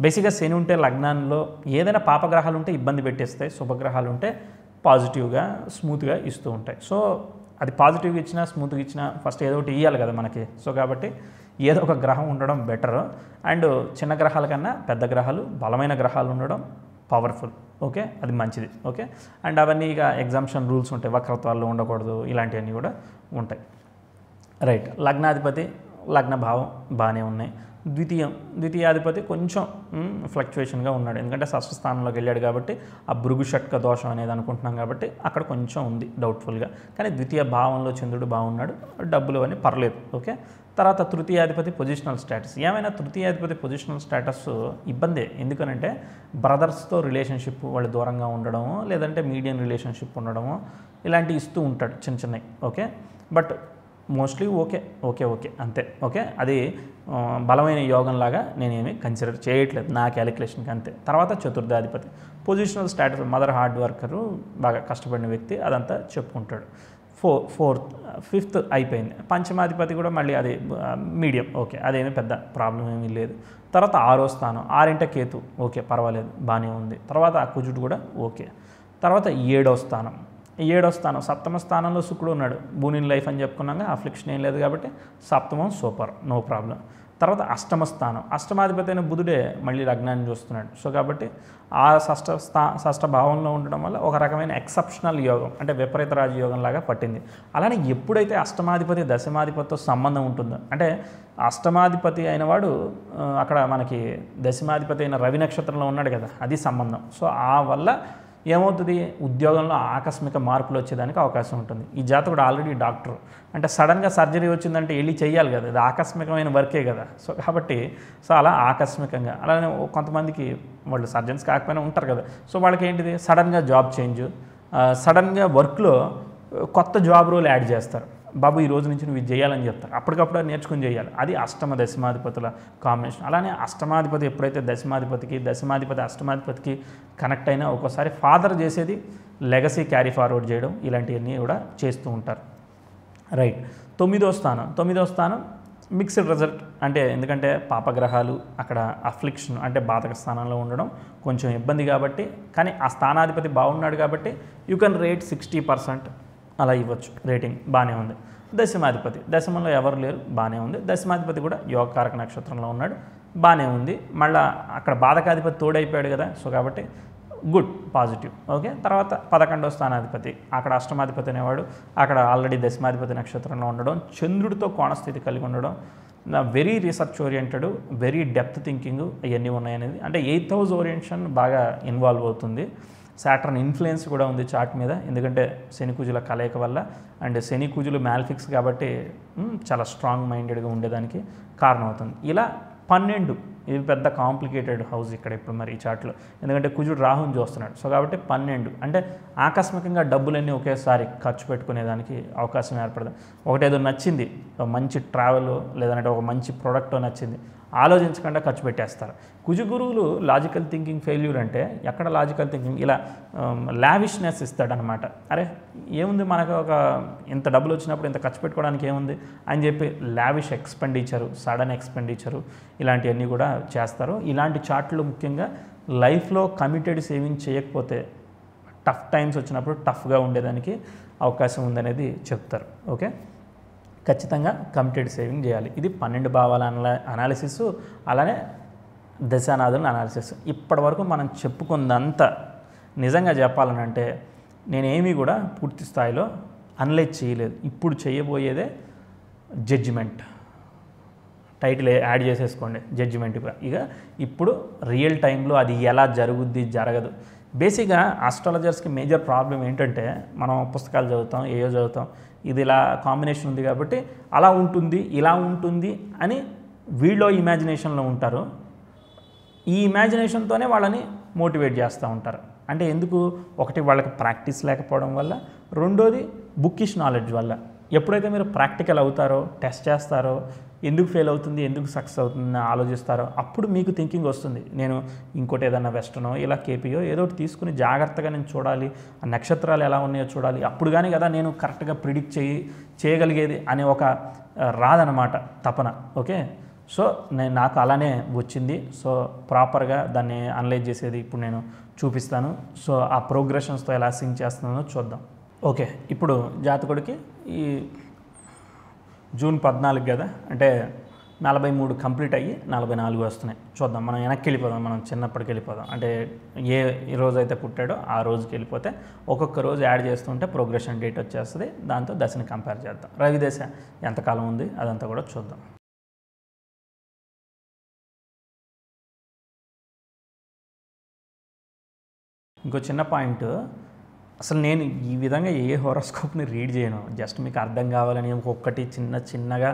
బేసిక్గా శని ఉంటే లగ్నాల్లో ఏదైనా పాపగ్రహాలు ఉంటే ఇబ్బంది పెట్టేస్తాయి, శుభగ్రహాలు ఉంటే పాజిటివ్గా స్మూత్గా ఇస్తూ ఉంటాయి. సో అది పాజిటివ్గా ఇచ్చినా స్మూత్గా ఇచ్చినా ఫస్ట్ ఏదో ఒకటి ఇవ్వాలి కదా మనకి. సో కాబట్టి ఏదో ఒక గ్రహం ఉండడం బెటర్. అండ్ చిన్న గ్రహాల కన్నా పెద్ద గ్రహాలు, బలమైన గ్రహాలు ఉండడం పవర్ఫుల్. ఓకే, అది మంచిది. ఓకే, అండ్ అవన్నీ ఇక ఎగ్జామ్షన్ రూల్స్ ఉంటాయి, వక్రత్వాల్లో ఉండకూడదు, ఇలాంటివన్నీ కూడా ఉంటాయి. రైట్, లగ్నాధిపతి లగ్న భావం బాగానే ఉన్నాయి. ద్వితీయాధిపతి కొంచెం ఫ్లక్చువేషన్గా ఉన్నాడు, ఎందుకంటే షష్ఠ స్థానంలోకి వెళ్ళాడు కాబట్టి ఆ భృగు షట్క దోషం అనేది అనుకుంటున్నాం కాబట్టి అక్కడ కొంచెం ఉంది డౌట్ఫుల్గా. కానీ ద్వితీయ భావంలో చంద్రుడు బాగున్నాడు, డబ్బులు అవన్నీ పర్లేదు. ఓకే, తర్వాత తృతీయాధిపతి పొజిషనల్ స్టేటస్. ఏమైనా తృతీయాధిపతి పొజిషనల్ స్టేటస్ ఇబ్బందే, ఎందుకనంటే బ్రదర్స్తో రిలేషన్షిప్ వాళ్ళు దూరంగా ఉండడము, లేదంటే మీడియం రిలేషన్షిప్ ఉండడము, ఇలాంటివి ఇస్తూ ఉంటాడు చిన్న చిన్నవి. ఓకే, బట్ మోస్ట్లీ ఓకే అంతే. ఓకే, అది బలమైన యోగంలాగా నేనేమి కన్సిడర్ చేయట్లేదు నా క్యాలిక్యులేషన్కి, అంతే. తర్వాత చతుర్థాధిపతి positional status, mother hard worker, బాగా కష్టపడిన వ్యక్తి, అదంతా చెప్పుకుంటాడు. ఫిఫ్త్ అయిపోయింది. పంచమాధిపతి కూడా మళ్ళీ అది మీడియం. ఓకే, అదేమీ పెద్ద ప్రాబ్లం ఏమీ లేదు. తర్వాత 6వ స్థానం, 6 కేతు, ఓకే పర్వాలేదు బాగానే ఉంది. తర్వాత కుజుడు కూడా ఓకే. తర్వాత 7వ స్థానం, 7వ స్థానం సప్తమ స్థానంలో శుక్రుడు ఉన్నాడు, బూనిన్ లైఫ్ అని చెప్పుకున్నాక అఫ్లిక్షన్ ఏం లేదు కాబట్టి సప్తమం సూపర్, నో ప్రాబ్లం. తర్వాత అష్టమ స్థానం, అష్టమాధిపతి అయిన బుధుడే మళ్ళీ లగ్నాన్ని చూస్తున్నాడు. సో కాబట్టి ఆ షష్ఠ భావంలో ఉండడం వల్ల ఒక రకమైన ఎక్సెప్షనల్ యోగం, అంటే విపరీత రాజయోగం లాగా పట్టింది. అలానే ఎప్పుడైతే అష్టమాధిపతి దశమాధిపతితో సంబంధం ఉంటుందో, అంటే అష్టమాధిపతి అయిన వాడు అక్కడ మనకి దశమాధిపతి అయిన రవి నక్షత్రంలో ఉన్నాడు కదా, అది సంబంధం. సో ఆ వల్ల ఏమవుతుంది, ఉద్యోగంలో ఆకస్మిక మార్పులు వచ్చేదానికి అవకాశం ఉంటుంది. ఈ జాతకుడు ఆల్రెడీ డాక్టర్, అంటే సడన్గా సర్జరీ వచ్చిందంటే వెళ్ళి చేయాలి కదా, ఇది ఆకస్మికమైన వర్కే కదా. సో కాబట్టి అలా ఆకస్మికంగా, అలానే కొంతమందికి వాళ్ళు సర్జన్స్ కాకపోయినా ఉంటారు కదా, సో వాళ్ళకి ఏంటిది సడన్గా జాబ్ చేంజ్, సడన్గా వర్క్లో కొత్త జాబ్ రోల్ యాడ్ చేస్తారు. బాబు ఈ రోజు నుంచి నువ్వు ఇది చేయాలని చెప్తారు, అప్పటికప్పుడు నేర్చుకుని చేయాలి. అది అష్టమ దశమాధిపతుల కాంబినేషన్. అలానే అష్టమాధిపతి ఎప్పుడైతే దశమాధిపతికి, దశమాధిపతి అష్టమాధిపతికి కనెక్ట్ అయినా ఒక్కోసారి ఫాదర్ చేసేది లెగసీ క్యారీ ఫార్వర్డ్ చేయడం, ఇలాంటివన్నీ కూడా చేస్తూ ఉంటారు. రైట్, 9వ స్థానం మిక్స్డ్ రిజల్ట్, అంటే ఎందుకంటే పాపగ్రహాలు అక్కడ అఫ్లిక్షన్ అంటే బాధక స్థానంలో ఉండడం కొంచెం ఇబ్బంది కాబట్టి, కానీ ఆ స్థానాధిపతి బాగున్నాడు కాబట్టి యూ కెన్ రేట్ 60% అలా ఇవ్వచ్చు, రేటింగ్ బాగానే ఉంది. దశమాధిపతి, దశమంలో ఎవరు లేరు, బాగానే ఉంది. దశమాధిపతి కూడా యోగకారక నక్షత్రంలో ఉన్నాడు, బాగానే ఉంది. మళ్ళీ అక్కడ బాధకాధిపతి తోడైపోయాడు కదా, సో కాబట్టి గుడ్, పాజిటివ్. ఓకే, తర్వాత 11వ స్థానాధిపతి, అక్కడ అష్టమాధిపతి అనేవాడు అక్కడ ఆల్రెడీ దశమాధిపతి నక్షత్రంలో ఉండడం, చంద్రుడితో కోణస్థితి కలిగి ఉండడం, very research oriented, very depth thinking ఇవన్నీ ఉన్నాయనేది, అంటే 8th హౌస్ ఓరియంటేషన్ బాగా ఇన్వాల్వ్ అవుతుంది. సాటర్న్ ఇన్ఫ్లుయెన్స్ కూడా ఉంది చార్ట్ మీద, ఎందుకంటే శని కుజుల కలయిక వల్ల, అండ్ శని కుజులు మ్యాల్ఫిక్స్ కాబట్టి చాలా స్ట్రాంగ్ మైండెడ్గా ఉండేదానికి కారణం అవుతుంది. ఇలా 12, ఇది పెద్ద కాంప్లికేటెడ్ హౌస్ ఇక్కడ ఇప్పుడు మరి ఈ చార్ట్లో, ఎందుకంటే కుజుడు రాహుని చూస్తున్నాడు. సో కాబట్టి 12 అంటే ఆకస్మికంగా డబ్బులన్నీ ఒకేసారి ఖర్చు పెట్టుకునేదానికి అవకాశం ఏర్పడదు. ఒకటేదో నచ్చింది, మంచి ట్రావెల్ లేదంటే ఒక మంచి ప్రోడక్ట్ నచ్చింది, ఆలోచించకుండా ఖర్చు పెట్టేస్తారు. కుజు గురువులు లాజికల్ థింకింగ్ ఫెయిల్యూర్, అంటే ఎక్కడ లాజికల్ థింకింగ్, ఇలా లావిష్నెస్ ఇస్తాడనమాట. అరే ఏముంది మనకు ఒక ఇంత డబ్బులు వచ్చినప్పుడు ఇంత ఖర్చు పెట్టుకోవడానికి ఏముంది అని చెప్పి లావిష్ ఎక్స్పెండిచరు, సడన్ ఎక్స్పెండిచరు ఇలాంటివన్నీ కూడా చేస్తారు. ఇలాంటి చార్ట్లు ముఖ్యంగా లైఫ్లో కమిటెడ్ సేవింగ్ చేయకపోతే టఫ్ టైమ్స్ వచ్చినప్పుడు టఫ్గా ఉండేదానికి అవకాశం ఉందనేది చెప్తారు. ఓకే. ఖచ్చితంగా కమిటెడ్ సేవింగ్ చేయాలి. ఇది 12 భావాల అనాలిసిస్, అలానే దశానాథుల అనాలిసిస్. ఇప్పటి వరకు మనం చెప్పుకుందంతా నిజంగా చెప్పాలనంటే నేనేమీ కూడా పూర్తి స్థాయిలో అనలైజ్ చేయలేదు. ఇప్పుడు చేయబోయేదే జడ్జిమెంట్. టైటిల్ యాడ్ చేసేసుకోండి, జడ్జిమెంట్. ఇక ఇప్పుడు రియల్ టైంలో అది ఎలా జరుగుద్ది జరగదు. బేసిక్గా ఆస్ట్రాలజర్స్కి మేజర్ ప్రాబ్లం ఏంటంటే మనం పుస్తకాలు చదువుతాం, ఏయో చదువుతాం, ఇది ఇలా కాంబినేషన్ ఉంది కాబట్టి అలా ఉంటుంది, ఇలా ఉంటుంది అని వీళ్ళో ఇమాజినేషన్లో ఉంటారు. ఈ ఇమాజినేషన్తోనే వాళ్ళని మోటివేట్ చేస్తూ ఉంటారు. అంటే ఎందుకు? ఒకటి వాళ్ళకి ప్రాక్టీస్ లేకపోవడం వల్ల, రెండోది బుక్కిష్ నాలెడ్జ్ వల్ల. ఎప్పుడైతే మీరు ప్రాక్టికల్ అవుతారో, టెస్ట్ చేస్తారో, ఎందుకు ఫెయిల్ అవుతుంది, ఎందుకు సక్సెస్ అవుతుందని ఆలోచిస్తారో అప్పుడు మీకు థింకింగ్ వస్తుంది. నేను ఇంకోటి ఏదన్నా వెస్టర్నో ఇలా కేపీయో ఏదో ఒకటి తీసుకుని జాగ్రత్తగా నేను చూడాలి, ఆ నక్షత్రాలు ఎలా ఉన్నాయో చూడాలి, అప్పుడు కానీ కదా నేను కరెక్ట్గా ప్రిడిక్ట్ చేయగలిగేది అనే ఒక రాదనమాట తపన. ఓకే, సో నాకు అలానే వచ్చింది. సో ప్రాపర్గా దాన్ని అనలైజ్ చేసేది ఇప్పుడు నేను చూపిస్తాను. సో ఆ ప్రోగ్రెషన్స్తో ఎలా సింక్ చేస్తున్నానో చూద్దాం. ఓకే, ఇప్పుడు జాతకుడికి ఈ జూన్ 14 కదా, అంటే 43 కంప్లీట్ అయ్యి 44 వస్తున్నాయి. చూద్దాం, మనం వెనక్కి వెళ్ళిపోదాం, మనం చిన్నప్పటికి వెళ్ళిపోదాం. అంటే ఏ రోజు అయితే పుట్టాడో ఆ రోజుకి వెళ్ళిపోతే ఒక్కొక్క రోజు యాడ్ చేస్తుంటే ప్రోగ్రెషన్ డేట్ వచ్చేస్తుంది. దాంతో దశని కంపేర్ చేద్దాం. రవి దశ ఎంతకాలం ఉంది అదంతా కూడా చూద్దాం. ఇంకో చిన్న పాయింట్, అసలు నేను ఈ విధంగా ఏ హోరోస్కోప్ని రీడ్ చేయను. జస్ట్ మీకు అర్థం కావాలని ఒక్కొక్కటి చిన్నగా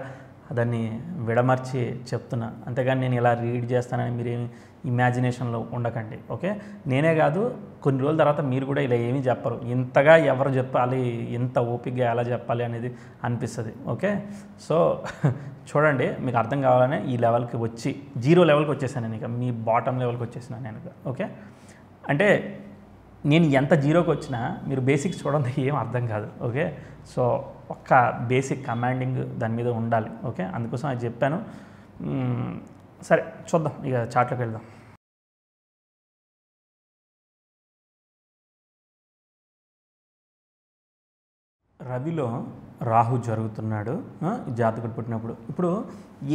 దాన్ని విడమర్చి చెప్తున్నా. అంతేగాని నేను ఇలా రీడ్ చేస్తానని మీరేమి ఇమాజినేషన్లో ఉండకండి. ఓకే, నేనే కాదు, కొన్ని రోజుల తర్వాత మీరు కూడా ఇలా ఏమీ చెప్పరు. ఇంతగా ఎవరు చెప్పాలి, ఇంత ఓపికగా ఎలా చెప్పాలి అనేది అనిపిస్తుంది. ఓకే, సో చూడండి, మీకు అర్థం కావాలనే ఈ లెవెల్కి వచ్చి 0 లెవెల్కి వచ్చేసాను నేను. ఇక మీ బాటమ్ లెవెల్కి వచ్చేసినా నేను. ఓకే, అంటే నేను ఎంత 0కి వచ్చినా మీరు బేసిక్స్ చూడండి ఏం అర్థం కాదు. ఓకే, సో ఒక్క బేసిక్ కమాండింగ్ దాని మీద ఉండాలి. ఓకే, అందుకోసం అది చెప్పాను. సరే చూద్దాం, ఇక చాట్లోకి వెళ్దాం. రవిలో రాహు జరుగుతున్నాడు జాతకుడు పుట్టినప్పుడు. ఇప్పుడు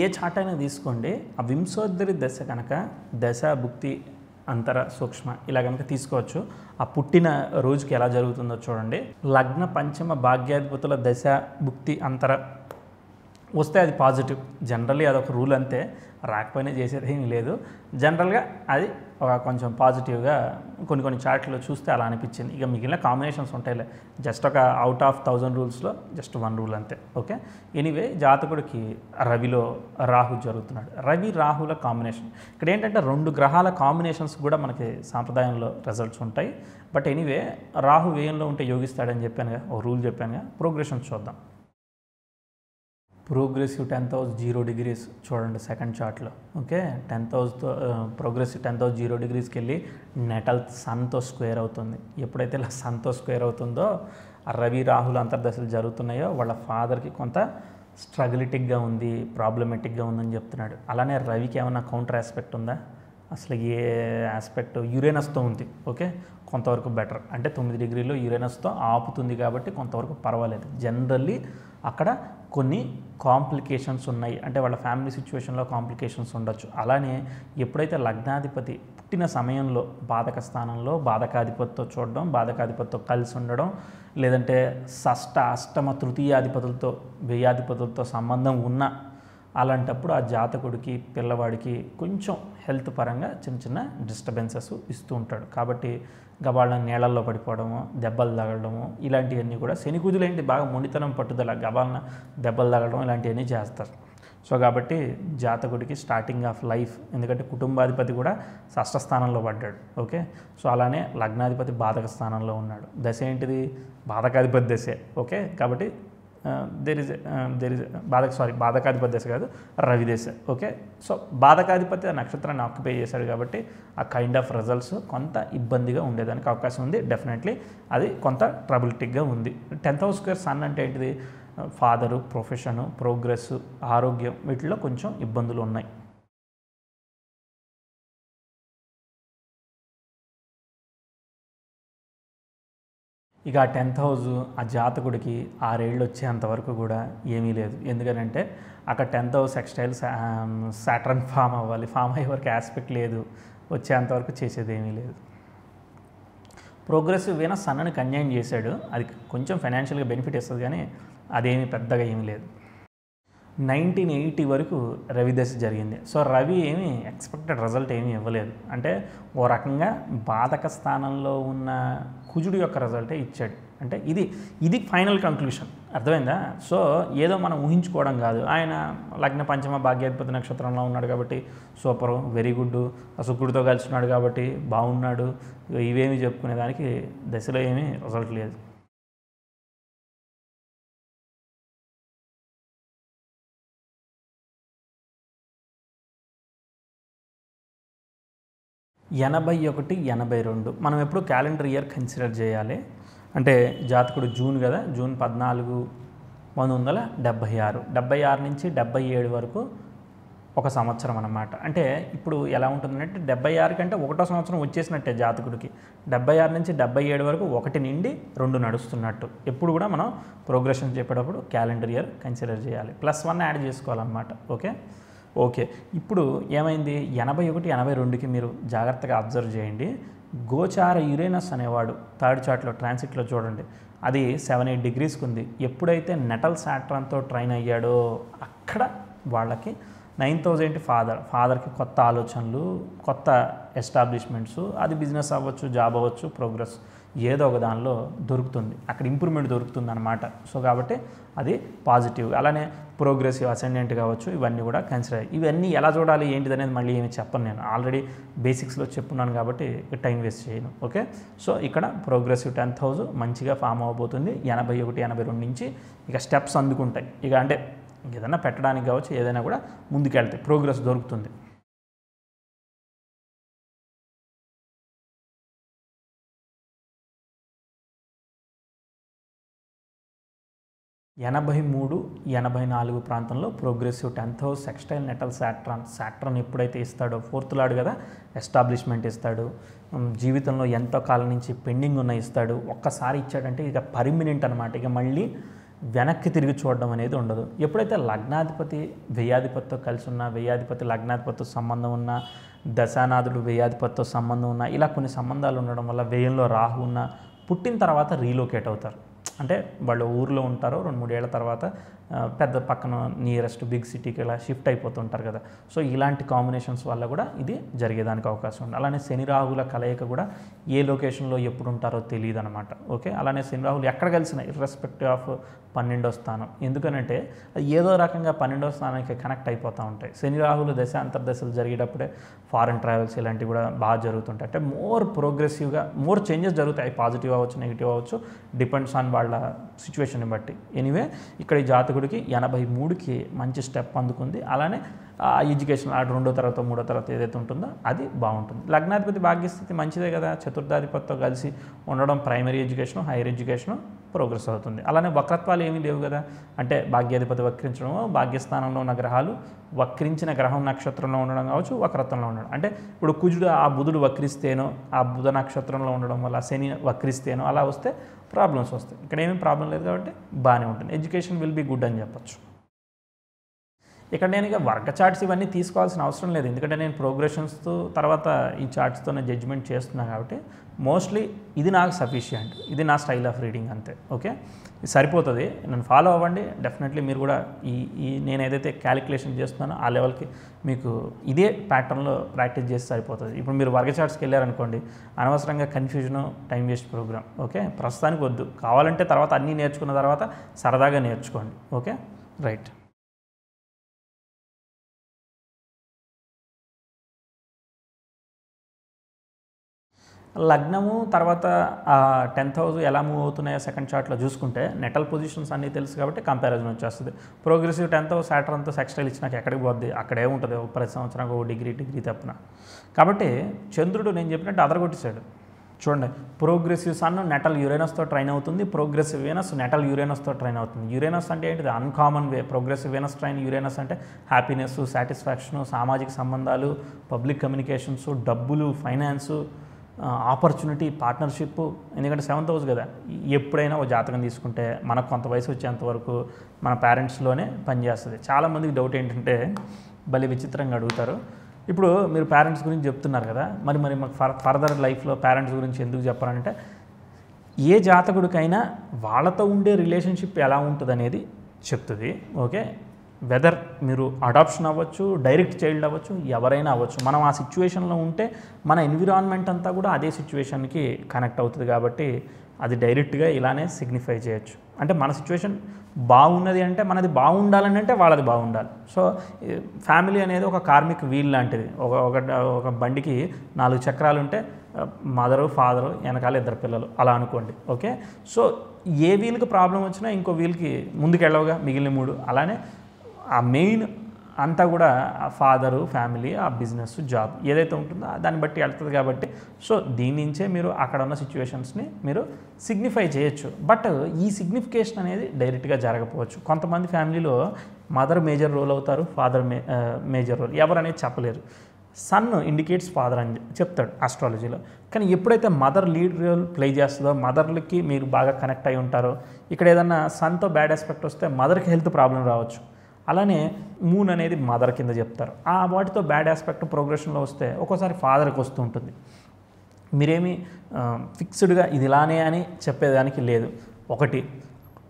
ఏ చాట్ అయినా తీసుకోండి, ఆ వింశోద్ధరి దశ కనుక దశ భుక్తి అంతర సూక్ష్మ ఇలా కనుక తీసుకోవచ్చు. ఆ పుట్టిన రోజుకి ఎలా జరుగుతుందో చూడండి. లగ్న పంచమ భాగ్యాధిపతుల దశ భుక్తి అంతర వస్తే అది పాజిటివ్. జనరల్లీ అదొక రూల్ అంతే, రాకపోయినా చేసేది ఏమీ లేదు. జనరల్గా అది ఒక కొంచెం పాజిటివ్గా కొన్ని చార్ట్లో చూస్తే అలా అనిపించింది. ఇక మిగిలిన కాంబినేషన్స్ ఉంటాయిలే, జస్ట్ ఒక అవుట్ ఆఫ్ 1000 రూల్స్లో జస్ట్ 1 రూల్ అంతే. ఓకే, ఎనీవే జాతకుడికి రవిలో రాహు జరుగుతున్నాడు. రవి రాహుల కాంబినేషన్ ఇక్కడ ఏంటంటే 2 గ్రహాల కాంబినేషన్స్ కూడా మనకి సాంప్రదాయంలో రిజల్ట్స్ ఉంటాయి. బట్ ఎనీవే రాహు వ్యయంలో ఉంటే యోగిస్తాడని చెప్పానుగా, ఓ రూల్ చెప్పానుగా. ప్రోగ్రెషన్ చూద్దాం. ప్రోగ్రెసివ్ 10th హౌస్ 0 degrees చూడండి సెకండ్ చార్ట్లో. ఓకే, 10th హౌస్తో ప్రోగ్రెసివ్ 10th హౌస్ 0 degreesకి వెళ్ళి నెటల్ సన్తో స్క్వేర్ అవుతుంది. ఎప్పుడైతే ఇలా సన్తో స్క్వేర్ అవుతుందో ఆ రవి రాహుల అంతర్దశలు జరుగుతున్నాయో వాళ్ళ ఫాదర్కి కొంత స్ట్రగులిటిక్గా ఉంది, ప్రాబ్లమెటిక్గా ఉందని చెప్తున్నాడు. అలానే రవికి ఏమైనా కౌంటర్ ఆస్పెక్ట్ ఉందా? అసలు ఏ ఆస్పెక్ట్? యురేనస్తో ఉంది. ఓకే, కొంతవరకు బెటర్. అంటే 9 degreesలో యురేనస్తో ఆపుతుంది కాబట్టి కొంతవరకు పర్వాలేదు. జనరల్లీ అక్కడ కొన్ని కాంప్లికేషన్స్ ఉన్నాయి, అంటే వాళ్ళ ఫ్యామిలీ సిచ్యువేషన్లో కాంప్లికేషన్స్ ఉండొచ్చు. అలానే ఎప్పుడైతే లగ్నాధిపతి పుట్టిన సమయంలో బాధక స్థానంలో బాధకాధిపతితో చూడడం, బాధకాధిపతితో కలిసి ఉండడం, లేదంటే షష్ఠ అష్టమ తృతీయాధిపతులతో వ్యయాధిపతులతో సంబంధం ఉన్న అలాంటప్పుడు ఆ జాతకుడికి పిల్లవాడికి కొంచెం హెల్త్ పరంగా చిన్న డిస్టర్బెన్సెస్ ఇస్తూ ఉంటాడు. కాబట్టి గబాళ్ళని నీళ్ళల్లో పడిపోవడము, దెబ్బలు తగలడము ఇలాంటివన్నీ కూడా శని కుజులేంటి బాగా మొండితనం పట్టుదల, గబాలన దెబ్బలు తగలడం ఇలాంటివన్నీ చేస్తారు. సో కాబట్టి జాతకుడికి స్టార్టింగ్ ఆఫ్ లైఫ్, ఎందుకంటే కుటుంబాధిపతి కూడా షష్ఠ స్థానంలో పడ్డాడు. ఓకే, సో అలానే లగ్నాధిపతి బాధక స్థానంలో ఉన్నాడు. దశ ఏంటిది? బాధకాధిపతి దశే. ఓకే, కాబట్టి దేర్ ఇస్ బాధకాధిపతి దశ కాదు, రవి దశ. ఓకే, సో బాధకాధిపతి ఆ నక్షత్రాన్ని ఆక్యుపై చేశాడు కాబట్టి ఆ కైండ్ ఆఫ్ రిజల్ట్స్ కొంత ఇబ్బందిగా ఉండేదానికి అవకాశం ఉంది. డెఫినెట్లీ అది కొంత ట్రబులిటిక్గా ఉంది. 10th హౌస్ స్క్వేర్ సన్ అంటే ఏంటిది? ఫాదరు, ప్రొఫెషను, ప్రోగ్రెస్, ఆరోగ్యం వీటిలో కొంచెం ఇబ్బందులు ఉన్నాయి. ఇక ఆ 10th హౌస్ ఆ జాతకుడికి 6 ఏళ్ళు వచ్చేంతవరకు కూడా ఏమీ లేదు. ఎందుకనంటే అక్కడ 10th హౌస్ ఎక్స్టైల్ సాటర్న్ ఫామ్ అవ్వాలి, ఫామ్ అయ్యే వరకు ఆస్పెక్ట్ లేదు, వచ్చేంతవరకు చేసేది ఏమీ లేదు. ప్రోగ్రెసివ్ వీనస్ సన్నని కన్యాయం చేశాడు, అది కొంచెం ఫైనాన్షియల్గా బెనిఫిట్ ఇస్తుంది కానీ అదేమీ పెద్దగా ఏమీ లేదు. 1980 వరకు రవి దశ జరిగింది. సో రవి ఏమీ ఎక్స్పెక్టెడ్ రిజల్ట్ ఏమీ ఇవ్వలేదు. అంటే ఓ రకంగా బాధక స్థానంలో ఉన్న కుజుడు యొక్క రిజల్టే ఇచ్చాడు. అంటే ఇది ఫైనల్ కంక్లూషన్, అర్థమైందా? సో ఏదో మనం ఊహించుకోవడం కాదు. ఆయన లగ్న పంచమ భాగ్యాధిపతి నక్షత్రంలో ఉన్నాడు కాబట్టి సూపరు, వెరీ గుడ్, శుక్రుడితో కలిసి ఉన్నాడు కాబట్టి బాగున్నాడు, ఇవేమీ చెప్పుకునేదానికి దశలో ఏమీ రిజల్ట్ లేదు. ఎనభై 82 మనం ఎప్పుడు క్యాలెండర్ ఇయర్ కన్సిడర్ చేయాలి. అంటే జాతకుడు జూన్ కదా, జూన్ 14, 1976, 76 నుంచి 77 వరకు ఒక సంవత్సరం అన్నమాట. అంటే ఇప్పుడు ఎలా ఉంటుందంటే 76 కంటే ఒకటో సంవత్సరం వచ్చేసినట్టే జాతకుడికి, 76 నుంచి 77 వరకు 1 నుండి 2 నడుస్తున్నట్టు. ఎప్పుడు కూడా మనం ప్రోగ్రెషన్ చెప్పేటప్పుడు క్యాలెండర్ ఇయర్ కన్సిడర్ చేయాలి, +1 యాడ్ చేసుకోవాలన్నమాట. ఓకే ఇప్పుడు ఏమైంది, 81, 82కి మీరు జాగ్రత్తగా అబ్జర్వ్ చేయండి. గోచార యురేనస్ అనేవాడు థర్డ్ చార్ట్లో ట్రాన్సిట్లో చూడండి, అది 7-8 డిగ్రీస్కి ఉంది. ఎప్పుడైతే నెటల్ సాట్రాన్తో ట్రైన్ అయ్యాడో అక్కడ వాళ్ళకి 9th హౌస్ ఏంటి, ఫాదర్కి కొత్త ఆలోచనలు, కొత్త ఎస్టాబ్లిష్మెంట్స్, అది బిజినెస్ అవ్వచ్చు, జాబ్ అవ్వచ్చు, ప్రోగ్రెస్ ఏదో ఒక దానిలో దొరుకుతుంది, అక్కడ ఇంప్రూవ్మెంట్ దొరుకుతుంది అనమాట. సో కాబట్టి అది పాజిటివ్. అలానే ప్రోగ్రెసివ్ అసెండెంట్ కావచ్చు, ఇవన్నీ కూడా కన్సిడర్. ఇవన్నీ ఎలా చూడాలి ఏంటిది అనేది మళ్ళీ ఏమి చెప్పను, నేను ఆల్రెడీ బేసిక్స్లో చెప్పున్నాను కాబట్టి టైం వేస్ట్ చేయను. ఓకే, సో ఇక్కడ ప్రోగ్రెసివ్ 10th హౌస్ మంచిగా ఫామ్ అవ్వబోతుంది 81, 82 నుంచి. ఇక స్టెప్స్ అందుకుంటాయి, ఇక అంటే ఏదైనా పెట్టడానికి కావచ్చు, ఏదైనా కూడా ముందుకెళ్తాయి, ప్రోగ్రెస్ దొరుకుతుంది. 83, 84 ప్రాంతంలో progressive 10th house sextile natal సాట్రాన్ ఎప్పుడైతే ఇస్తాడో, 4th లార్డ్ కదా, ఎస్టాబ్లిష్మెంట్ ఇస్తాడు, జీవితంలో ఎంతో కాలం నుంచి పెండింగ్ ఉన్న ఇస్తాడు. ఒక్కసారి ఇచ్చాడంటే ఇక పర్మినెంట్ అనమాట, ఇక మళ్ళీ వెనక్కి తిరిగి చూడడం అనేది ఉండదు. ఎప్పుడైతే లగ్నాధిపతి వ్యయాధిపతితో కలిసి ఉన్న, వ్యయాధిపతి లగ్నాధిపతితో సంబంధం ఉన్న, దశానాథుడు వ్యయాధిపతితో సంబంధం ఉన్న, ఇలా కొన్ని సంబంధాలు ఉండడం వల్ల వ్యయంలో రాహు ఉన్న, పుట్టిన తర్వాత రీలోకేట్ అవుతారు. అంటే వాళ్ళు ఊర్లో ఉంటారో 2-3 ఏళ్ల తర్వాత పెద్ద పక్కన నియరెస్ట్ బిగ్ సిటీకి ఇలా షిఫ్ట్ అయిపోతుంటారు కదా. సో ఇలాంటి కాంబినేషన్స్ వల్ల కూడా ఇది జరిగేదానికి అవకాశం ఉంది. అలానే శని రాహుల కలయిక కూడా ఏ లొకేషన్లో ఎప్పుడు ఉంటారో తెలియదు అనమాట. ఓకే, అలానే శని రాహులు ఎక్కడ కలిసిన ఇర్రెస్పెక్టివ్ ఆఫ్ 12వ స్థానం, ఎందుకనంటే అది ఏదో రకంగా 12వ స్థానానికి కనెక్ట్ అయిపోతూ ఉంటాయి. శని రాహులు దశ అంతర్దశలు జరిగేటప్పుడే ఫారెన్ ట్రావెల్స్ ఇలాంటివి కూడా బాగా జరుగుతుంటాయి. అంటే మోర్ ప్రోగ్రెసివ్గా మోర్ చేంజెస్ జరుగుతాయి, పాజిటివ్ అవ్వచ్చు, నెగిటివ్ అవ్వచ్చు, డిపెండ్స్ ఆన్ వాళ్ళ సిచ్యువేషన్ని బట్టి. ఎనీవే ఇక్కడ ఈ జాతకుడికి 83కి మంచి స్టెప్ అందుకుంది. అలానే ఎడ్యుకేషన్ 2వ తరగతి 3వ తరగతి ఏదైతే ఉంటుందో అది బాగుంటుంది. లగ్నాధిపతి భాగ్యస్థితి మంచిదే కదా, చతుర్థాధిపతితో కలిసి ఉండడం, primary education, hire education progress అవుతుంది. అలానే వక్రత్వాలు ఏమీ లేవు కదా, అంటే భాగ్యాధిపతి వక్రించడము, భాగ్యస్థానంలో ఉన్న గ్రహాలు వక్రించిన గ్రహం నక్షత్రంలో ఉండడం కావచ్చు, వక్రత్వంలో ఉండడం. అంటే ఇప్పుడు కుజుడు ఆ బుధుడు వక్రిస్తేనో, ఆ బుధ నక్షత్రంలో ఉండడం వల్ల శని వక్రిస్తేనో అలా వస్తే ప్రాబ్లమ్స్ వస్తాయి. ఇక్కడ ఏమీ ప్రాబ్లం లేదు కాబట్టి బాగానే ఉంటుంది. ఎడ్యుకేషన్ విల్ బీ గుడ్ అని చెప్పచ్చు. ఇక్కడ నేను ఇక వర్గ చార్ట్స్ ఇవన్నీ తీసుకోవాల్సిన అవసరం లేదు, ఎందుకంటే నేను ప్రోగ్రెషన్స్తో తర్వాత ఈ చార్ట్స్తోనే జడ్జిమెంట్ చేస్తున్నాను కాబట్టి మోస్ట్లీ ఇది నాకు సఫిషియంట్, ఇది నా స్టైల్ ఆఫ్ రీడింగ్ అంతే. ఓకే, ఇది సరిపోతుంది, నన్ను ఫాలో అవ్వండి. డెఫినెట్లీ మీరు కూడా ఈ నేను ఏదైతే క్యాలిక్యులేషన్ చేస్తున్నానో ఆ లెవెల్కి మీకు ఇదే ప్యాటర్న్లో ప్రాక్టీస్ చేస్తే సరిపోతుంది. ఇప్పుడు మీరు వర్గ చార్ట్స్కి వెళ్ళారనుకోండి, అనవసరంగా confusion, time waste programme. Okay, ప్రస్తుతానికి వద్దు, కావాలంటే తర్వాత అన్నీ నేర్చుకున్న తర్వాత సరదాగా నేర్చుకోండి. Okay, right. లగ్నము తర్వాత 10th హౌస్ ఎలా మూవ్ అవుతున్నాయో సెకండ్ చార్ట్లో చూసుకుంటే నెటల్ పొజిషన్స్ అన్నీ తెలుసు కాబట్టి కంపారిజన్ వచ్చేస్తుంది. ప్రోగ్రెసివ్ 10th హౌస్ సాటర్న్తో సెక్స్టైల్ ఇచ్చినాక ఎక్కడికి పోద్ది, అక్కడే ఉంటుంది, ప్రతి సంవత్సరానికి 1 డిగ్రీ తప్పున. కాబట్టి చంద్రుడు నేను చెప్పినట్టు అదరగొట్టేశాడు. చూడండి, ప్రోగ్రెసివ్ సన్ నెటల్ యురేనస్తో ట్రైన్ అవుతుంది, ప్రోగ్రెసివ్ వీనస్ నెటల్ యురేనస్తో ట్రైన్ అవుతుంది. యురేనస్ అంటే ఏంటిది, అన్కామన్ వే. ప్రోగ్రెసివ్ వీనస్ ట్రైన్ యురేనస్ అంటే హ్యాపీనెస్, సాటిస్ఫాక్షను, సామాజిక సంబంధాలు, పబ్లిక్ కమ్యూనికేషన్స్, డబ్బులు, ఫైనాన్సు, ఆపర్చునిటీ, పార్ట్నర్షిప్. ఎందుకంటే 7th హౌస్ కదా, ఎప్పుడైనా ఒక జాతకం తీసుకుంటే మనకు కొంత వయసు వచ్చేంత వరకు మన పేరెంట్స్లోనే పనిచేస్తుంది. చాలామందికి డౌట్ ఏంటంటే భలే విచిత్రంగా అడుగుతారు, ఇప్పుడు మీరు పేరెంట్స్ గురించి చెప్తున్నారు కదా, మరి మాకు ఫర్దర్ లైఫ్లో పేరెంట్స్ గురించి ఎందుకు చెప్పాలంటే ఏ జాతకుడికైనా వాళ్ళతో ఉండే రిలేషన్షిప్ ఎలా ఉంటుంది అనేది చెప్తుంది. ఓకే, వెదర్ మీరు అడాప్షన్ అవ్వచ్చు, డైరెక్ట్ చైల్డ్ అవ్వచ్చు, ఎవరైనా అవ్వచ్చు. మనం ఆ సిచ్యువేషన్లో ఉంటే మన ఎన్విరాన్మెంట్ అంతా కూడా అదే సిచ్యువేషన్కి కనెక్ట్ అవుతుంది కాబట్టి అది డైరెక్ట్గా ఇలానే సిగ్నిఫై చేయొచ్చు. అంటే మన సిచ్యువేషన్ బాగున్నది అంటే మనది బాగుండాలని అంటే వాళ్ళది బాగుండాలి. సో ఫ్యామిలీ అనేది ఒక కార్మిక్ వీల్ లాంటిది. ఒక బండికి 4 చక్రాలు ఉంటే మదరు, ఫాదరు, వెనకాల 2 పిల్లలు అలా అనుకోండి. ఓకే, సో ఏ వీల్కి ప్రాబ్లం వచ్చినా ఇంకో వీల్కి ముందుకెళ్ళవుగా మిగిలిన 3. అలానే ఆ మెయిన్ అంతా కూడా ఆ ఫాదరు, ఫ్యామిలీ, ఆ బిజినెస్, జాబ్ ఏదైతే ఉంటుందో దాన్ని బట్టి వెళ్తుంది కాబట్టి సో దీని నుంచే మీరు అక్కడ ఉన్న సిచ్యువేషన్స్ని మీరు సిగ్నిఫై చేయొచ్చు. బట్ ఈ సిగ్నిఫికేషన్ అనేది డైరెక్ట్గా జరగకపోవచ్చు. కొంతమంది ఫ్యామిలీలో మదర్ మేజర్ రోల్ అవుతారు, ఫాదర్ మేజర్ రోల్, ఎవరనేది చెప్పలేరు. సన్ ఇండికేట్స్ ఫాదర్ అని చెప్తాడు ఆస్ట్రాలజీలో. కానీ ఎప్పుడైతే మదర్ లీడ్ రోల్ ప్లే చేస్తుందో, మదర్లకి మీరు బాగా కనెక్ట్ అయి ఉంటారో, ఇక్కడ ఏదన్నా సన్తో బ్యాడ్ ఆస్పెక్ట్ వస్తే మదర్కి హెల్త్ ప్రాబ్లం రావచ్చు. అలానే మూన్ అనేది మదర్ కింద చెప్తారు. ఆ వాటితో బ్యాడ్ ఆస్పెక్ట్ ప్రోగ్రెషన్లో వస్తే ఒక్కోసారి ఫాదర్కి వస్తూ ఉంటుంది. మీరేమి ఫిక్స్డ్గా ఇది ఇలానే అని చెప్పేదానికి లేదు. ఒకటి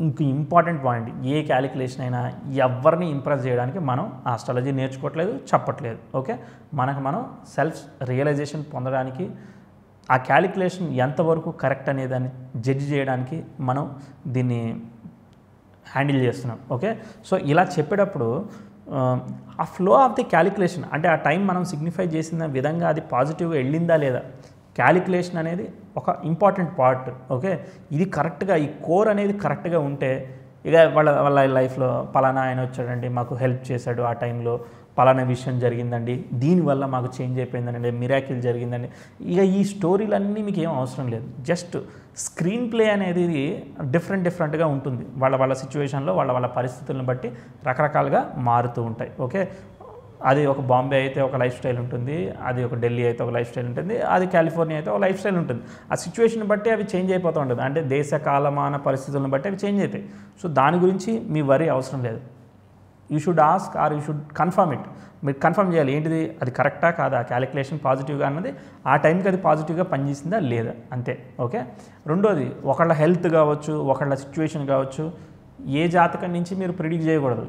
ఇంక ఇంపార్టెంట్ పాయింట్, ఏ క్యాలిక్యులేషన్ అయినా ఎవరిని ఇంప్రెస్ చేయడానికి మనం ఆస్ట్రాలజీ నేర్చుకోవట్లేదు, చెప్పట్లేదు. ఓకే, మనం సెల్ఫ్ రియలైజేషన్ పొందడానికి ఆ క్యాలిక్యులేషన్ ఎంతవరకు కరెక్ట్ అనేదాన్ని జడ్జ్ చేయడానికి మనం దీన్ని హ్యాండిల్ చేస్తున్నాం. ఓకే, సో ఇలా చెప్పేటప్పుడు ఆ ఫ్లో ఆఫ్ ది క్యాలిక్యులేషన్ అంటే ఆ టైం మనం సిగ్నిఫై చేసిన విధంగా అది పాజిటివ్గా వెళ్ళిందా లేదా, క్యాలిక్యులేషన్ అనేది ఒక ఇంపార్టెంట్ పార్ట్. ఓకే, ఇది కరెక్ట్గా, ఈ కోర్ అనేది కరెక్ట్గా ఉంటే ఇక వాళ్ళ లైఫ్లో పలానా ఆయన వచ్చాడండి, మాకు హెల్ప్ చేశాడు, ఆ టైంలో పలానా విషయం జరిగిందండి, దీనివల్ల మాకు చేంజ్ అయిపోయిందండి, మిరాకిల్ జరిగిందండి. ఇక ఈ స్టోరీలన్నీ మీకు ఏం అవసరం లేదు. జస్ట్ స్క్రీన్ ప్లే అనేది డిఫరెంట్గా ఉంటుంది. వాళ్ళ సిచ్యువేషన్లో వాళ్ళ పరిస్థితులను బట్టి రకరకాలుగా మారుతూ ఉంటాయి. ఓకే, అది ఒక బాంబే అయితే ఒక లైఫ్ స్టైల్ ఉంటుంది, అది ఒక ఢిల్లీ అయితే ఒక లైఫ్ స్టైల్ ఉంటుంది, అది కాలిఫోర్నియా అయితే ఒక లైఫ్ స్టైల్ ఉంటుంది. ఆ సిచ్యువేషన్ బట్టి అవి చేంజ్ అయిపోతూ ఉంటుంది. అంటే దేశ కాలమాన పరిస్థితులను బట్టి అవి చేంజ్ అవుతాయి. సో దాని గురించి మీ వరీ అవసరం లేదు. You should ask or you should confirm it. మీరు కన్ఫర్మ్ చేయాలి ఏంటిది, అది కరెక్టా కాదా, క్యాలిక్యులేషన్ పాజిటివ్గా అన్నది ఆ టైంకి అది పాజిటివ్గా పనిచేసిందా లేదా, అంతే. ఓకే, రెండోది ఒకళ్ళ హెల్త్ కావచ్చు, ఒకళ్ళ సిచ్యువేషన్ కావచ్చు, ఏ జాతకం నుంచి మీరు ప్రిడిక్ట్ చేయకూడదు.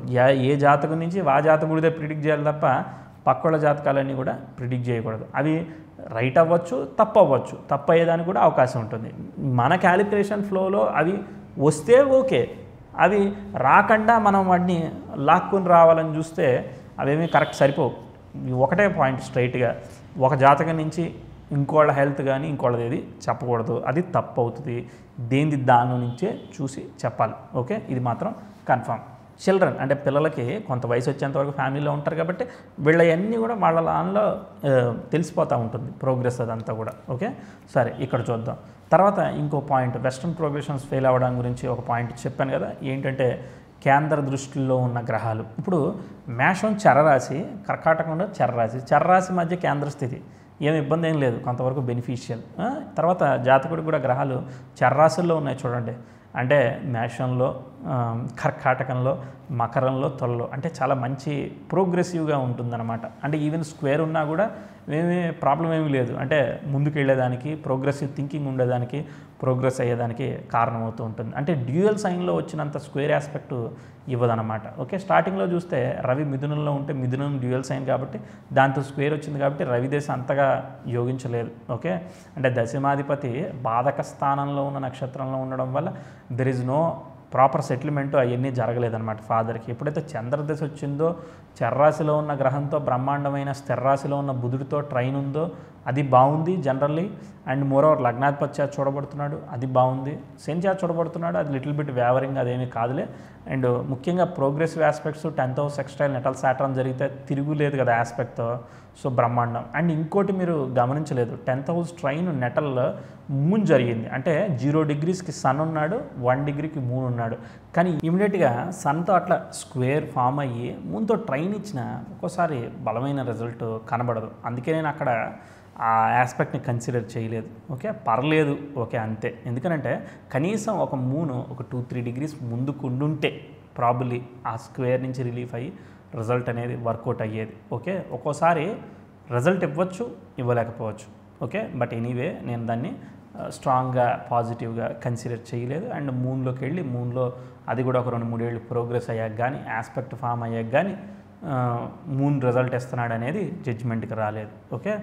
ఏ జాతకం నుంచి ఆ జాతకుడిదే ప్రిడిక్ట్ చేయాలి తప్ప పక్కల జాతకాలన్నీ కూడా ప్రిడిక్ట్ చేయకూడదు. అవి రైట్ అవ్వచ్చు, తప్పు అవ్వచ్చు, తప్పు అయ్యేదానికి కూడా అవకాశం ఉంటుంది. మన క్యాలిక్యులేషన్ ఫ్లోలో అవి వస్తే ఓకే, అవి రాకుండా మనం వాటిని లాక్కొని రావాలని చూస్తే అవేమీ కరెక్ట్ సరిపోవు. ఒకటే పాయింట్ స్ట్రైట్గా ఒక జాతకం నుంచి ఇంకోళ్ళ హెల్త్ కానీ ఇంకోళ్ళది ఏది చెప్పకూడదు, అది తప్పు అవుతుంది. దేనిది దాని నుంచే చూసి చెప్పాలి. ఓకే, ఇది మాత్రం కన్ఫర్మ్. చిల్డ్రన్ అంటే పిల్లలకి కొంత వయసు వచ్చేంతవరకు ఫ్యామిలీలో ఉంటారు కాబట్టి వీళ్ళవన్నీ కూడా వాళ్ళ దానిలో తెలిసిపోతూ ఉంటుంది ప్రోగ్రెస్ అదంతా కూడా. ఓకే, సరే ఇక్కడ చూద్దాం. తర్వాత ఇంకో పాయింట్, వెస్ట్రన్ ప్రోగ్రెషన్స్ ఫెయిల్ అవ్వడం గురించి ఒక పాయింట్ చెప్పాను కదా, ఏంటంటే కేంద్ర దృష్టిలో ఉన్న గ్రహాలు. ఇప్పుడు మేషం చరరాశి, కర్కాటకంలో చర్రాశి మధ్య కేంద్ర స్థితి, ఏమి ఇబ్బంది ఏం లేదు, కొంతవరకు బెనిఫిషియల్. తర్వాత జాతకుడికి కూడా గ్రహాలు చర్రాశుల్లో ఉన్నాయి చూడండి, అంటే మేషంలో, కర్కాటకంలో, మకరంలో, తులలో, అంటే చాలా మంచి ప్రోగ్రెసివ్గా ఉంటుందన్నమాట. అంటే ఈవెన్ స్క్వేర్ ఉన్నా కూడా ఏమీ ప్రాబ్లం ఏమీ లేదు. అంటే ముందుకు వెళ్ళేదానికి, ప్రోగ్రెసివ్ థింకింగ్ ఉండేదానికి, ప్రోగ్రెస్ అయ్యేదానికి కారణమవుతూ ఉంటుంది. అంటే డ్యూయల్ సైన్లో వచ్చినంత స్క్వేర్ ఆస్పెక్ట్ ఇవ్వదన్నమాట. ఓకే, స్టార్టింగ్లో చూస్తే రవి మిథునంలో ఉంటే మిథునం డ్యూయల్ సైన్ కాబట్టి దాంతో స్క్వేర్ వచ్చింది కాబట్టి రవిదేశం అంతగా యోగించలేదు. ఓకే, అంటే దశమాధిపతి బాధక స్థానంలో ఉన్న నక్షత్రంలో ఉండడం వల్ల there is no proper settlement అవన్నీ జరగలేదన్నమాట ఫాదర్కి. ఎప్పుడైతే చంద్రదశ వచ్చిందో, చర్రాశిలో ఉన్న గ్రహంతో బ్రహ్మాండమైన స్థిరరాశిలో ఉన్న బుధుడితో ట్రైన్ ఉందో అది బాగుంది జనరల్లీ. అండ్ మోరోవర్ లగ్నాధిపతి చేత చూడబడుతున్నాడు, అది బాగుంది. శని చేత చూడబడుతున్నాడు, అది లిటిల్ బిట్ వేవరింగ్, అదేమీ కాదులే. అండ్ ముఖ్యంగా progressive aspects 10th house sextile natal Saturn జరిగితే తిరుగులేదు కదా ఆస్పెక్ట్తో, సో బ్రహ్మాండం. అండ్ ఇంకోటి మీరు గమనించలేదు, 10th house trine natal moon జరిగింది, అంటే 0 degreesకి సన్ ఉన్నాడు, 1 degreeకి మూన్ ఉన్నాడు. కానీ ఇమీడియట్గా సన్తో అట్లా స్క్వేర్ ఫామ్ అయ్యి మూన్తో ట్రైన్ ఇచ్చిన ఒక్కోసారి బలమైన రిజల్ట్ కనబడదు. అందుకే నేను అక్కడ ఆ ఆస్పెక్ట్ని కన్సిడర్ చేయలేదు. ఓకే, పర్లేదు, ఓకే అంతే. ఎందుకంటే కనీసం ఒక మూన్ ఒక 2-3 డిగ్రీస్ ముందుకు ఉండుంటే ప్రాబబ్లీ ఆ స్క్వేర్ నుంచి రిలీఫ్ అయ్యి రిజల్ట్ అనేది వర్కౌట్ అయ్యేది. ఓకే, ఒక్కోసారి రిజల్ట్ ఇవ్వచ్చు, ఇవ్వలేకపోవచ్చు. ఓకే, బట్ ఎనీవే నేను దాన్ని స్ట్రాంగ్గా పాజిటివ్గా కన్సిడర్ చేయలేదు. అండ్ మూన్లోకి వెళ్ళి మూన్లో అది కూడా ఒక 2-3 ఏళ్ళు ప్రోగ్రెస్ అయ్యాక కానీ ఆస్పెక్ట్ ఫామ్ అయ్యాక కానీ మూన్ రిజల్ట్ ఇస్తున్నాడు అనేది జడ్జిమెంట్కి రాలేదు. Okay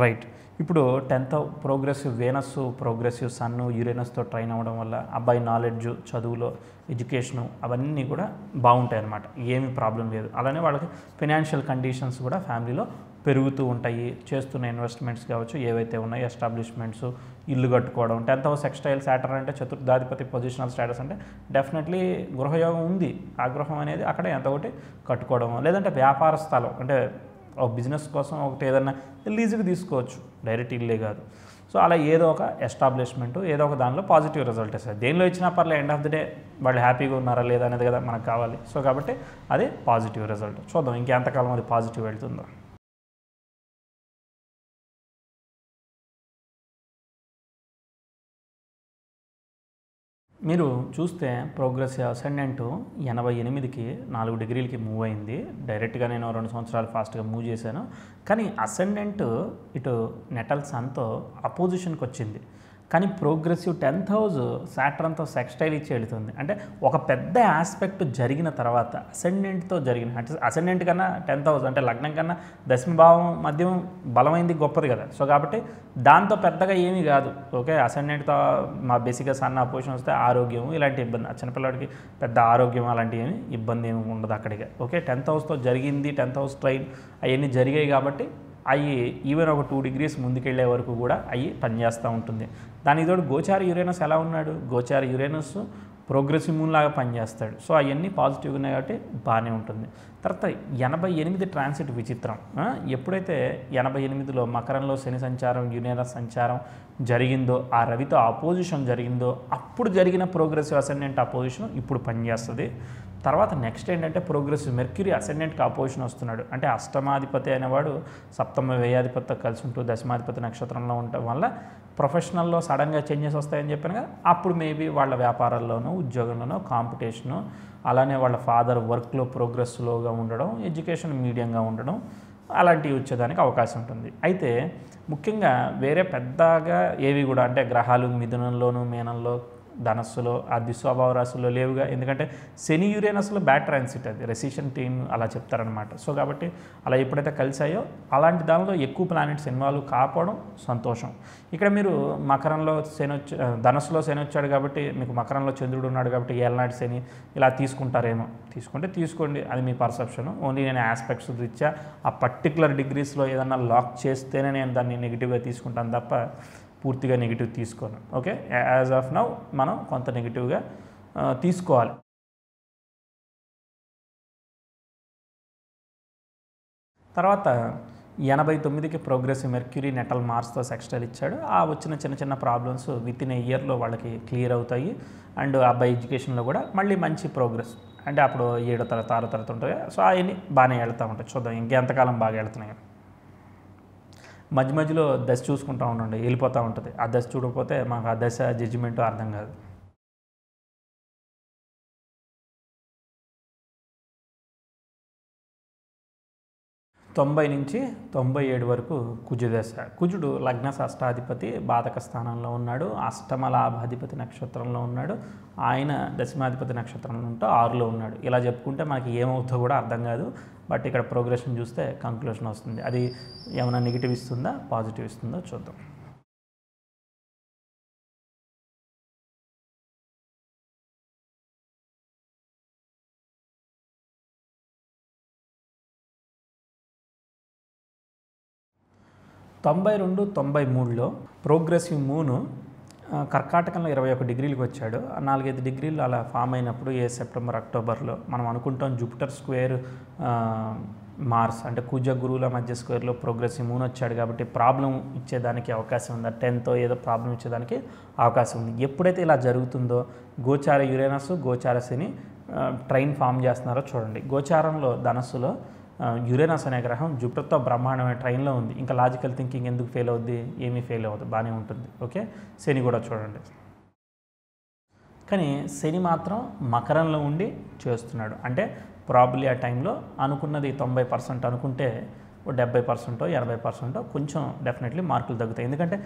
right. ఇప్పుడు 10th progressive Venus, progressive sun, యురేనస్తో ట్రైన్ అవ్వడం వల్ల అబ్బాయి నాలెడ్జ్, చదువులో ఎడ్యుకేషను అవన్నీ కూడా బాగుంటాయి అన్నమాట. ఏమీ ప్రాబ్లం లేదు. అలానే వాళ్ళకి ఫైనాన్షియల్ కండిషన్స్ కూడా ఫ్యామిలీలో పెరుగుతూ ఉంటాయి. చేస్తున్న ఇన్వెస్ట్మెంట్స్ కావచ్చు, ఏవైతే ఉన్నాయో ఎస్టాబ్లిష్మెంట్స్, ఇల్లు కట్టుకోవడం. 10th హౌస్ సెక్స్టైల్ సాటర్న్ అంటే చతుర్థాధిపతి పొజిషనల్ స్టేటస్ అంటే డెఫినెట్లీ గృహయోగం ఉంది. ఆ గృహం అనేది అక్కడ ఎంత ఒకటి కట్టుకోవడం, లేదంటే వ్యాపార స్థలం అంటే ఒక బిజినెస్ కోసం ఒకటి ఏదన్నా లీజుకి తీసుకోవచ్చు, డైరెక్ట్ ఇల్లే కాదు. సో అలా ఏదో ఒక ఎస్టాబ్లిష్మెంట్, ఏదో ఒక దానిలో పాజిటివ్ రిజల్ట్ ఇస్తుంది. దేనిలో ఇచ్చినా పర్లే, ఎండ్ ఆఫ్ ది డే వాళ్ళు హ్యాపీగా ఉన్నారా లేదా అనేది కదా మనకు కావాలి. సో కాబట్టి అది పాజిటివ్ రిజల్ట్. చూద్దాం ఇంకెంతకాలం అది పాజిటివ్ వెళ్తుందో. మీరు చూస్తే ప్రోగ్రెసివ్ అసెండెంట్ 88కి 4 డిగ్రీలకి మూవ్ అయింది. డైరెక్ట్గా నేను 2 సంవత్సరాలు ఫాస్ట్గా మూవ్ చేశాను. కానీ అసెండెంట్ ఇటు నెటల్ సన్తో అపోజిషన్కి వచ్చింది. కానీ ప్రోగ్రెసివ్ 10th హౌస్ సాటర్న్తో సెక్స్టైల్ ఇచ్చి వెళుతుంది. అంటే ఒక పెద్ద ఆస్పెక్ట్ జరిగిన తర్వాత అసెండెంట్తో జరిగిన, అంటే అసెండెంట్ కన్నా 10th హౌస్ అంటే లగ్నం కన్నా దశమ భావం మధ్యం బలమైంది గొప్పది కదా. సో కాబట్టి దాంతో పెద్దగా ఏమీ కాదు. ఓకే, అసెండెంట్తో మా బేసిక్గా సన్న అపోజిషన్ వస్తే ఆరోగ్యం ఇలాంటి ఇబ్బంది, చిన్నపిల్లడికి పెద్ద ఆరోగ్యం అలాంటి ఏమి ఇబ్బంది ఏమి ఉండదు అక్కడికి. ఓకే, 10th హౌస్తో జరిగింది, 10th హౌస్ ట్రైన్ అవన్నీ జరిగాయి కాబట్టి అవి ఈవెన్ ఒక 2 డిగ్రీస్ ముందుకెళ్లే వరకు కూడా అవి పనిచేస్తూ ఉంటుంది. దానికి తోడు గోచార యురేనస్ ఎలా ఉన్నాడు, గోచార యురేనస్ ప్రోగ్రెసివ్ మూన్ లాగా పనిచేస్తాడు. సో అవన్నీ పాజిటివ్గా ఉన్నాయి కాబట్టి బాగానే ఉంటుంది. తర్వాత 88 ట్రాన్సిట్ విచిత్రం. ఎప్పుడైతే 88లో మకరంలో శని సంచారం, యురేనస్ సంచారం జరిగిందో, ఆ రవితో అపోజిషన్ జరిగిందో, అప్పుడు జరిగిన ప్రోగ్రెసివ్ అసెండెంట్ అపోజిషన్ ఇప్పుడు పనిచేస్తుంది. తర్వాత నెక్స్ట్ ఏంటంటే ప్రోగ్రెసివ్ మెర్క్యూరీ అసెండెంట్కి అపోజిషన్ వస్తున్నాడు. అంటే అష్టమాధిపతి అనేవాడు సప్తమ వ్యయాధిపతితో కలిసి ఉంటూ దశమాధిపతి నక్షత్రంలో ఉండటం వల్ల ప్రొఫెషనల్లో సడన్గా చేంజెస్ వస్తాయని చెప్పాను కదా. అప్పుడు మేబీ వాళ్ళ వ్యాపారాల్లోనూ, ఉద్యోగంలోనూ కాంపిటీషను, అలానే వాళ్ళ ఫాదర్ వర్క్లో ప్రోగ్రెస్ స్లోగా ఉండడం, ఎడ్యుకేషన్ మీడియంగా ఉండడం అలాంటివి వచ్చేదానికి అవకాశం ఉంటుంది. అయితే ముఖ్యంగా వేరే పెద్దగా ఏవి కూడా అంటే గ్రహాలు మిథునంలోను, మీనంలో, ధనస్సులో, ఆ దిస్వభావ రాశుల్లో లేవుగా. ఎందుకంటే శని యురేనస్లో బ్యాడ్ ట్రాన్సిట్, అది రెసిషన్ టీమ్ అలా చెప్తారనమాట. సో కాబట్టి అలా ఎప్పుడైతే కలిసాయో అలాంటి దానిలో ఎక్కువ ప్లానెట్స్ ఇన్వాల్వ్ కాకపోవడం సంతోషం. ఇక్కడ మీరు మకరంలో శని ధనస్సులో శని వచ్చాడు కాబట్టి మీకు మకరంలో చంద్రుడు ఉన్నాడు కాబట్టి ఏళ్ళనాటి శని ఇలా తీసుకుంటారేమో. తీసుకుంటే తీసుకోండి, అది మీ పర్సెప్షన్. ఓన్లీ నేను ఆస్పెక్ట్స్ రీత్యా ఆ పర్టికులర్ డిగ్రీస్లో ఏదన్నా లాక్ చేస్తేనే నేను దాన్ని నెగిటివ్గా తీసుకుంటాను తప్ప పూర్తిగా నెగిటివ్ తీసుకోను. ఓకే, యాజ్ ఆఫ్ నౌ మనం కొంత నెగిటివ్గా తీసుకోవాలి. తర్వాత 89కి ప్రోగ్రెసివ్ మెర్క్యూరీ నెటల్ మార్స్తో సెక్స్టైల్ ఇచ్చాడు. ఆ వచ్చిన చిన్న చిన్న ప్రాబ్లమ్స్ విత్ ఇన్ ఏ ఇయర్లో వాళ్ళకి క్లియర్ అవుతాయి. అండ్ అబ్బాయి ఎడ్యుకేషన్లో కూడా మళ్ళీ మంచి ప్రోగ్రెస్, అంటే అప్పుడు 7వ తరగతి 6వ తరగతి ఉంటుంది. సో అవన్నీ బాగానే వెళ్తూ ఉంటాయి. చూద్దాం ఇంకెంతకాలం బాగా వెళ్తున్నాయి. మధ్య మధ్యలో దశ చూసుకుంటూ ఉండండి, వెళ్ళిపోతూ ఉంటుంది. ఆ దశ చూడకపోతే మాకు ఆ దశ జడ్జిమెంటు అర్థం కాదు. తొంభై నుంచి 97 వరకు కుజదశ. కుజుడు లగ్న షష్టాధిపతి బాధక స్థానంలో ఉన్నాడు. అష్టమ లాభాధిపతి నక్షత్రంలో ఉన్నాడు. ఆయన దశమాధిపతి నక్షత్రంలో ఉంటూ 6లో ఉన్నాడు. ఇలా చెప్పుకుంటే మనకి ఏమవుతుందో కూడా అర్థం కాదు. బట్ ఇక్కడ ప్రోగ్రెషన్ చూస్తే కంక్లూషన్ వస్తుంది. అది ఏమైనా నెగిటివ్ ఇస్తుందా, పాజిటివ్ ఇస్తుందో చూద్దాం. తొంభై 93లో ప్రోగ్రెసివ్ మూను కర్కాటకంలో 21 డిగ్రీలకు వచ్చాడు. 4-5 డిగ్రీలు అలా ఫామ్ అయినప్పుడు సెప్టెంబర్ అక్టోబర్లో మనం అనుకుంటాం జూపిటర్ స్క్వేర్ మార్స్ అంటే కుజ గురువుల మధ్య స్క్వేర్లో ప్రోగ్రెసివ్ మూన్ వచ్చాడు కాబట్టి ప్రాబ్లం ఇచ్చేదానికి అవకాశం ఉంది. 10th ఏదో ప్రాబ్లం ఇచ్చేదానికి అవకాశం ఉంది. ఎప్పుడైతే ఇలా జరుగుతుందో గోచార యురేనస్, గోచార శని ట్రైన్ ఫామ్ చేస్తున్నారో చూడండి. గోచారంలో ధనస్సులో యురేనస్ అనే గ్రహం జూపిటర్తో బ్రహ్మాండమైన ట్రైన్లో ఉంది. ఇంకా లాజికల్ థింకింగ్ ఎందుకు ఫెయిల్ అవుద్ది? ఏమీ ఫెయిల్ అవ్వదు, బాగానే ఉంటుంది. ఓకే, శని కూడా చూడండి. కానీ శని మాత్రం మకరంలో ఉండి చేస్తున్నాడు. అంటే ప్రాబ్లీ ఆ టైంలో అనుకున్నది 90% అనుకుంటే 70%, 80% కొంచెం డెఫినెట్లీ మార్కులు తగ్గుతాయి. ఎందుకంటే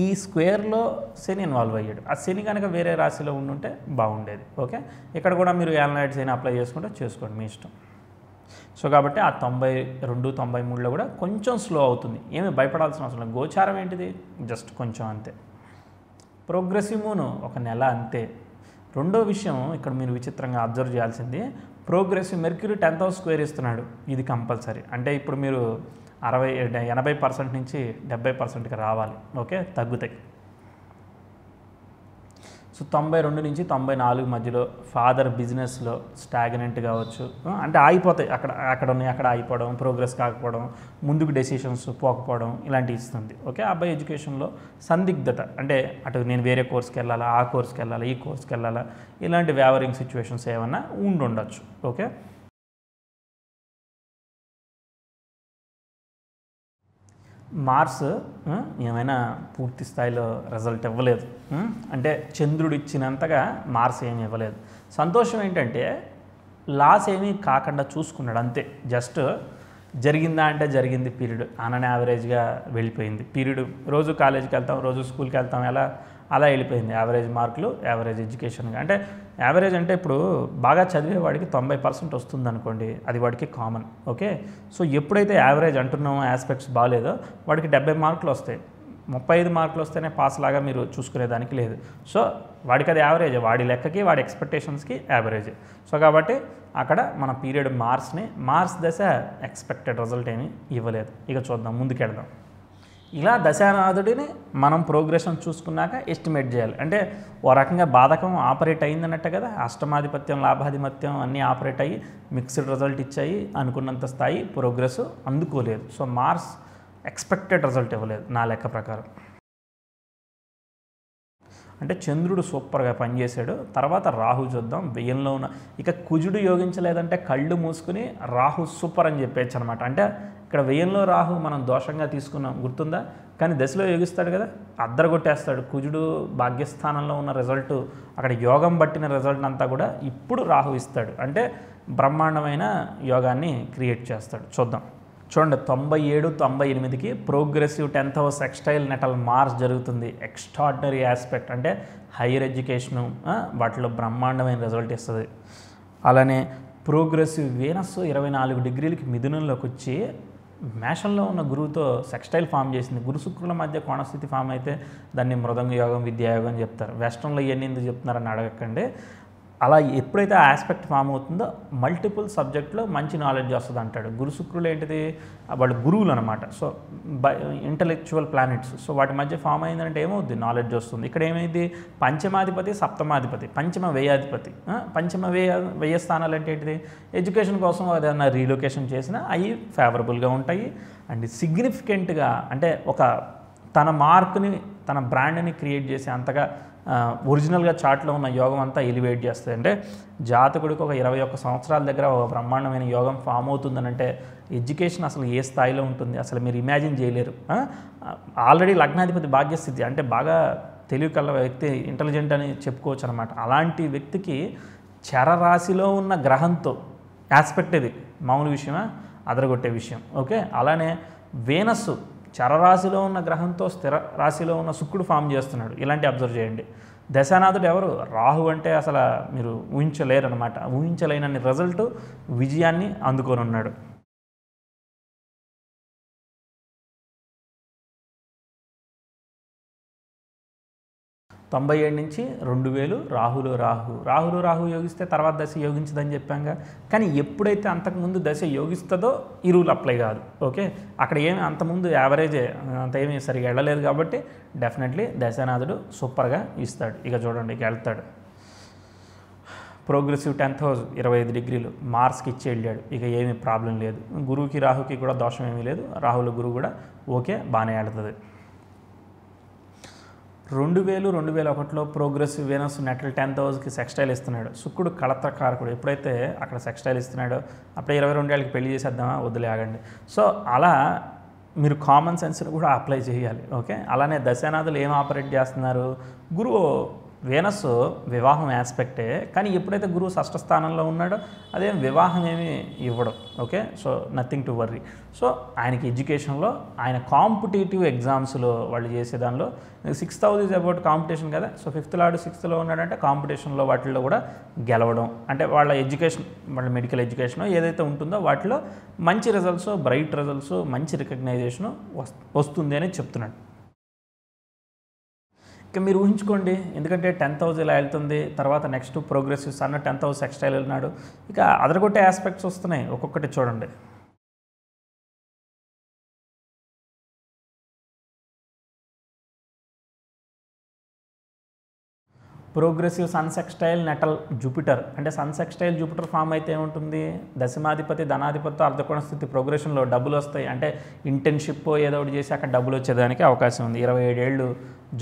ఈ స్క్వేర్లో శని ఇన్వాల్వ్ అయ్యాడు. ఆ శని కనుక వేరే రాశిలో ఉండుంటే బాగుండేది. ఓకే, ఇక్కడ కూడా మీరు ఏలనాటి శని అప్లై చేసుకుంటే చేసుకోండి, మీ ఇష్టం. సో కాబట్టి ఆ 92, 93లో కూడా కొంచెం స్లో అవుతుంది. ఏమీ భయపడాల్సిన అవసరం లేదు. గోచారం ఏంటిది? జస్ట్ కొంచెం అంతే. ప్రోగ్రెసివ్ మూన్ ఒక నెల అంతే. రెండో విషయం ఇక్కడ మీరు విచిత్రంగా అబ్జర్వ్ చేయాల్సింది, progressive mercury 10th house square ఇస్తున్నాడు. ఇది కంపల్సరీ. అంటే ఇప్పుడు మీరు 80% నుంచి 70%కి రావాలి. ఓకే, తగ్గుతాయి. సో 92 నుంచి 94 మధ్యలో ఫాదర్ బిజినెస్లో స్టాగ్నెంట్ కావచ్చు, అంటే ఆగిపోతాయి. అక్కడ ఉన్నాయి, అక్కడ ఆగిపోవడం, ప్రోగ్రెస్ కాకపోవడం, ముందుకు డెసిషన్స్ పోకపోవడం ఇలాంటివి ఇస్తుంది. ఓకే, అబ్బాయి ఎడ్యుకేషన్లో సందిగ్ధత, అంటే అటు నేను వేరే కోర్స్కి వెళ్ళాలా, ఆ కోర్స్కి వెళ్ళాలా, ఈ కోర్స్కి వెళ్ళాలా, ఇలాంటి వ్యావరింగ్ సిచ్యువేషన్స్ ఏమన్నా ఉండొచ్చు. ఓకే, మార్స్ ఏమైనా పూర్తి స్థాయిలో రిజల్ట్ ఇవ్వలేదు. అంటే చంద్రుడు ఇచ్చినంతగా మార్స్ ఏమి ఇవ్వలేదు. సంతోషం ఏంటంటే లాస్ ఏమీ కాకుండా చూసుకున్నాడు అంతే. జస్ట్ జరిగిందా అంటే జరిగింది పీరియడ్ ఆన్ యావరేజ్గా వెళ్ళిపోయింది. పీరియడ్ రోజు కాలేజీకి వెళ్తాం, రోజు స్కూల్కి వెళ్తాం, అలా వెళ్ళిపోయింది. యావరేజ్ మార్కులు, యావరేజ్ ఎడ్యుకేషన్గా. అంటే యావరేజ్ అంటే ఇప్పుడు బాగా చదివేవాడికి 90% వస్తుంది అనుకోండి, అది వాడికి కామన్. ఓకే, సో ఎప్పుడైతే యావరేజ్ అంటున్నామో ఆస్పెక్ట్స్ బాగాలేదో వాడికి 70 మార్కులు వస్తాయి. 35 మార్కులు వస్తేనే పాస్ లాగా మీరు చూసుకునేదానికి లేదు. సో వాడికి అది యావరేజ్, వాడి లెక్కకి వాడి ఎక్స్పెక్టేషన్స్కి యావరేజ్. సో కాబట్టి అక్కడ మన పీరియడ్ మార్స్ దశ ఎక్స్పెక్టెడ్ రిజల్ట్ ఏమీ ఇవ్వలేదు. ఇక చూద్దాం, ముందుకెళ్దాం. ఇలా దశానాథుడిని మనం ప్రోగ్రెషన్ చూసుకున్నాక ఎస్టిమేట్ చేయాలి. అంటే ఓ రకంగా బాధకం ఆపరేట్ అయిందన్నట్టు కదా. అష్టమాధిపత్యం, లాభాధిపత్యం అన్నీ ఆపరేట్ అయ్యి మిక్స్డ్ రిజల్ట్ ఇచ్చాయి. అనుకున్నంత స్థాయి ప్రోగ్రెస్ అందుకోలేదు. సో మార్స్ ఎక్స్పెక్టెడ్ రిజల్ట్ ఇవ్వలేదు నా లెక్క ప్రకారం. అంటే చంద్రుడు సూపర్గా పనిచేశాడు. తర్వాత రాహు చూద్దాం, వ్యయంలో ఉన్న. ఇక కుజుడు యోగించలేదంటే కళ్ళు మూసుకుని రాహు సూపర్ అని చెప్పేచ్చు అనమాట. అంటే ఇక్కడ వ్యయంలో రాహు మనం దోషంగా తీసుకున్నాం, గుర్తుందా? కానీ దశలో యోగిస్తాడు కదా, అద్దరగొట్టేస్తాడు. కుజుడు భాగ్యస్థానంలో ఉన్న రిజల్ట్, అక్కడ యోగం బట్టిన రిజల్ట్ అంతా కూడా ఇప్పుడు రాహు ఇస్తాడు. అంటే బ్రహ్మాండమైన యోగాన్ని క్రియేట్ చేస్తాడు. చూద్దాం. చూడండి, 97, 98కి ప్రోగ్రెసివ్ 10th హౌస్ ఎక్స్టైల్ నెటల్ మార్స్ జరుగుతుంది. ఎక్స్ట్రాడినరీ ఆస్పెక్ట్, అంటే హైయర్ ఎడ్యుకేషను వాటిలో బ్రహ్మాండమైన రిజల్ట్ ఇస్తుంది. అలానే ప్రోగ్రెసివ్ వీనస్ 24 డిగ్రీలకి మిథునంలోకి వచ్చి మేషంలో ఉన్న గురువుతో సెక్స్టైల్ ఫామ్ చేసింది. గురు శుక్రుల మధ్య కోణస్థితి ఫామ్ అయితే దాన్ని మృదంగ యోగం, విద్యాయోగం అని చెప్తారు. వెస్ట్రన్లో ఇవన్నీ ఎందుకు చెప్తున్నారని అడగకండి. అలా ఎప్పుడైతే ఆ ఆస్పెక్ట్ ఫామ్ అవుతుందో మల్టిపుల్ సబ్జెక్ట్లో మంచి నాలెడ్జ్ వస్తుంది అంటాడు. గురు శుక్రులు ఏంటిది? వాళ్ళు గురువులు అనమాట. So intellectual planets. సో వాటి మధ్య ఫామ్ అయిందంటే ఏమవుద్ది? నాలెడ్జ్ వస్తుంది. ఇక్కడ ఏమైంది? పంచమాధిపతి, సప్తమాధిపతి, పంచమ వ్యయాధిపతి. పంచమ వ్యయ స్థానాలు అంటే ఏంటిది? ఎడ్యుకేషన్ కోసం ఏదైనా రీలొకేషన్ చేసినా అవి ఫేవరబుల్గా ఉంటాయి. అండ్ సిగ్నిఫికెంట్గా, అంటే ఒక తన మార్క్ని, తన బ్రాండ్ని క్రియేట్ చేసే అంతగా ఒరిజినల్గా చార్ట్లో ఉన్న యోగం అంతా ఎలివేట్ చేస్తుంది. అంటే జాతకుడికి ఒక 21 సంవత్సరాల దగ్గర ఒక బ్రహ్మాండమైన యోగం ఫామ్ అవుతుందనంటే ఎడ్యుకేషన్ అసలు ఏ స్థాయిలో ఉంటుంది అసలు మీరు ఇమాజిన్ చేయలేరు. ఆల్రెడీ లగ్నాధిపతి భాగ్యస్థితి, అంటే బాగా తెలివి కల్ల వ్యక్తి, ఇంటెలిజెంట్ అని చెప్పుకోవచ్చు అనమాట. అలాంటి వ్యక్తికి చరరాశిలో ఉన్న గ్రహంతో ఆస్పెక్ట్, ఇది మామూలు విషయమా? అదరగొట్టే విషయం. ఓకే, అలానే వీనస్సు చరరాశిలో ఉన్న గ్రహంతో స్థిర రాశిలో ఉన్న శుక్రుడు ఫామ్ చేస్తున్నాడు. ఇలాంటి అబ్జర్వ్ చేయండి. దశానాథుడు ఎవరు? రాహు. అంటే అసలు మీరు ఊహించలేరు అనమాట. ఊహించలేనన్ని రిజల్ట్, విజయాన్ని అందుకొని ఉన్నాడు. 97 నుంచి 2000 రాహులో రాహు యోగిస్తే తర్వాత దశ యోగించదని చెప్పాంగా. కానీ ఎప్పుడైతే అంతకుముందు దశ యోగిస్తుందో ఈ రూల్ అప్లై కాదు. ఓకే, అక్కడ ఏమి అంతకుముందు యావరేజే, అంత ఏమీ సరిగా వెళ్ళలేదు. కాబట్టి డెఫినెట్లీ దశానాథుడు సూపర్గా ఇస్తాడు. ఇక చూడండి, ఇక వెళ్తాడు. ప్రోగ్రెసివ్ 10th హౌస్ 25 డిగ్రీలు మార్స్కి ఇచ్చి వెళ్ళాడు. ఇక ఏమీ ప్రాబ్లం లేదు. గురువుకి రాహుకి కూడా దోషం ఏమీ లేదు. రాహుల గురువు కూడా ఓకే, బాగానే వెళ్తుంది. 2001లో ప్రోగ్రెసివ్ వీనస్ నెటల్ 10th హౌస్కి సెక్స్టైల్ ఇస్తున్నాడు. శుక్రుడు కళత్రకారకుడు. ఎప్పుడైతే అక్కడ సెక్స్టైల్ ఇస్తున్నాడో అప్పుడే 22 ఏళ్ళకి పెళ్లి చేసేద్దామా, వదిలే ఆగండి. సో అలా మీరు కామన్ సెన్స్ని కూడా అప్లై చేయాలి. ఓకే, అలానే దశానాథులు ఏం ఆపరేట్ చేస్తున్నారు? గురువు వీనస్ వివాహం ఆస్పెక్టే, కానీ ఎప్పుడైతే గురువు షష్ఠ స్థానంలో ఉన్నాడో అదేం వివాహం ఏమీ ఇవ్వడం. Okay, so nothing to worry. So ఆయనకి ఎడ్యుకేషన్లో ఆయన కాంపిటేటివ్ ఎగ్జామ్స్లో వాళ్ళు చేసే దానిలో 6th house is about competition కదా. సో 5th లార్డ్ 6thలో ఉన్నాడంటే కాంపిటీషన్లో వాటిల్లో కూడా గెలవడం, అంటే వాళ్ళ ఎడ్యుకేషన్, వాళ్ళ మెడికల్ ఎడ్యుకేషన్ ఏదైతే ఉంటుందో వాటిలో మంచి రిజల్ట్స్, బ్రైట్ రిజల్ట్స్, మంచి రికగ్నైజేషను వస్తుంది అని చెప్తున్నాడు. ఇక మీరు ఊహించుకోండి, ఎందుకంటే 10th హౌస్ ఇలా వెళ్తుంది, తర్వాత next progressive sun 10th house sextile వెళ్ళినాడు, ఇక అదరగొట్టే ఆస్పెక్ట్స్ వస్తున్నాయి. ఒక్కొక్కటి చూడండి. Progressive sun sextile natal Jupiter, అంటే సన్ సెక్స్టైల్ జూపిటర్ ఫామ్ అయితే ఏముంటుంది? దశమాధిపతి ధనాధిపతితో అర్ధకోణ స్థితి, ప్రోగ్రెషన్లో డబ్బులు వస్తాయి, అంటే ఇంటర్న్షిప్ ఏదో ఒకటి చేసి అక్కడ డబ్బులు వచ్చేదానికి అవకాశం ఉంది. 27 ఏళ్ళు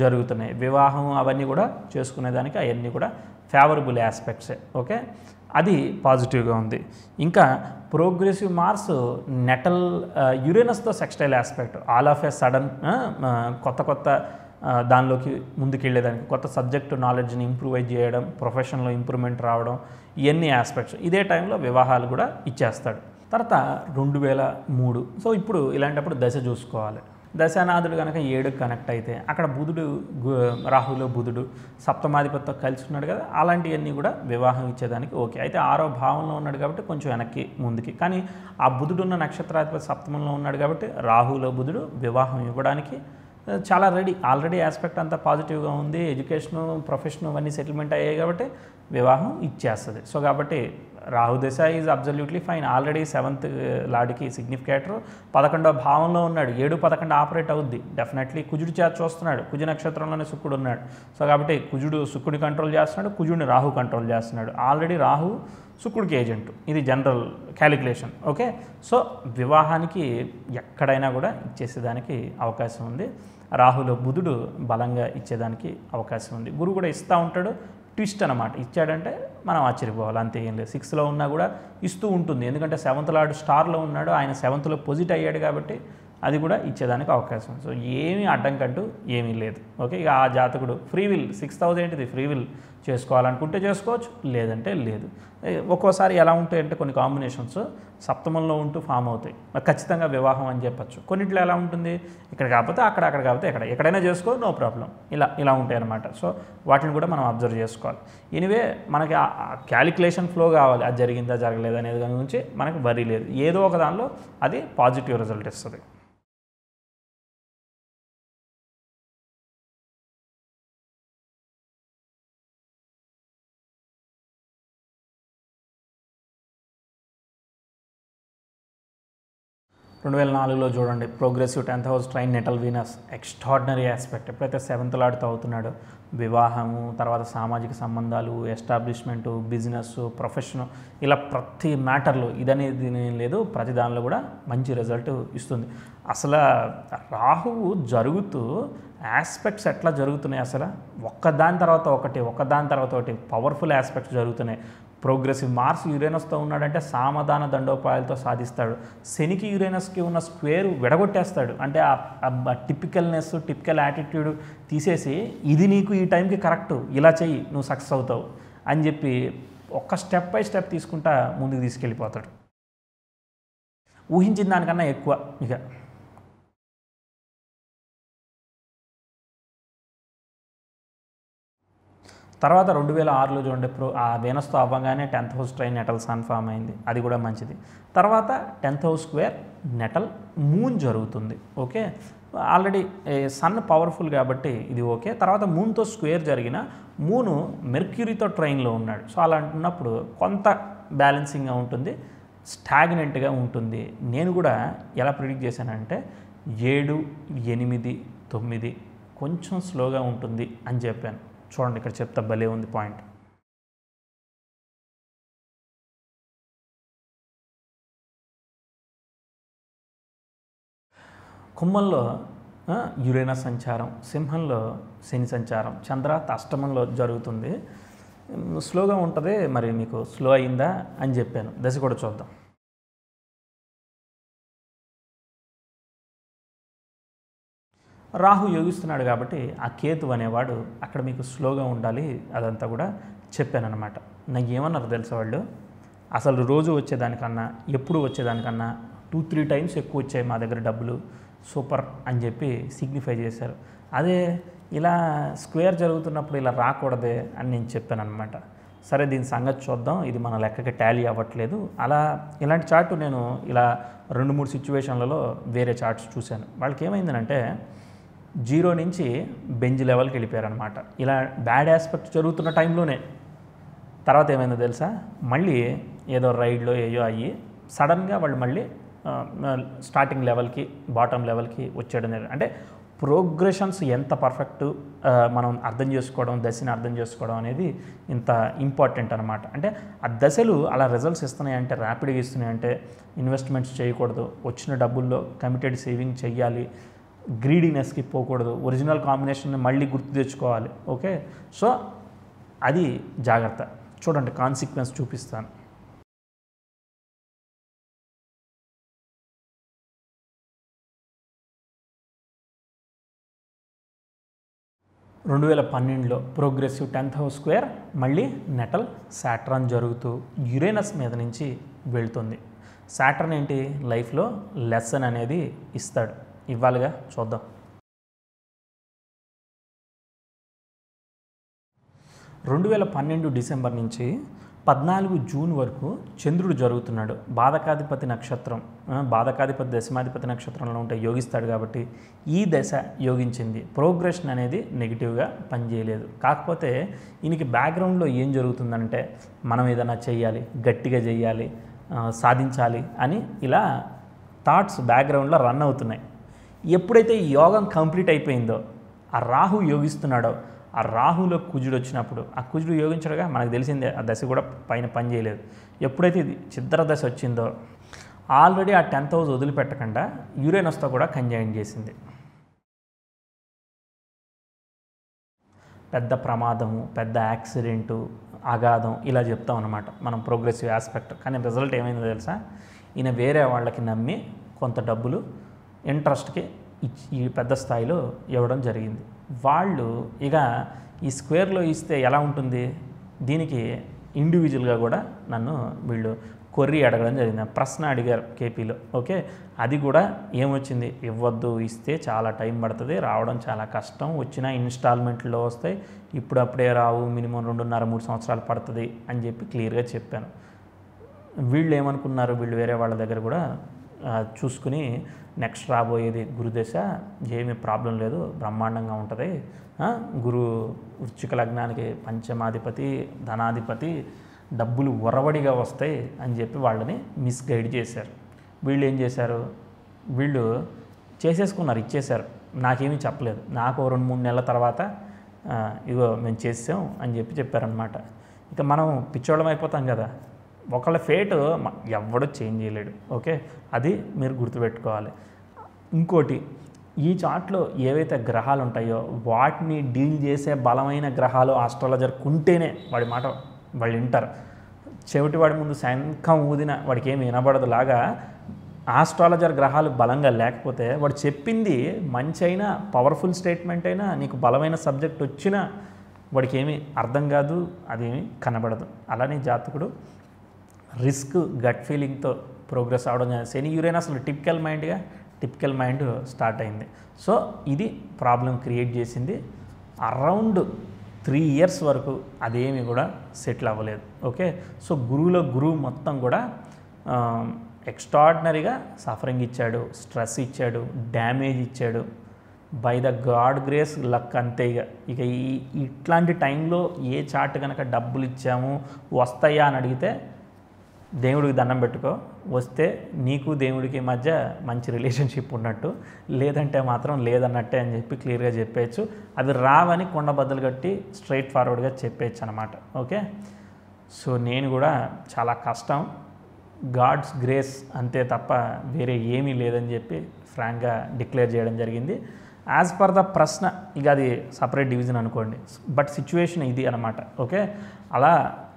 జరుగుతున్నాయి. వివాహం అవన్నీ కూడా చేసుకునేదానికి అవన్నీ కూడా ఫేవరబుల్ ఆస్పెక్ట్సే. ఓకే, అది పాజిటివ్గా ఉంది. ఇంకా ప్రోగ్రెసివ్ మార్స్ నెటల్ యురేనస్తో sextile aspect, all of a sudden కొత్త దానిలోకి ముందుకెళ్ళేదానికి, కొత్త సబ్జెక్టు నాలెడ్జ్ని ఇంప్రూవ్ చేయడం, ప్రొఫెషన్లో ఇంప్రూవ్మెంట్ రావడం, ఇవన్నీ ఆస్పెక్ట్స్. ఇదే టైంలో వివాహాలు కూడా ఇచ్చేస్తాడు. తర్వాత 2003. సో ఇప్పుడు ఇలాంటప్పుడు దశ చూసుకోవాలి. దశానాథుడు కనుక 7కి కనెక్ట్ అయితే అక్కడ బుధుడు, రాహులో బుధుడు సప్తమాధిపతితో కలిసి ఉన్నాడు కదా, అలాంటివన్నీ కూడా వివాహం ఇచ్చేదానికి ఓకే. అయితే 6వ భావంలో ఉన్నాడు కాబట్టి కొంచెం వెనక్కి ముందుకి, కానీ ఆ బుధుడు ఉన్న నక్షత్రాధిపతి సప్తమంలో ఉన్నాడు కాబట్టి రాహులో బుధుడు వివాహం ఇవ్వడానికి చాలా ఆల్రెడీ ఆస్పెక్ట్ అంతా పాజిటివ్గా ఉంది. ఎడ్యుకేషను, ప్రొఫెషను అవన్నీ సెటిల్మెంట్ అయ్యాయి కాబట్టి వివాహం ఇచ్చేస్తుంది. సో కాబట్టి రాహు దశ is absolutely fine. Already 7th లార్డ్కి సిగ్నిఫికేటర్ 11వ భావంలో ఉన్నాడు. 7, 11 ఆపరేట్ అవుద్ది డెఫినెట్లీ. కుజుడు చేత చూస్తున్నాడు, కుజ నక్షత్రంలోనే శుక్రుడు ఉన్నాడు. సో కాబట్టి కుజుడు శుక్రుడి కంట్రోల్ చేస్తున్నాడు, కుజుడిని రాహు కంట్రోల్ చేస్తున్నాడు. ఆల్రెడీ రాహు శుక్రుడికి ఏజెంట్, ఇది జనరల్ క్యాలిక్యులేషన్. ఓకే, సో వివాహానికి ఎక్కడైనా కూడా ఇచ్చేసేదానికి అవకాశం ఉంది. రాహులో బుధుడు బలంగా ఇచ్చేదానికి అవకాశం ఉంది. గురువు కూడా ఇస్తూ ఉంటాడు, ట్విస్ట్ అనమాట. ఇచ్చాడంటే మనం ఆశ్చర్యపోవాలి, అంతే, ఏం లేదు. 6లో ఉన్నా కూడా ఇస్తూ ఉంటుంది, ఎందుకంటే 7th లార్డ్ స్టార్లో ఉన్నాడు, ఆయన 7thలో పొజిట్ అయ్యాడు కాబట్టి అది కూడా ఇచ్చేదానికి అవకాశం. సో ఏమీ అడ్డంకంటూ ఏమీ లేదు. ఓకే, ఇక ఆ జాతకుడు ఫ్రీ విల్, 6th హౌస్ ఏంటిది, ఫ్రీ విల్, చేసుకోవాలనుకుంటే చేసుకోవచ్చు, లేదంటే లేదు. ఒక్కోసారి ఎలా ఉంటాయంటే కొన్ని కాంబినేషన్స్ సప్తమంలో ఉంటూ ఫామ్ అవుతాయి, ఖచ్చితంగా వివాహం అని చెప్పచ్చు. కొన్నిట్లో ఎలా ఉంటుంది, ఇక్కడ కాకపోతే అక్కడ, అక్కడ కాకపోతే ఎక్కడైనా చేసుకో, నో ప్రాబ్లం, ఇలా ఉంటాయి అన్నమాట. సో వాటిని కూడా మనం అబ్జర్వ్ చేసుకోవాలి. ఎనివే మనకి క్యాలిక్యులేషన్ ఫ్లో కావాలి, అది జరిగిందా జరగలేదు అనేది దాని గురించి మనకి వరీ లేదు. ఏదో ఒక దానిలో అది పాజిటివ్ రిజల్ట్ ఇస్తుంది. రెండు 2004లో చూడండి, progressive 10th house trine natal Venus, extraordinary aspect. ఎప్పుడైతే 7th లార్డ్తో అవుతున్నాడో వివాహము, తర్వాత సామాజిక సంబంధాలు, ఎస్టాబ్లిష్మెంటు, బిజినెస్, ప్రొఫెషను, ఇలా ప్రతి మ్యాటర్లో ఇదనేది లేదు, ప్రతి దానిలో కూడా మంచి రిజల్ట్ ఇస్తుంది. అసలు రాహువు జరుగుతూ ఆస్పెక్ట్స్ ఎట్లా జరుగుతున్నాయి, అసలు ఒక్కదాని తర్వాత ఒకటి పవర్ఫుల్ ఆస్పెక్ట్స్ జరుగుతున్నాయి. ప్రోగ్రెసివ్ మార్స్ యురేనస్తో ఉన్నాడంటే సామధాన దండోపాయాలతో సాధిస్తాడు. శనికి యురేనస్కి ఉన్న స్క్వేర్ విడగొట్టేస్తాడు, అంటే ఆ టిపికల్నెస్, టిపికల్ యాటిట్యూడ్ తీసేసి ఇది నీకు ఈ టైంకి కరెక్ట్, ఇలా చెయ్యి, నువ్వు సక్సెస్ అవుతావు అని చెప్పి ఒక స్టెప్ బై స్టెప్ తీసుకుంటా ముందుకు తీసుకెళ్ళిపోతాడు, ఊహించిన దానికన్నా ఎక్కువ. ఇక తర్వాత 2006లో చూడండి, ఆ వీనస్తో అవ్వగానే 10th house trine natal sun form అయింది, అది కూడా మంచిది. తర్వాత 10th house square natal moon జరుగుతుంది. ఓకే, ఆల్రెడీ సన్ పవర్ఫుల్ కాబట్టి ఇది ఓకే. తర్వాత మూన్తో స్క్వేర్ జరిగిన మూను మెర్క్యూరీతో ట్రైన్లో ఉన్నాడు. సో అలా అంటున్నప్పుడు కొంత బ్యాలెన్సింగ్గా ఉంటుంది, స్టాగ్నెంట్గా ఉంటుంది. నేను కూడా ఎలా ప్రిడిక్ట్ చేశానంటే 7, 8, 9 కొంచెం స్లోగా ఉంటుంది అని చెప్పాను. చూడండి ఇక్కడ చెప్తా, భలే ఉంది పాయింట్. కుంభంలో యురేనస్ సంచారం, సింహంలో శని సంచారం, చంద్ర అష్టమంలో జరుగుతుంది. స్లోగా ఉంటుంది, మరి మీకు స్లో అయిందా అని చెప్పాను. దశ కూడా చూద్దాం. రాహు యోగిస్తున్నాడు కాబట్టి ఆ కేతు అనేవాడు అక్కడ మీకు స్లోగా ఉండాలి, అదంతా కూడా చెప్పానన్నమాట. నాకు ఏమన్నారు తెలుసా వాళ్ళు, అసలు రోజు వచ్చేదానికన్నా ఎప్పుడు వచ్చేదానికన్నా 2-3 టైమ్స్ ఎక్కువ వచ్చాయి మా దగ్గర డబ్బులు, సూపర్ అని చెప్పి సిగ్నిఫై చేశారు. అదే ఇలా స్క్వేర్ జరుగుతున్నప్పుడు ఇలా రాకూడదే అని నేను చెప్పాను అనమాట. సరే దీని సంగతి చూద్దాం, ఇది మన లెక్కకి టాలీ అవ్వట్లేదు. ఇలాంటి చార్టు నేను ఇలా 2-3 సిచ్యువేషన్లలో వేరే చార్ట్స్ చూశాను. వాళ్ళకి ఏమైందనంటే 0 నుంచి బెంజ్ లెవెల్కి వెళ్ళిపోయారనమాట. ఇలా బ్యాడ్ ఆస్పెక్ట్ జరుగుతున్న టైంలోనే. తర్వాత ఏమైందో తెలుసా, మళ్ళీ ఏదో రైడ్లో ఏయో అయ్యి సడన్గా వాళ్ళు మళ్ళీ స్టార్టింగ్ లెవెల్కి బాటమ్ లెవెల్కి వచ్చేయడం. అంటే ప్రోగ్రెషన్స్ ఎంత పర్ఫెక్ట్ మనం అర్థం చేసుకోవడం, దశని అర్థం చేసుకోవడం అనేది ఇంత ఇంపార్టెంట్ అనమాట. అంటే ఆ దశలు అలా రిజల్ట్స్ ఇస్తున్నాయంటే, ర్యాపిడ్గా ఇస్తున్నాయంటే ఇన్వెస్ట్మెంట్స్ చేయకూడదు, వచ్చిన డబ్బుల్లో కమిటెడ్ సేవింగ్ చేయాలి, గ్రీడీనెస్కి పోకూడదు, ఒరిజినల్ కాంబినేషన్ని మళ్ళీ గుర్తు తెచ్చుకోవాలి. ఓకే, సో అది జాగ్రత్త. చూడండి కాన్సిక్వెన్స్ చూపిస్తాను. 2012లో ప్రోగ్రెసివ్ 10th హౌస్ స్క్వేర్ మళ్ళీ నెటల్ సాటర్న్ జరుగుతూ యురేనస్ మీద నుంచి వెళ్తుంది. సాటర్న్ ఏంటి, లైఫ్లో లెసన్ అనేది ఇస్తాడు, ఇవ్వాలిగా. చూద్దాం. 2012 డిసెంబర్ నుంచి 14 జూన్ వరకు చంద్రుడు జరుగుతున్నాడు. బాధకాధిపతి నక్షత్రం, బాధకాధిపతి దశమాధిపతి నక్షత్రంలో ఉంటే యోగిస్తాడు కాబట్టి ఈ దశ యోగించింది. ప్రోగ్రెషన్ అనేది నెగిటివ్గా పనిచేయలేదు. కాకపోతే ఈయనకి బ్యాక్గ్రౌండ్లో ఏం జరుగుతుందంటే, మనం ఏదైనా చేయాలి, గట్టిగా చేయాలి, సాధించాలి అని ఇలా థాట్స్ బ్యాక్గ్రౌండ్లో రన్ అవుతున్నాయి. ఎప్పుడైతే ఈ యోగం కంప్లీట్ అయిపోయిందో, ఆ రాహు యోగిస్తున్నాడో, ఆ రాహులో కుజుడు వచ్చినప్పుడు, ఆ కుజుడు యోగించడగా మనకు తెలిసిందే, ఆ దశ కూడా పైన పని చేయలేదు. ఎప్పుడైతే ఇది చిత్ర దశ వచ్చిందో, ఆల్రెడీ ఆ 10th హౌస్ వదిలిపెట్టకుండా యురేనస్తో కూడా కంజైన్ చేసింది. పెద్ద ప్రమాదము, పెద్ద యాక్సిడెంటు, అగాధం ఇలా చెప్తాం అన్నమాట మనం ప్రోగ్రెసివ్ ఆస్పెక్ట్. కానీ రిజల్ట్ ఏమైందో తెలుసా, ఈయన వేరే వాళ్ళకి నమ్మి కొంత డబ్బులు ఇంట్రెస్ట్కి ఈ పెద్ద స్థాయిలో ఇవ్వడం జరిగింది. వాళ్ళు ఇక ఈ స్క్వేర్లో ఇస్తే ఎలా ఉంటుంది, దీనికి ఇండివిజువల్గా కూడా నన్ను వీళ్ళు కొర్రీ అడగడం జరిగింది. ప్రశ్న అడిగారు కేపీలో. ఓకే, అది కూడా ఏమొచ్చింది, ఇవ్వద్దు, ఇస్తే చాలా టైం పడుతుంది, రావడం చాలా కష్టం, వచ్చిన ఇన్స్టాల్మెంట్లో వస్తాయి, ఇప్పుడు అప్పుడే రావు, మినిమం 2.5-3 సంవత్సరాలు పడుతుంది అని చెప్పి క్లియర్గా చెప్పాను. వీళ్ళు ఏమనుకున్నారు, వీళ్ళు వేరే వాళ్ళ దగ్గర కూడా చూసుకుని నెక్స్ట్ రాబోయేది గురుదశ, ఏమీ ప్రాబ్లం లేదు, బ్రహ్మాండంగా ఉంటుంది, గురు వృశ్చిక లగ్నానికి పంచమాధిపతి, ధనాధిపతి, డబ్బులు ఒరవడిగా వస్తాయి అని చెప్పి వాళ్ళని మిస్గైడ్ చేశారు. వీళ్ళు ఏం చేశారు, వీళ్ళు చేసేసుకున్నారు, ఇచ్చేశారు, నాకేమీ చెప్పలేదు. నాకు 2-3 నెలల తర్వాత ఇగో మేము చేసాం అని చెప్పి చెప్పారనమాట. ఇక మనం పిచ్చోళ్ళం అయిపోతాం కదా, ఒకళ్ళ ఫేట్ ఎవడో చేంజ్ చేయలేడు. ఓకే, అది మీరు గుర్తుపెట్టుకోవాలి. ఇంకోటి, ఈ చార్ట్లో ఏవైతే గ్రహాలు ఉంటాయో వాటిని డీల్ చేసే బలమైన గ్రహాలు ఆస్ట్రాలజర్ ఉంటేనే వాడి మాట వాళ్ళు వింటారు. చెవిటి వాడి ముందు శంఖం ఊదిన వాడికి ఏమి వినబడదు లాగా ఆస్ట్రాలజర్ గ్రహాలు బలంగా లేకపోతే వాడు చెప్పింది మంచి అయినా, పవర్ఫుల్ స్టేట్మెంట్ అయినా, నీకు బలమైన సబ్జెక్ట్ వచ్చినా వాడికి ఏమీ అర్థం కాదు, అదేమీ కనబడదు. అలానే జాతకుడు రిస్క్, గట్ ఫీలింగ్తో ప్రోగ్రెస్ అవడం. శని యురేనస్ అసలు టిపికల్ మైండ్ స్టార్ట్ అయింది. సో ఇది ప్రాబ్లం క్రియేట్ చేసింది. అరౌండ్ 3 years వరకు అదేమీ కూడా సెటిల్ అవ్వలేదు. ఓకే, సో గురువు మొత్తం కూడా ఎక్స్ట్రాడినరీగా సఫరింగ్ ఇచ్చాడు, స్ట్రెస్ ఇచ్చాడు, డ్యామేజ్ ఇచ్చాడు. By the God grace luck అంతే. ఇక ఇట్లాంటి టైంలో ఏ చార్ట్ కనుక డబ్బులు ఇచ్చాము వస్తాయా అని అడిగితే దేవుడికి దండం పెట్టుకో, వస్తే నీకు దేవుడికి మధ్య మంచి రిలేషన్షిప్ ఉన్నట్టు, లేదంటే మాత్రం లేదన్నట్టే అని చెప్పి క్లియర్గా చెప్పేయచ్చు. అవి రావని కొండ బద్దలు కట్టి స్ట్రైట్ ఫార్వర్డ్గా చెప్పేయచ్చు అనమాట. ఓకే, సో నేను కూడా చాలా కష్టం, గాడ్స్ గ్రేస్ అంతే తప్ప వేరే ఏమీ లేదని చెప్పి ఫ్రాంక్గా డిక్లేర్ చేయడం జరిగింది. యాజ్ పర్ ద ప్రశ్న ఇక అది సపరేట్ డివిజన్ అనుకోండి, బట్ సిచ్యువేషన్ ఇది అనమాట. ఓకే, అలా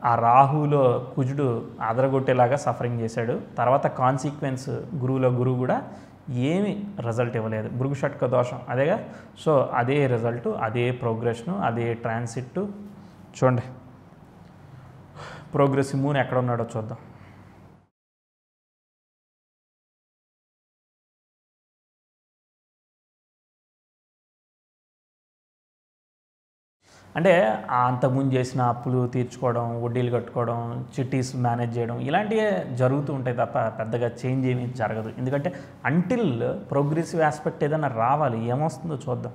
ఆ రాహులో కుజుడు అదరగొట్టేలాగా సఫరింగ్ చేశాడు. తర్వాత కాన్సిక్వెన్స్ గురువు కూడా ఏమి రిజల్ట్ ఇవ్వలేదు. భృగు షట్క దోషం అదేగా. సో అదే రిజల్ట్, అదే ప్రోగ్రెషను, అదే ట్రాన్సిట్. చూడండి ప్రోగ్రెసివ్ మూన్ ఎక్కడ ఉన్నాడో చూద్దాం. అంటే అంతకుముందు చేసిన అప్పులు తీర్చుకోవడం, వడ్డీలు కట్టుకోవడం, చిట్టీస్ మేనేజ్ చేయడం ఇలాంటివే జరుగుతూ ఉంటాయి తప్ప పెద్దగా చేంజ్ ఏమీ జరగదు. ఎందుకంటే అంటిల్ ప్రోగ్రెసివ్ ఆస్పెక్ట్ ఏదైనా రావాలి, ఏమొస్తుందో చూద్దాం.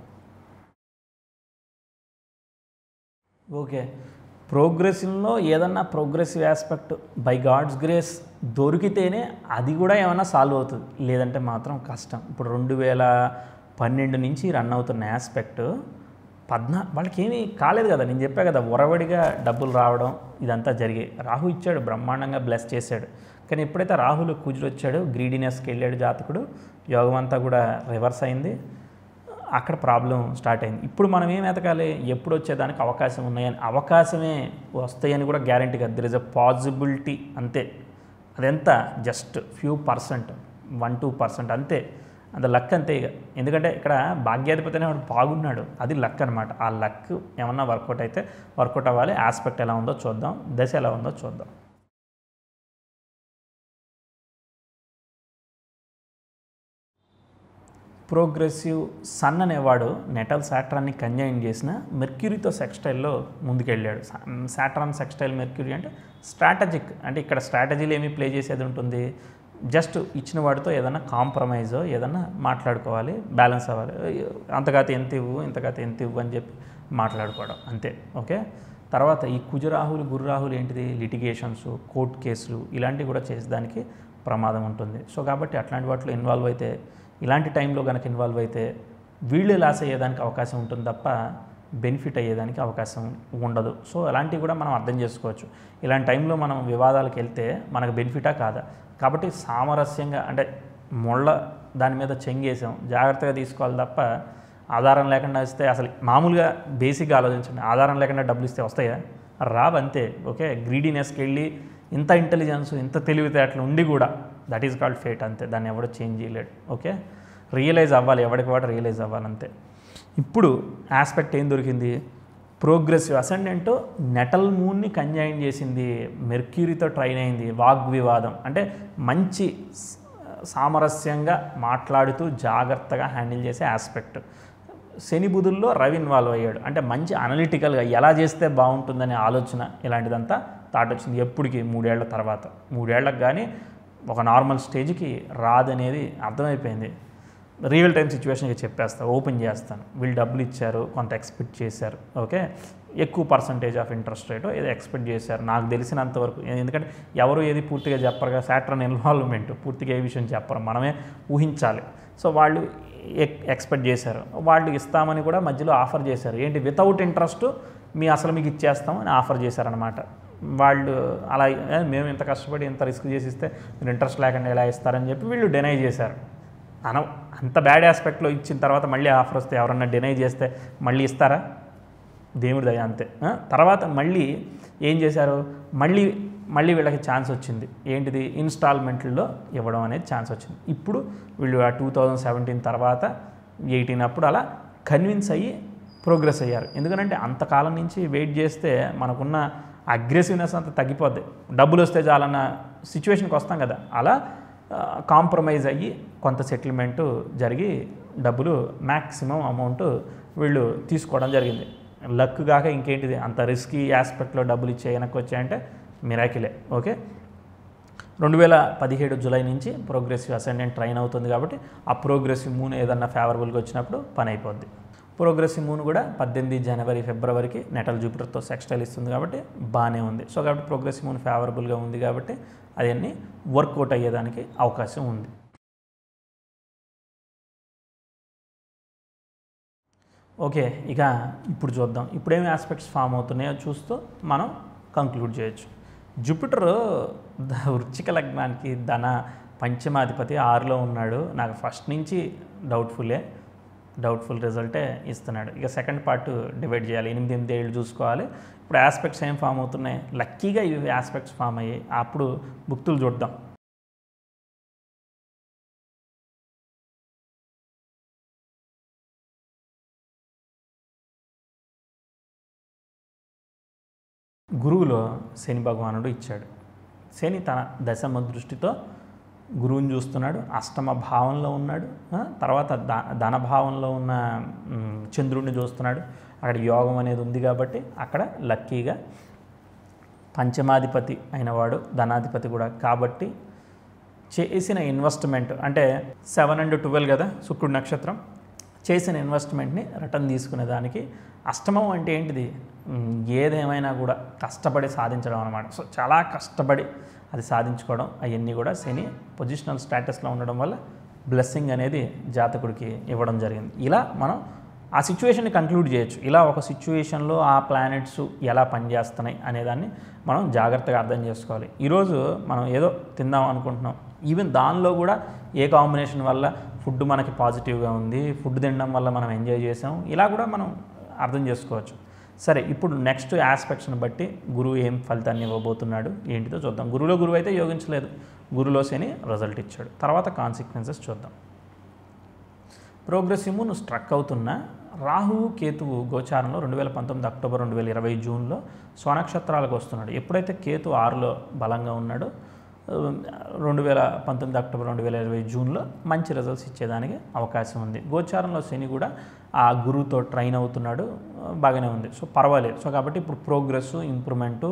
ఓకే, ప్రోగ్రెసివ్లో ఏదన్నా progressive aspect by God's grace దొరికితేనే అది కూడా ఏమైనా సాల్వ్ అవుతుంది, లేదంటే మాత్రం కష్టం. ఇప్పుడు 2012 నుంచి రన్ అవుతున్న ఆస్పెక్ట్ వాళ్ళకి ఏమీ కాలేదు కదా. నేను చెప్పా కదా, ఒరవడిగా డబ్బులు రావడం ఇదంతా జరిగాయి. రాహు ఇచ్చాడు, బ్రహ్మాండంగా బ్లెస్ చేశాడు. కానీ ఎప్పుడైతే రాహులో కుజుడు వచ్చాడు, గ్రీడీనెస్కి వెళ్ళాడు జాతకుడు, యోగం అంతా కూడా రివర్స్ అయింది. అక్కడ ప్రాబ్లం స్టార్ట్ అయింది. ఇప్పుడు మనం ఏం ఎతకాలి, ఎప్పుడు వచ్చేదానికి అవకాశం ఉన్నాయని, అవకాశమే వస్తాయని కూడా గ్యారంటీ కాదు. దెర్ ఇస్ అ పాసిబిలిటీ అంతే. అదెంత, జస్ట్ ఫ్యూ పర్సెంట్, 1-2% అంతే. అది లక్ అంతే ఇక. ఎందుకంటే ఇక్కడ భాగ్యాధిపతి అనేవాడు బాగున్నాడు, అది లక్ అనమాట. ఆ లక్ ఏమన్నా వర్కౌట్ అయితే వర్కౌట్ అవ్వాలి. ఆస్పెక్ట్ ఎలా ఉందో చూద్దాం, దశ ఎలా ఉందో చూద్దాం. ప్రోగ్రెసివ్ సన్ అనేవాడు నెటల్ సాట్రాన్ని కంజైన్ చేసిన మెర్క్యూరీతో సెక్స్టైల్లో ముందుకెళ్ళాడు. సాట్రాన్ సెక్స్టైల్ మెర్క్యూరీ అంటే స్ట్రాటజిక్, అంటే ఇక్కడ స్ట్రాటజీలు ఏమీ ప్లే చేసేది ఉంటుంది. జస్ట్ ఇచ్చిన వాడితో ఏదైనా కాంప్రమైజో ఏదన్నా మాట్లాడుకోవాలి, బ్యాలెన్స్ అవ్వాలి. అంతకాత ఎంత ఇవ్వు, ఇంతకాత ఎంత ఇవ్వు అని చెప్పి మాట్లాడుకోవడం అంతే. ఓకే, తర్వాత ఈ కుజరాహులు గురురాహులు ఏంటిది, లిటిగేషన్స్, కోర్టు కేసులు ఇలాంటివి కూడా చేసేదానికి ప్రమాదం ఉంటుంది. సో కాబట్టి అట్లాంటి వాటిలో ఇన్వాల్వ్ అయితే, ఇలాంటి టైంలో కనుక ఇన్వాల్వ్ అయితే వీళ్ళు లాస్ అయ్యేదానికి అవకాశం ఉంటుంది తప్ప బెనిఫిట్ అయ్యేదానికి అవకాశం ఉండదు. సో అలాంటివి కూడా మనం అర్థం చేసుకోవచ్చు. ఇలాంటి టైంలో మనం వివాదాలకు వెళ్తే మనకు బెనిఫిటా కాదా. కాబట్టి సామరస్యంగా, అంటే మొళ్ళ దాని మీద చెంగేసాం, జాగ్రత్తగా తీసుకోవాలి తప్ప ఆధారం లేకుండా ఇస్తే, అసలు మామూలుగా బేసిక్గా ఆలోచించండి, ఆధారం లేకుండా డబ్బులు ఇస్తే వస్తాయా, రావంతే. ఓకే, గ్రీడీనెస్కి వెళ్ళి ఇంత ఇంటెలిజెన్స్, ఇంత తెలివితేటలు ఉండి కూడా దట్ ఈజ్ కాల్డ్ ఫేట్ అంతే. దాన్ని ఎవడో చేంజ్ చేయలేడు. ఓకే, రియలైజ్ అవ్వాలి, ఎవరికి వాడు రియలైజ్ అవ్వాలంతే. ఇప్పుడు ఆస్పెక్ట్ ఏం దొరికింది, ప్రోగ్రెసివ్ అసెండెంట్ నెటల్ మూన్ని కంజైన్ చేసింది, మెర్క్యూరీతో ట్రైన్ అయింది, వాగ్వివాదం అంటే మంచి సామరస్యంగా మాట్లాడుతూ జాగ్రత్తగా హ్యాండిల్ చేసే ఆస్పెక్ట్. శని బుధుల్లో రవి ఇన్వాల్వ్ అయ్యాడు, అంటే మంచి అనలిటికల్గా ఎలా చేస్తే బాగుంటుందనే ఆలోచన ఇలాంటిదంతా థాట్ వచ్చింది. ఎప్పటికి 3 ఏళ్ల తర్వాత, 3 ఏళ్లకు కానీ ఒక నార్మల్ స్టేజ్కి రాదనేది అర్థమైపోయింది. రియల్ టైం సిచ్యువేషన్కి చెప్పేస్తా, ఓపెన్ చేస్తాను. వీళ్ళు డబ్బులు ఇచ్చారు, కొంత ఎక్స్పెక్ట్ చేశారు. ఓకే, ఎక్కువ పర్సంటేజ్ ఆఫ్ ఇంట్రెస్ట్ రేటు ఏదో ఎక్స్పెక్ట్ చేశారు నాకు తెలిసినంతవరకు. ఎందుకంటే ఎవరు ఏది పూర్తిగా చెప్పరుగా, సాట్రన్ ఇన్వాల్వ్మెంట్ పూర్తిగా ఏ విషయం చెప్పరు, మనమే ఊహించాలి. సో వాళ్ళు ఎక్స్పెక్ట్ చేశారు, వాళ్ళు ఇస్తామని కూడా మధ్యలో ఆఫర్ చేశారు. ఏంటి, వితౌట్ ఇంట్రెస్ట్ అసలు మీకు ఇచ్చేస్తాం అని ఆఫర్ చేశారనమాట. వాళ్ళు అలా మేము ఇంత కష్టపడి ఇంత రిస్క్ చేసి ఇస్తే మీరు ఇంట్రెస్ట్ లేకుండా ఎలా ఇస్తారని చెప్పి వీళ్ళు డినై చేశారు. అంత బ్యాడ్ ఆస్పెక్ట్లో ఇచ్చిన తర్వాత మళ్ళీ ఆఫర్ వస్తే ఎవరన్నా డినై చేస్తే మళ్ళీ ఇస్తారా, దేవుడి దయ అంతే. తర్వాత మళ్ళీ ఏం చేశారు, మళ్ళీ వీళ్ళకి ఛాన్స్ వచ్చింది. ఏంటిది, ఇన్స్టాల్మెంట్లో ఇవ్వడం అనేది ఛాన్స్ వచ్చింది. ఇప్పుడు వీళ్ళు 2017 తర్వాత 18 అప్పుడు అలా కన్విన్స్ అయ్యి ప్రోగ్రెస్ అయ్యారు. ఎందుకంటే అంతకాలం నుంచి వెయిట్ చేస్తే మనకున్న అగ్రెసివ్నెస్ అంతా తగ్గిపోద్ది, డబ్బులు వస్తే చాలన్న సిచ్యువేషన్కి వస్తాం కదా. అలా కాంప్రమైజ్ అయ్యి కొంత సెటిల్మెంటు జరిగి డబ్బులు మ్యాక్సిమం అమౌంట్ వీళ్ళు తీసుకోవడం జరిగింది. లక్ కాక ఇంకేంటిది, అంత రిస్కీ ఆస్పెక్ట్లో డబ్బులు ఇచ్చే వెనక్కి వచ్చాయంటే మిరాకిలే. ఓకే, 2017 జూలై నుంచి ప్రోగ్రెసివ్ అసెండెంట్ ట్రైన్ అవుతుంది కాబట్టి ఆ ప్రోగ్రెసివ్ మూన్ ఏదన్నా ఫేవరబుల్గా వచ్చినప్పుడు పని అయిపోద్ది. ప్రోగ్రెసివ్ మూన్ కూడా 18 జనవరి ఫిబ్రవరికి నెటల్ జూపిటర్తో సెక్స్టైల్ ఇస్తుంది కాబట్టి బాగానే ఉంది. సో కాబట్టి ప్రోగ్రెసివ్ మూన్ ఫేవరబుల్గా ఉంది కాబట్టి అవన్నీ వర్కౌట్ అయ్యేదానికి అవకాశం ఉంది. ఓకే, ఇక ఇప్పుడు చూద్దాం ఇప్పుడేమి ఆస్పెక్ట్స్ ఫామ్ అవుతున్నాయో చూస్తూ మనం కంక్లూడ్ చేయొచ్చు. జూపిటర్ వృశ్చిక లగ్నానికి ధన పంచమాధిపతి 6లో ఉన్నాడు. నాకు ఫస్ట్ నుంచి డౌట్ఫుల్లే. డౌట్ఫుల్ రిజల్టే ఇస్తున్నాడు. ఇక సెకండ్ పార్ట్ డివైడ్ చేయాలి, 8 ఏళ్ళు చూసుకోవాలి. ఇప్పుడు ఆస్పెక్ట్స్ ఏం ఫామ్ అవుతున్నాయి, లక్కీగా ఇవి ఆస్పెక్ట్స్ ఫామ్ అయ్యాయి. అప్పుడు భుక్తులు చూద్దాం. గురువులో శని భగవానుడు ఇచ్చాడు. శని తన దశమ దృష్టితో గురువుని చూస్తున్నాడు, అష్టమ భావంలో ఉన్నాడు. తర్వాత ధనభావంలో ఉన్న చంద్రుడిని చూస్తున్నాడు. అక్కడ యోగం అనేది ఉంది కాబట్టి అక్కడ లక్కీగా పంచమాధిపతి అయినవాడు ధనాధిపతి కూడా కాబట్టి చేసిన ఇన్వెస్ట్మెంట్ అంటే 7 and 12 కదా శుక్రుడి నక్షత్రం, చేసిన ఇన్వెస్ట్మెంట్ని రిటర్న్ తీసుకునే దానికి అష్టమం అంటే ఏంటిది, ఏదేమైనా కూడా కష్టపడి సాధించడం అనమాట. సో చాలా కష్టపడి అది సాధించుకోవడం, అవన్నీ కూడా శని పొజిషనల్ స్టేటస్లో ఉండడం వల్ల బ్లెస్సింగ్ అనేది జాతకుడికి ఇవ్వడం జరిగింది. ఇలా మనం ఆ సిచ్యువేషన్ని కంక్లూడ్ చేయొచ్చు. ఇలా ఒక సిచ్యువేషన్లో ఆ ప్లానెట్స్ ఎలా పనిచేస్తున్నాయి అనేదాన్ని మనం జాగ్రత్తగా అర్థం చేసుకోవాలి. ఈరోజు మనం ఏదో తిందాం అనుకుంటున్నాం, ఈవెన్ దానిలో కూడా ఏ కాంబినేషన్ వల్ల ఫుడ్ మనకి పాజిటివ్గా ఉంది, ఫుడ్ తినడం వల్ల మనం ఎంజాయ్ చేసాం, ఇలా కూడా మనం అర్థం చేసుకోవచ్చు. సరే, ఇప్పుడు నెక్స్ట్ ఆస్పెక్ట్స్ని బట్టి గురువు ఏం ఫలితాన్ని ఇవ్వబోతున్నాడు ఏంటిదో చూద్దాం. గురువు అయితే యోగించలేదు, గురులో శని రిజల్ట్ ఇచ్చాడు. తర్వాత కాన్సిక్వెన్సెస్ చూద్దాం. ప్రోగ్రెసివ్ నువ్వు స్ట్రక్ అవుతున్న రాహువు కేతువు గోచారంలో 2019 అక్టోబర్ 2020 జూన్లో స్వనక్షత్రాలకు వస్తున్నాడు. ఎప్పుడైతే కేతు 6లో బలంగా ఉన్నాడో 2019 అక్టోబర్ 2020 జూన్లో మంచి రిజల్ట్స్ ఇచ్చేదానికి అవకాశం ఉంది. గోచారంలో శని కూడా ఆ గురువుతో ట్రైన్ అవుతున్నాడు, బాగానే ఉంది. సో పర్వాలేదు. సో కాబట్టి ఇప్పుడు ప్రోగ్రెస్, ఇంప్రూవ్మెంటు,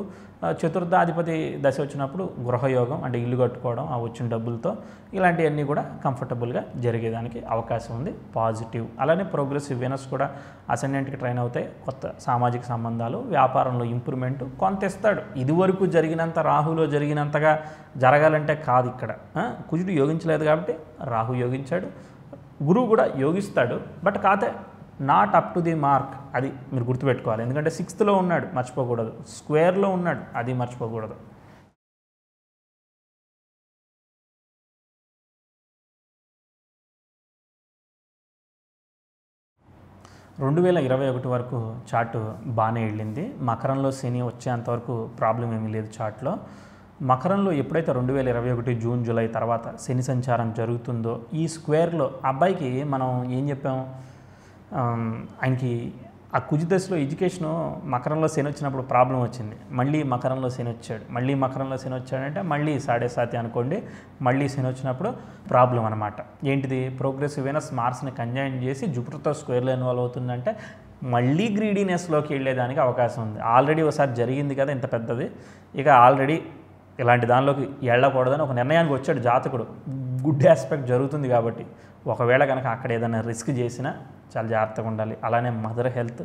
చతుర్థాధిపతి దశ వచ్చినప్పుడు గృహయోగం అంటే ఇల్లు కట్టుకోవడం, ఆ వచ్చిన డబ్బులతో ఇలాంటివన్నీ కూడా కంఫర్టబుల్గా జరిగేదానికి అవకాశం ఉంది, పాజిటివ్. అలానే ప్రోగ్రెసివ్ వీనస్ కూడా అసెండెంట్కి ట్రైన్ అవుతాయి, కొత్త సామాజిక సంబంధాలు, వ్యాపారంలో ఇంప్రూవ్మెంటు కొంత ఇస్తాడు. ఇదివరకు జరిగినంత రాహులో జరిగినంతగా జరగాలంటే కాదు. ఇక్కడ కుజుడు యోగించలేదు కాబట్టి రాహు యోగించాడు, గురువు కూడా యోగిస్తాడు, బట్ కాతే not up to the mark. అది మీరు గుర్తుపెట్టుకోవాలి. ఎందుకంటే 6th ఉన్నాడు, మర్చిపోకూడదు. స్క్వేర్లో ఉన్నాడు, అది మర్చిపోకూడదు. రెండు 2021 వరకు చార్టు బాగానే వెళ్ళింది. మకరంలో శని వచ్చేంతవరకు ప్రాబ్లం ఏమీ లేదు చార్ట్లో. మకరంలో ఎప్పుడైతే 2021 జూన్ జూలై తర్వాత శని సంచారం జరుగుతుందో ఈ స్క్వేర్లో అబ్బాయికి మనం ఏం చెప్పాం, ఆయనకి ఆ కుజ దశలో ఎడ్యుకేషను మకరంలో శని వచ్చినప్పుడు ప్రాబ్లం వచ్చింది. మళ్ళీ మకరంలో శని వచ్చాడు, మళ్ళీ మకరంలో శని వచ్చాడంటే మళ్ళీ సాడే సాతి అనుకోండి, మళ్ళీ శని వచ్చినప్పుడు ప్రాబ్లం అనమాట. ఏంటిది, ప్రోగ్రెసివ్ వీనస్ మార్స్ని కంజైన్ చేసి జూపిటర్తో స్క్వేర్లో ఇన్వాల్వ్ అవుతుందంటే మళ్ళీ గ్రీడీనెస్లోకి వెళ్ళేదానికి అవకాశం ఉంది. ఆల్రెడీ ఒకసారి జరిగింది కదా ఇంత పెద్దది, ఇక ఆల్రెడీ ఇలాంటి దానిలోకి వెళ్ళకూడదని ఒక నిర్ణయానికి వచ్చాడు జాతకుడు. గుడ్ ఆస్పెక్ట్ జరుగుతుంది కాబట్టి ఒకవేళ కనుక అక్కడ ఏదైనా రిస్క్ చేసినా చాలా జాగ్రత్తగా ఉండాలి. అలానే మదర్ హెల్త్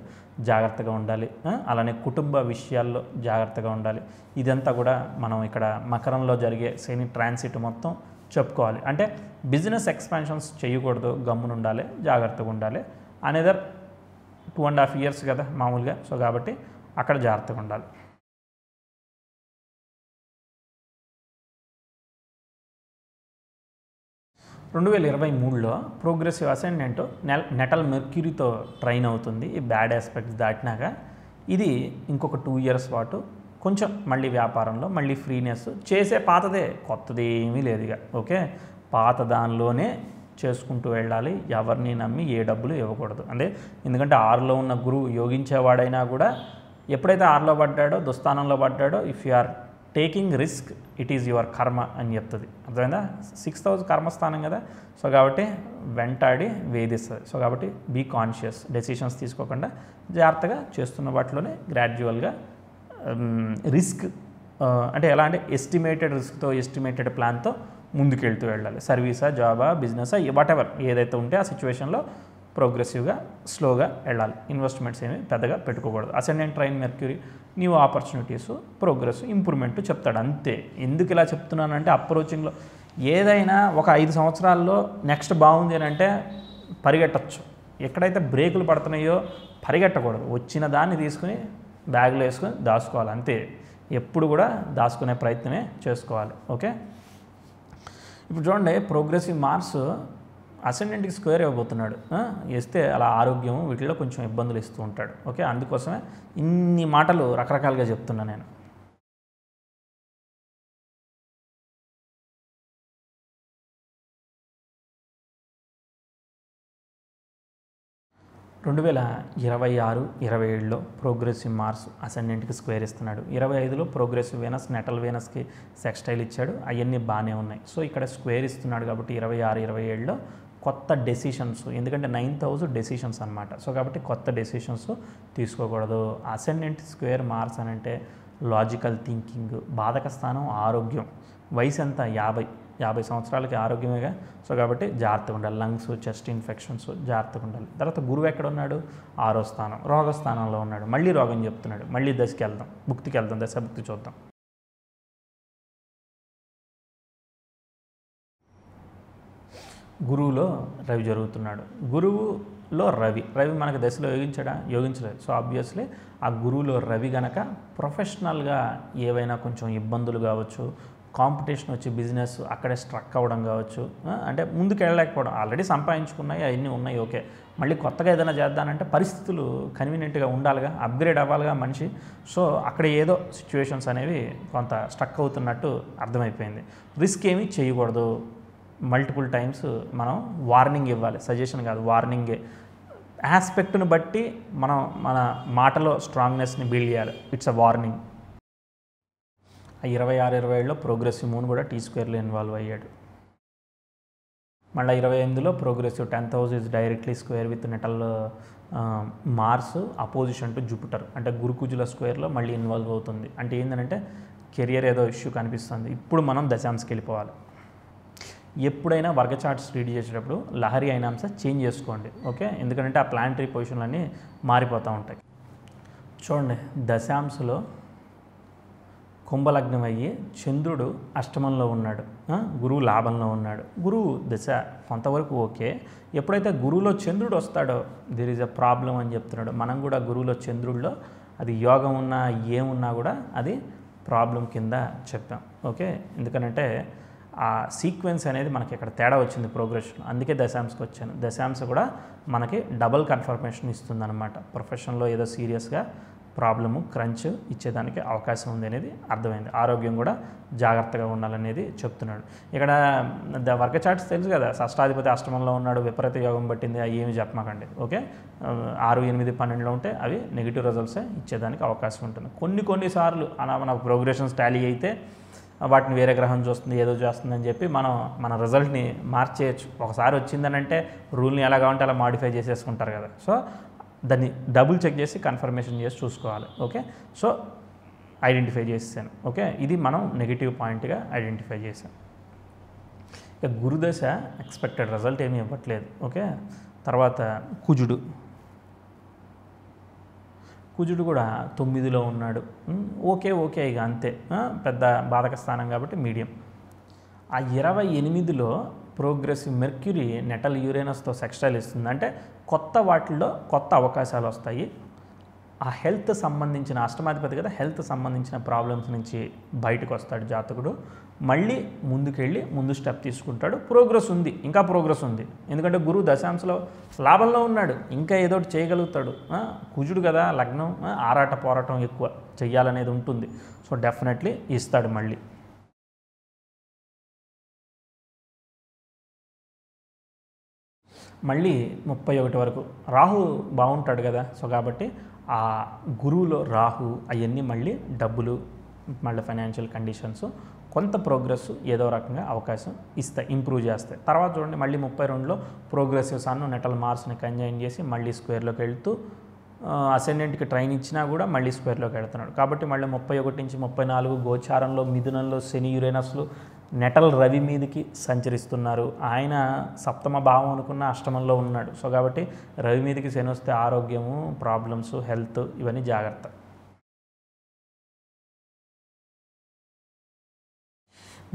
జాగ్రత్తగా ఉండాలి, అలానే కుటుంబ విషయాల్లో జాగ్రత్తగా ఉండాలి. ఇదంతా కూడా మనం ఇక్కడ మకరంలో జరిగే శని ట్రాన్సిట్ మొత్తం చెప్పుకోవాలి. అంటే బిజినెస్ ఎక్స్పాన్షన్స్ చేయకూడదు, గమ్మున ఉండాలి, జాగ్రత్తగా ఉండాలి. అనేదర్ 2.5 years కదా మామూలుగా. సో కాబట్టి అక్కడ జాగ్రత్తగా ఉండాలి. 2023లో ప్రోగ్రెసివ్ అసెండెంట్ నెటల్ మెర్క్యూరీతో ట్రైన్ అవుతుంది. ఈ బ్యాడ్ ఆస్పెక్ట్స్ దాటినాక ఇది ఇంకొక 2 years పాటు కొంచెం మళ్ళీ వ్యాపారంలో మళ్ళీ ఫ్రీనెస్, చేసే పాతదే, కొత్తది ఏమీ లేదు ఇక. ఓకే, పాత దానిలోనే చేసుకుంటూ వెళ్ళాలి, ఎవరిని నమ్మి ఏ డబ్బులు ఇవ్వకూడదు. అంటే ఎందుకంటే 6లో ఉన్న గురువు యోగించేవాడైనా కూడా ఎప్పుడైతే 6లో పడ్డాడో, దుస్థానంలో పడ్డాడో, if you are taking risk it is your karma అని చెప్తుంది. అర్థమైందా? 6th house కర్మస్థానం కదా. సో కాబట్టి వెంటాడి వేధిస్తుంది. సో కాబట్టి బీ కాన్షియస్, డెసిషన్స్ తీసుకోకుండా జాగ్రత్తగా చేస్తున్న వాటిలోనే గ్రాడ్యువల్గా రిస్క్ అంటే ఎలా అంటే ఎస్టిమేటెడ్ రిస్క్తో, ఎస్టిమేటెడ్ ప్లాన్తో ముందుకెళ్తూ వెళ్ళాలి. సర్వీసా, జాబా, బిజినెసా, వాటెవర్ ఏదైతే ఉంటే ఆ సిచ్యువేషన్లో ప్రోగ్రెసివ్గా స్లోగా వెళ్ళాలి. ఇన్వెస్ట్మెంట్స్ ఏమి పెద్దగా పెట్టుకోకూడదు. Ascendant train mercury new opportunities, progress, improvement చెప్తాడు అంతే. ఎందుకు ఇలా చెప్తున్నానంటే అప్రోచింగ్లో ఏదైనా ఒక 5 సంవత్సరాల్లో నెక్స్ట్ బాగుంది అని అంటే పరిగెట్టచ్చు. ఎక్కడైతే బ్రేకులు పడుతున్నాయో పరిగెట్టకూడదు. వచ్చిన దాన్ని తీసుకుని బ్యాగ్లో వేసుకొని దాచుకోవాలి అంతే. ఎప్పుడు కూడా దాచుకునే ప్రయత్నమే చేసుకోవాలి. ఓకే, ఇప్పుడు చూడండి, ప్రోగ్రెసివ్ మార్స్ అసెండెంట్కి స్క్వేర్ ఇవ్వబోతున్నాడు. ఇస్తే అలా ఆరోగ్యం వీటిలో కొంచెం ఇబ్బందులు ఇస్తూ ఉంటాడు. ఓకే, అందుకోసమే ఇన్ని మాటలు రకరకాలుగా చెప్తున్నా నేను. 2026-27లో ప్రోగ్రెసివ్ మార్స్ అసెండెంట్కి స్క్వేర్ ఇస్తున్నాడు. 25లో ప్రోగ్రెసివ్ వీనస్ నెటల్ వీనస్కి సెక్స్టైల్ ఇచ్చాడు. అవన్నీ బాగానే ఉన్నాయి. సో ఇక్కడ స్క్వేర్ ఇస్తున్నాడు కాబట్టి 26-27లో కొత్త డెసిషన్స్, ఎందుకంటే 9th హౌస్ డెసిషన్స్ అనమాట. సో కాబట్టి కొత్త డెసిషన్స్ తీసుకోకూడదు. అసెండెంట్ స్క్వేర్ మార్స్ అని అంటే లాజికల్ థింకింగ్, బాధక స్థానం ఆరోగ్యం, వయసు ఎంత 50 సంవత్సరాలకి ఆరోగ్యమేగా. సో కాబట్టి జాగ్రత్తగా ఉండాలి. లంగ్స్, చెస్ట్ ఇన్ఫెక్షన్స్ జాగ్రత్తగా ఉండాలి. తర్వాత గురువు ఎక్కడ ఉన్నాడు? 6వ స్థానం, రోగస్థానంలో ఉన్నాడు. మళ్ళీ రోగం చెప్తున్నాడు. మళ్ళీ దశకి వెళ్దాం, భుక్తికి వెళ్దాం, దశాభుక్తి చూద్దాం. గురువులో రవి జరుగుతున్నాడు. గురువులో రవి మనకు దశలో యోగించలేదు. సో ఆబ్వియస్లీ ఆ గురువులో రవి గనక ప్రొఫెషనల్గా ఏవైనా కొంచెం ఇబ్బందులు కావచ్చు, కాంపిటీషన్ వచ్చి బిజినెస్ అక్కడే స్ట్రక్ అవ్వడం కావచ్చు, అంటే ముందుకు వెళ్ళలేకపోవడం, ఆల్రెడీ సంపాదించుకున్నాయి అవన్నీ ఉన్నాయి ఓకే, మళ్ళీ కొత్తగా ఏదైనా చేద్దానంటే పరిస్థితులు కన్వీనియంట్గా ఉండాలిగా, అప్గ్రేడ్ అవ్వాలిగా మనిషి. సో అక్కడ ఏదో సిచ్యువేషన్స్ అనేవి కొంత స్ట్రక్ అవుతున్నట్టు అర్థమైపోయింది. రిస్క్ ఏమీ చేయకూడదు. మల్టిపుల్ టైమ్స్ మనం వార్నింగ్ ఇవ్వాలి, సజెషన్ కాదు, వార్నింగే. ఆస్పెక్ట్ను బట్టి మనం మన మాటలో స్ట్రాంగ్నెస్ని బిల్డ్ చేయాలి. It's a warning. 26-27లో ప్రోగ్రెసివ్ మూన్ కూడా టీ స్క్వేర్లో ఇన్వాల్వ్ అయ్యాడు. మళ్ళీ 28లో progressive 10th house is directly square with natal Mars opposition to Jupiter, అంటే గురుకుజుల స్క్వేర్లో మళ్ళీ ఇన్వాల్వ్ అవుతుంది. అంటే ఏంటంటే కెరియర్ ఏదో ఇష్యూ కనిపిస్తుంది. ఇప్పుడు మనం దశాంశకి వెళ్ళిపోవాలి. ఎప్పుడైనా వర్గ చార్ట్స్ రీడ్ చేసేటప్పుడు లహరి అయినాంశ చేంజ్ చేసుకోండి, ఓకే, ఎందుకంటే ఆ ప్లానటరీ పొజిషన్లన్నీ మారిపోతూ ఉంటాయి. చూడండి, దశాంశలో కుంభలగ్నం అయ్యి చంద్రుడు అష్టమంలో ఉన్నాడు, గురువు లాభంలో ఉన్నాడు. గురువు దశ కొంతవరకు ఓకే. ఎప్పుడైతే గురువులో చంద్రుడు వస్తాడో దేర్ ఈజ్ అ ప్రాబ్లం అని చెప్తున్నాడు. మనం కూడా గురువులో చంద్రుడిలో అది యోగం ఉన్నా ఏమున్నా కూడా అది ప్రాబ్లం కింద చెప్పాం, ఓకే. ఎందుకనంటే ఆ సీక్వెన్స్ అనేది మనకి ఇక్కడ తేడా వచ్చింది ప్రోగ్రెషన్, అందుకే దశాంశకి వచ్చాను. దశాంశ కూడా మనకి డబల్ కన్ఫర్మేషన్ ఇస్తుందన్నమాట. ప్రొఫెషన్లో ఏదో సీరియస్గా ప్రాబ్లము క్రంచ్ ఇచ్చేదానికి అవకాశం ఉంది అనేది అర్థమైంది. ఆరోగ్యం కూడా జాగ్రత్తగా ఉండాలనేది చెప్తున్నాడు. ఇక్కడ వర్గ చార్ట్స్ తెలుసు కదా, షష్టాధిపతి అష్టమంలో ఉన్నాడు, విపరీత యోగం పట్టింది, అవి ఏమి చెప్పమాకండి, ఓకే. 6, 8, 12లో ఉంటే అవి నెగిటివ్ రిజల్ట్సే ఇచ్చేదానికి అవకాశం ఉంటుంది. కొన్నిసార్లు అలా మన ప్రోగ్రెషన్స్ టాలీ అయితే వాటిని వేరే గ్రహం చూస్తుంది, ఏదో చేస్తుందని చెప్పి మనం మన రిజల్ట్ని మార్చేయచ్చు. ఒకసారి వచ్చిందనంటే రూల్ని ఎలా కావాలంటే అలా మాడిఫై చేసేసుకుంటారు కదా. సో దాన్ని డబుల్ చెక్ చేసి కన్ఫర్మేషన్ చేసి చూసుకోవాలి, ఓకే. సో ఐడెంటిఫై చేసాను, ఓకే. ఇది మనం నెగిటివ్ పాయింట్గా ఐడెంటిఫై చేసాం. ఇక గురుదశ ఎక్స్పెక్టెడ్ రిజల్ట్ ఏమీ ఇవ్వట్లేదు, ఓకే. తర్వాత కుజుడు కూడా 9లో ఉన్నాడు, ఓకే ఇక అంతే, పెద్ద బాధక స్థానం కాబట్టి మీడియం. ఆ 28లో ప్రోగ్రెసివ్ మెర్క్యూరీ నెటల్ యురేనస్తో సెక్స్టైల్ ఇస్తుంది, అంటే కొత్త వాటిల్లో కొత్త అవకాశాలు వస్తాయి. ఆ హెల్త్ సంబంధించిన అష్టమాధిపతి కదా, హెల్త్ సంబంధించిన ప్రాబ్లమ్స్ నుంచి బయటకు వస్తాడు జాతకుడు. మళ్ళీ ముందుకెళ్ళి ముందు స్టెప్ తీసుకుంటాడు. ప్రోగ్రెస్ ఉంది, ఇంకా ప్రోగ్రెస్ ఉంది, ఎందుకంటే గురువు దశాంశలో లాభంలో ఉన్నాడు, ఇంకా ఏదో ఒకటి చేయగలుగుతాడు. కుజుడు కదా లగ్నం, ఆరాట పోరాటం ఎక్కువ చెయ్యాలనేది ఉంటుంది. సో డెఫినెట్లీ ఇస్తాడు. మళ్ళీ 31 వరకు రాహు బాగుంటాడు కదా. సో కాబట్టి ఆ గురువులో రాహు అవన్నీ మళ్ళీ డబ్బులు, మళ్ళీ ఫైనాన్షియల్ కండిషన్స్, కొంత ప్రోగ్రెస్ ఏదో రకంగా అవకాశం ఇస్తాయి, ఇంప్రూవ్ చేస్తాయి. తర్వాత చూడండి, మళ్ళీ 32లో ప్రోగ్రెసివ్ సన్ను నెటల్ మార్స్ని కంజైన్ చేసి మళ్ళీ స్క్వేర్లోకి వెళ్తూ అసెండెంట్కి ట్రైన్ ఇచ్చినా కూడా మళ్ళీ స్క్వేర్లోకి వెళ్తున్నాడు. కాబట్టి మళ్ళీ 31 నుంచి 34 గోచారంలో మిథునంలో శని యురేనస్లు నెటల్ రవి మీదకి సంచరిస్తున్నారు. ఆయన సప్తమ భావం అనుకున్న అష్టమంలో ఉన్నాడు. సో కాబట్టి రవి మీదకి శని వస్తే ఆరోగ్యము, ప్రాబ్లమ్స్, హెల్త్ ఇవన్నీ జాగ్రత్త.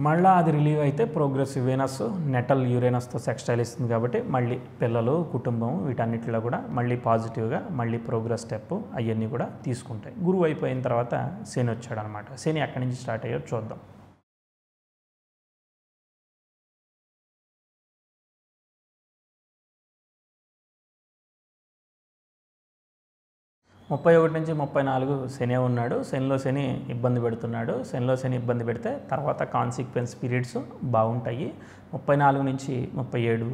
మళ్ళీ అది రిలీవ్ అయితే ప్రోగ్రెసివ్ వీనస్ నెటల్ యురేనస్తో సెక్స్టైల్ ఇస్తుంది కాబట్టి మళ్ళీ పిల్లలు, కుటుంబం వీటన్నిటిలో కూడా మళ్ళీ పాజిటివ్గా మళ్ళీ ప్రోగ్రెస్ స్టెప్ అవన్నీ కూడా తీసుకుంటాయి. గురువు అయిపోయిన తర్వాత శని వచ్చాడు అనమాట. శని ఎక్కడి నుంచి స్టార్ట్ అయ్యో చూద్దాం. 31 నుంచి 34 శనే ఉన్నాడు. శనిలో శని ఇబ్బంది పెడుతున్నాడు. శనిలో శని ఇబ్బంది పెడితే తర్వాత కాన్సిక్వెన్స్ పీరియడ్స్ బాగుంటాయి. 34 నుంచి 37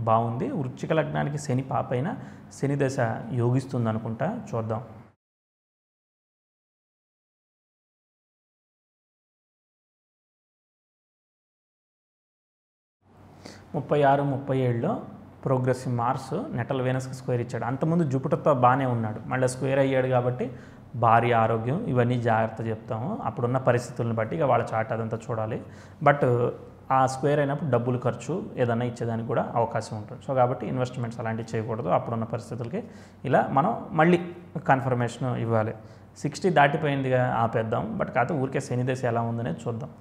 బాగుంది. వృశ్చిక లగ్నానికి శని పాపైన శని దశ యోగిస్తుంది అనుకుంటా. చూద్దాం. 36, 37లో ప్రోగ్రెసివ్ మార్స్ నెటల్ వేనస్కి స్క్వేర్ ఇచ్చాడు. అంతకుముందు జూపిటర్తో బాగానే ఉన్నాడు, మళ్ళీ స్క్వేర్ అయ్యాడు కాబట్టి భారీ ఆరోగ్యం ఇవన్నీ జాగ్రత్త చెప్తాము. అప్పుడున్న పరిస్థితులను బట్టి ఇక వాళ్ళ చార్ట్ అదంతా చూడాలి. బట్ ఆ స్క్వేర్ అయినప్పుడు డబ్బులు ఖర్చు ఏదన్నా ఇచ్చేదానికి కూడా అవకాశం ఉంటుంది. సో కాబట్టి ఇన్వెస్ట్మెంట్స్ అలాంటివి చేయకూడదు. అప్పుడున్న పరిస్థితులకి ఇలా మనం మళ్ళీ కన్ఫర్మేషన్ ఇవ్వాలి. 60 దాటిపోయిందిగా ఆపేద్దాం. బట్ కాకపోతే ఊరికే శని దశ ఎలా ఉందనేది చూద్దాం.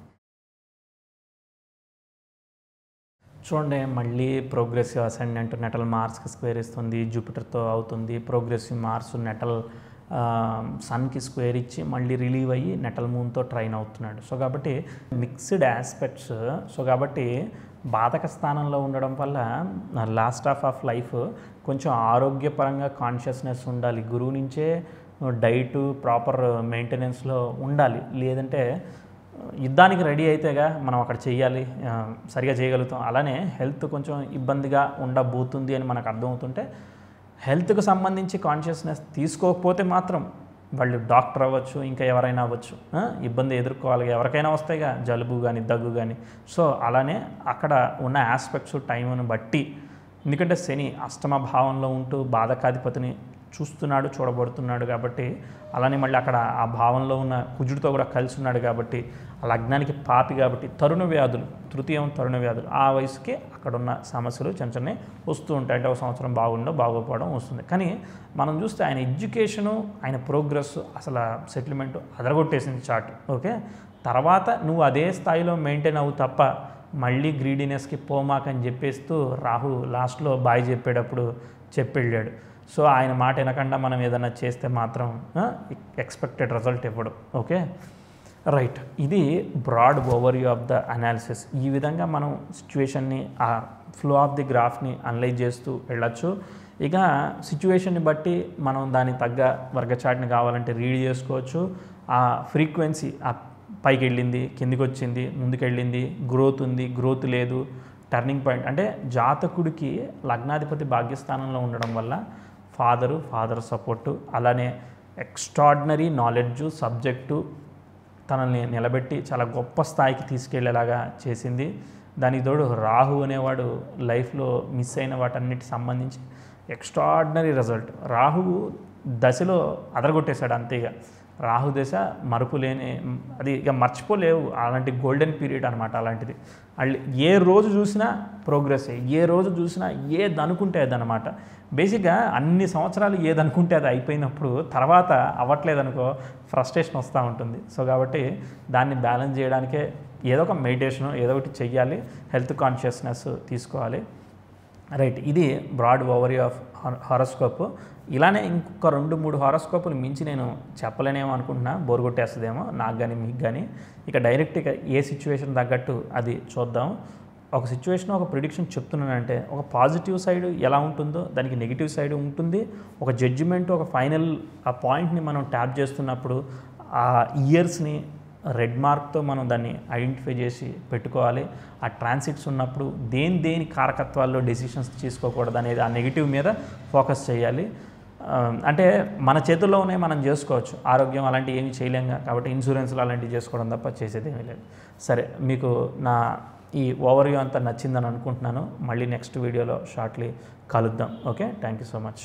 చూడండి, మళ్ళీ ప్రోగ్రెసివ్ అసెండెంట్ నెటల్ మార్స్కి స్క్వేర్ ఇస్తుంది, జూపిటర్తో అవుతుంది. ప్రోగ్రెసివ్ మార్స్ నెటల్ సన్కి స్క్వేర్ ఇచ్చి మళ్ళీ రిలీవ్ అయ్యి నెటల్ మూన్తో ట్రైన్ అవుతున్నాడు. సో కాబట్టి మిక్స్డ్ ఆస్పెక్ట్స్. సో కాబట్టి బాధక స్థానంలో ఉండడం వల్ల లాస్ట్ హాఫ్ ఆఫ్ లైఫ్ కొంచెం ఆరోగ్యపరంగా కాన్షియస్నెస్ ఉండాలి. గురువు నుంచే డైట్ ప్రాపర్ మెయింటెనెన్స్లో ఉండాలి. లేదంటే యుద్ధానికి రెడీ అయితేగా మనం అక్కడ చేయాలి, సరిగా చేయగలుగుతాం. అలానే హెల్త్ కొంచెం ఇబ్బందిగా ఉండబోతుంది అని మనకు అర్థమవుతుంటే హెల్త్కి సంబంధించి కాన్షియస్నెస్ తీసుకోకపోతే మాత్రం వాళ్ళు డాక్టర్ అవ్వచ్చు, ఇంకా ఎవరైనా అవ్వచ్చు, ఇబ్బంది ఎదుర్కోవాలి. ఎవరికైనా వస్తాయిగా జలుబు కానీ దగ్గు కానీ. సో అలానే అక్కడ ఉన్న ఆస్పెక్ట్స్ టైంను బట్టి, ఎందుకంటే శని అష్టమ భావంలో ఉంటూ బాధకాధిపతిని చూస్తున్నాడు, చూడబడుతున్నాడు కాబట్టి, అలానే మళ్ళీ అక్కడ ఆ భావంలో ఉన్న కుజుడితో కూడా కలిసి ఉన్నాడు కాబట్టి, ఆ లగ్నానికి పాపి కాబట్టి తరుణ వ్యాధులు, తృతీయం తరుణ వ్యాధులు, ఆ వయసుకే అక్కడున్న సమస్యలు చిన్న చిన్నవి వస్తూ ఉంటాయి. అంటే ఒక సంవత్సరం బాగోపోవడం వస్తుంది. కానీ మనం చూస్తే ఆయన ఎడ్యుకేషను, ఆయన ప్రోగ్రెస్, అసలు సెటిల్మెంట్ అదరగొట్టేసింది చార్ట్. ఓకే, తర్వాత నువ్వు అదే స్థాయిలో మెయింటైన్ అవ్వు తప్ప మళ్ళీ గ్రీడీనెస్కి పోమాకని చెప్పేస్తూ రాహు లాస్ట్లో బాయ్ చెప్పేటప్పుడు చెప్పెళ్ళాడు. సో ఆయన మాట వినకుండా మనం ఏదైనా చేస్తే మాత్రం ఎక్స్పెక్టెడ్ రిజల్ట్ ఇవ్వడు. Okay, right. ఇది broad overview of the analysis. ఈ విధంగా మనం సిచ్యువేషన్ని, ఆ ఫ్లో ఆఫ్ ది గ్రాఫ్ని అనలైజ్ చేస్తూ వెళ్ళచ్చు. ఇక సిచ్యువేషన్ని బట్టి మనం దానికి తగ్గ వర్గ చార్ట్ని కావాలంటే రీడ్ చేసుకోవచ్చు. ఆ ఫ్రీక్వెన్సీ పైకి వెళ్ళింది, కిందికి వచ్చింది, ముందుకు వెళ్ళింది, గ్రోత్ ఉంది, గ్రోత్ లేదు, టర్నింగ్ పాయింట్. అంటే జాతకుడికి లగ్నాధిపతి భాగ్యస్థానంలో ఉండడం వల్ల ఫాదర్ సపోర్టు, అలానే ఎక్స్ట్రాడినరీ నాలెడ్జు, సబ్జెక్టు తనని నిలబెట్టి చాలా గొప్ప స్థాయికి తీసుకెళ్లేలాగా చేసింది. దానికి తోడు రాహు అనేవాడు లైఫ్లో మిస్ అయిన వాటన్నిటి సంబంధించి ఎక్స్ట్రాడినరీ రిజల్ట్. రాహు దశలో అదరగొట్టేశాడు అంతేగా. రాహు దశ మరుపులేని, అది ఇక మర్చిపోలేవు. అలాంటి గోల్డెన్ పీరియడ్ అనమాట అలాంటిది. ఏ రోజు చూసినా ప్రోగ్రెస్, ఏ రోజు చూసినా ఏది అనుకుంటే అది అనమాట. బేసిక్గా అన్ని సంవత్సరాలు ఏది అనుకుంటే అది అయిపోయినప్పుడు తర్వాత అవ్వట్లేదనుకో ఫ్రస్ట్రేషన్ వస్తూ ఉంటుంది. సో కాబట్టి దాన్ని బ్యాలెన్స్ చేయడానికే ఏదో ఒక మెడిటేషను ఏదో ఒకటి చెయ్యాలి, హెల్త్ కాన్షియస్నెస్ తీసుకోవాలి. రైట్, ఇది బ్రాడ్ ఓవర్వ్యూ ఆఫ్ హారోస్కోప్. ఇలానే ఇంకొక 2-3 హారోస్కోపులు మించి నేను చెప్పలేనేమో అనుకుంటున్నా, బోర్ కొట్టేస్తుందేమో నాకు కానీ మీకు కానీ. ఇక డైరెక్ట్గా ఏ సిచ్యువేషన్ తగ్గట్టు అది చూద్దాం. ఒక సిచ్యువేషన్, ఒక ప్రిడిక్షన్ చెప్తున్నానంటే ఒక పాజిటివ్ సైడ్ ఎలా ఉంటుందో దానికి నెగిటివ్ సైడ్ ఉంటుంది. ఒక జడ్జిమెంట్, ఒక ఫైనల్ ఆ పాయింట్ని మనం ట్యాప్ చేస్తున్నప్పుడు ఆ ఇయర్స్ని రెడ్ మార్క్తో మనం దాన్ని ఐడెంటిఫై చేసి పెట్టుకోవాలి. ఆ ట్రాన్సిట్స్ ఉన్నప్పుడు దేని కారకత్వాల్లో డెసిషన్స్ తీసుకోకూడదు అనేది ఆ నెగిటివ్ మీద ఫోకస్ చేయాలి. అంటే మన చేతుల్లో ఉన్నాయి, మనం చేసుకోవచ్చు. ఆరోగ్యం అలాంటివి ఏమీ చేయలేంగా, కాబట్టి ఇన్సూరెన్స్లు అలాంటివి చేసుకోవడం తప్ప చేసేది ఏమీ లేదు. సరే, మీకు నా ఈ ఓవర్వ్యూ అంతా నచ్చిందని అనుకుంటున్నాను. మళ్ళీ నెక్స్ట్ వీడియోలో షార్ట్లీ కలుద్దాం. Okay, thank you so much.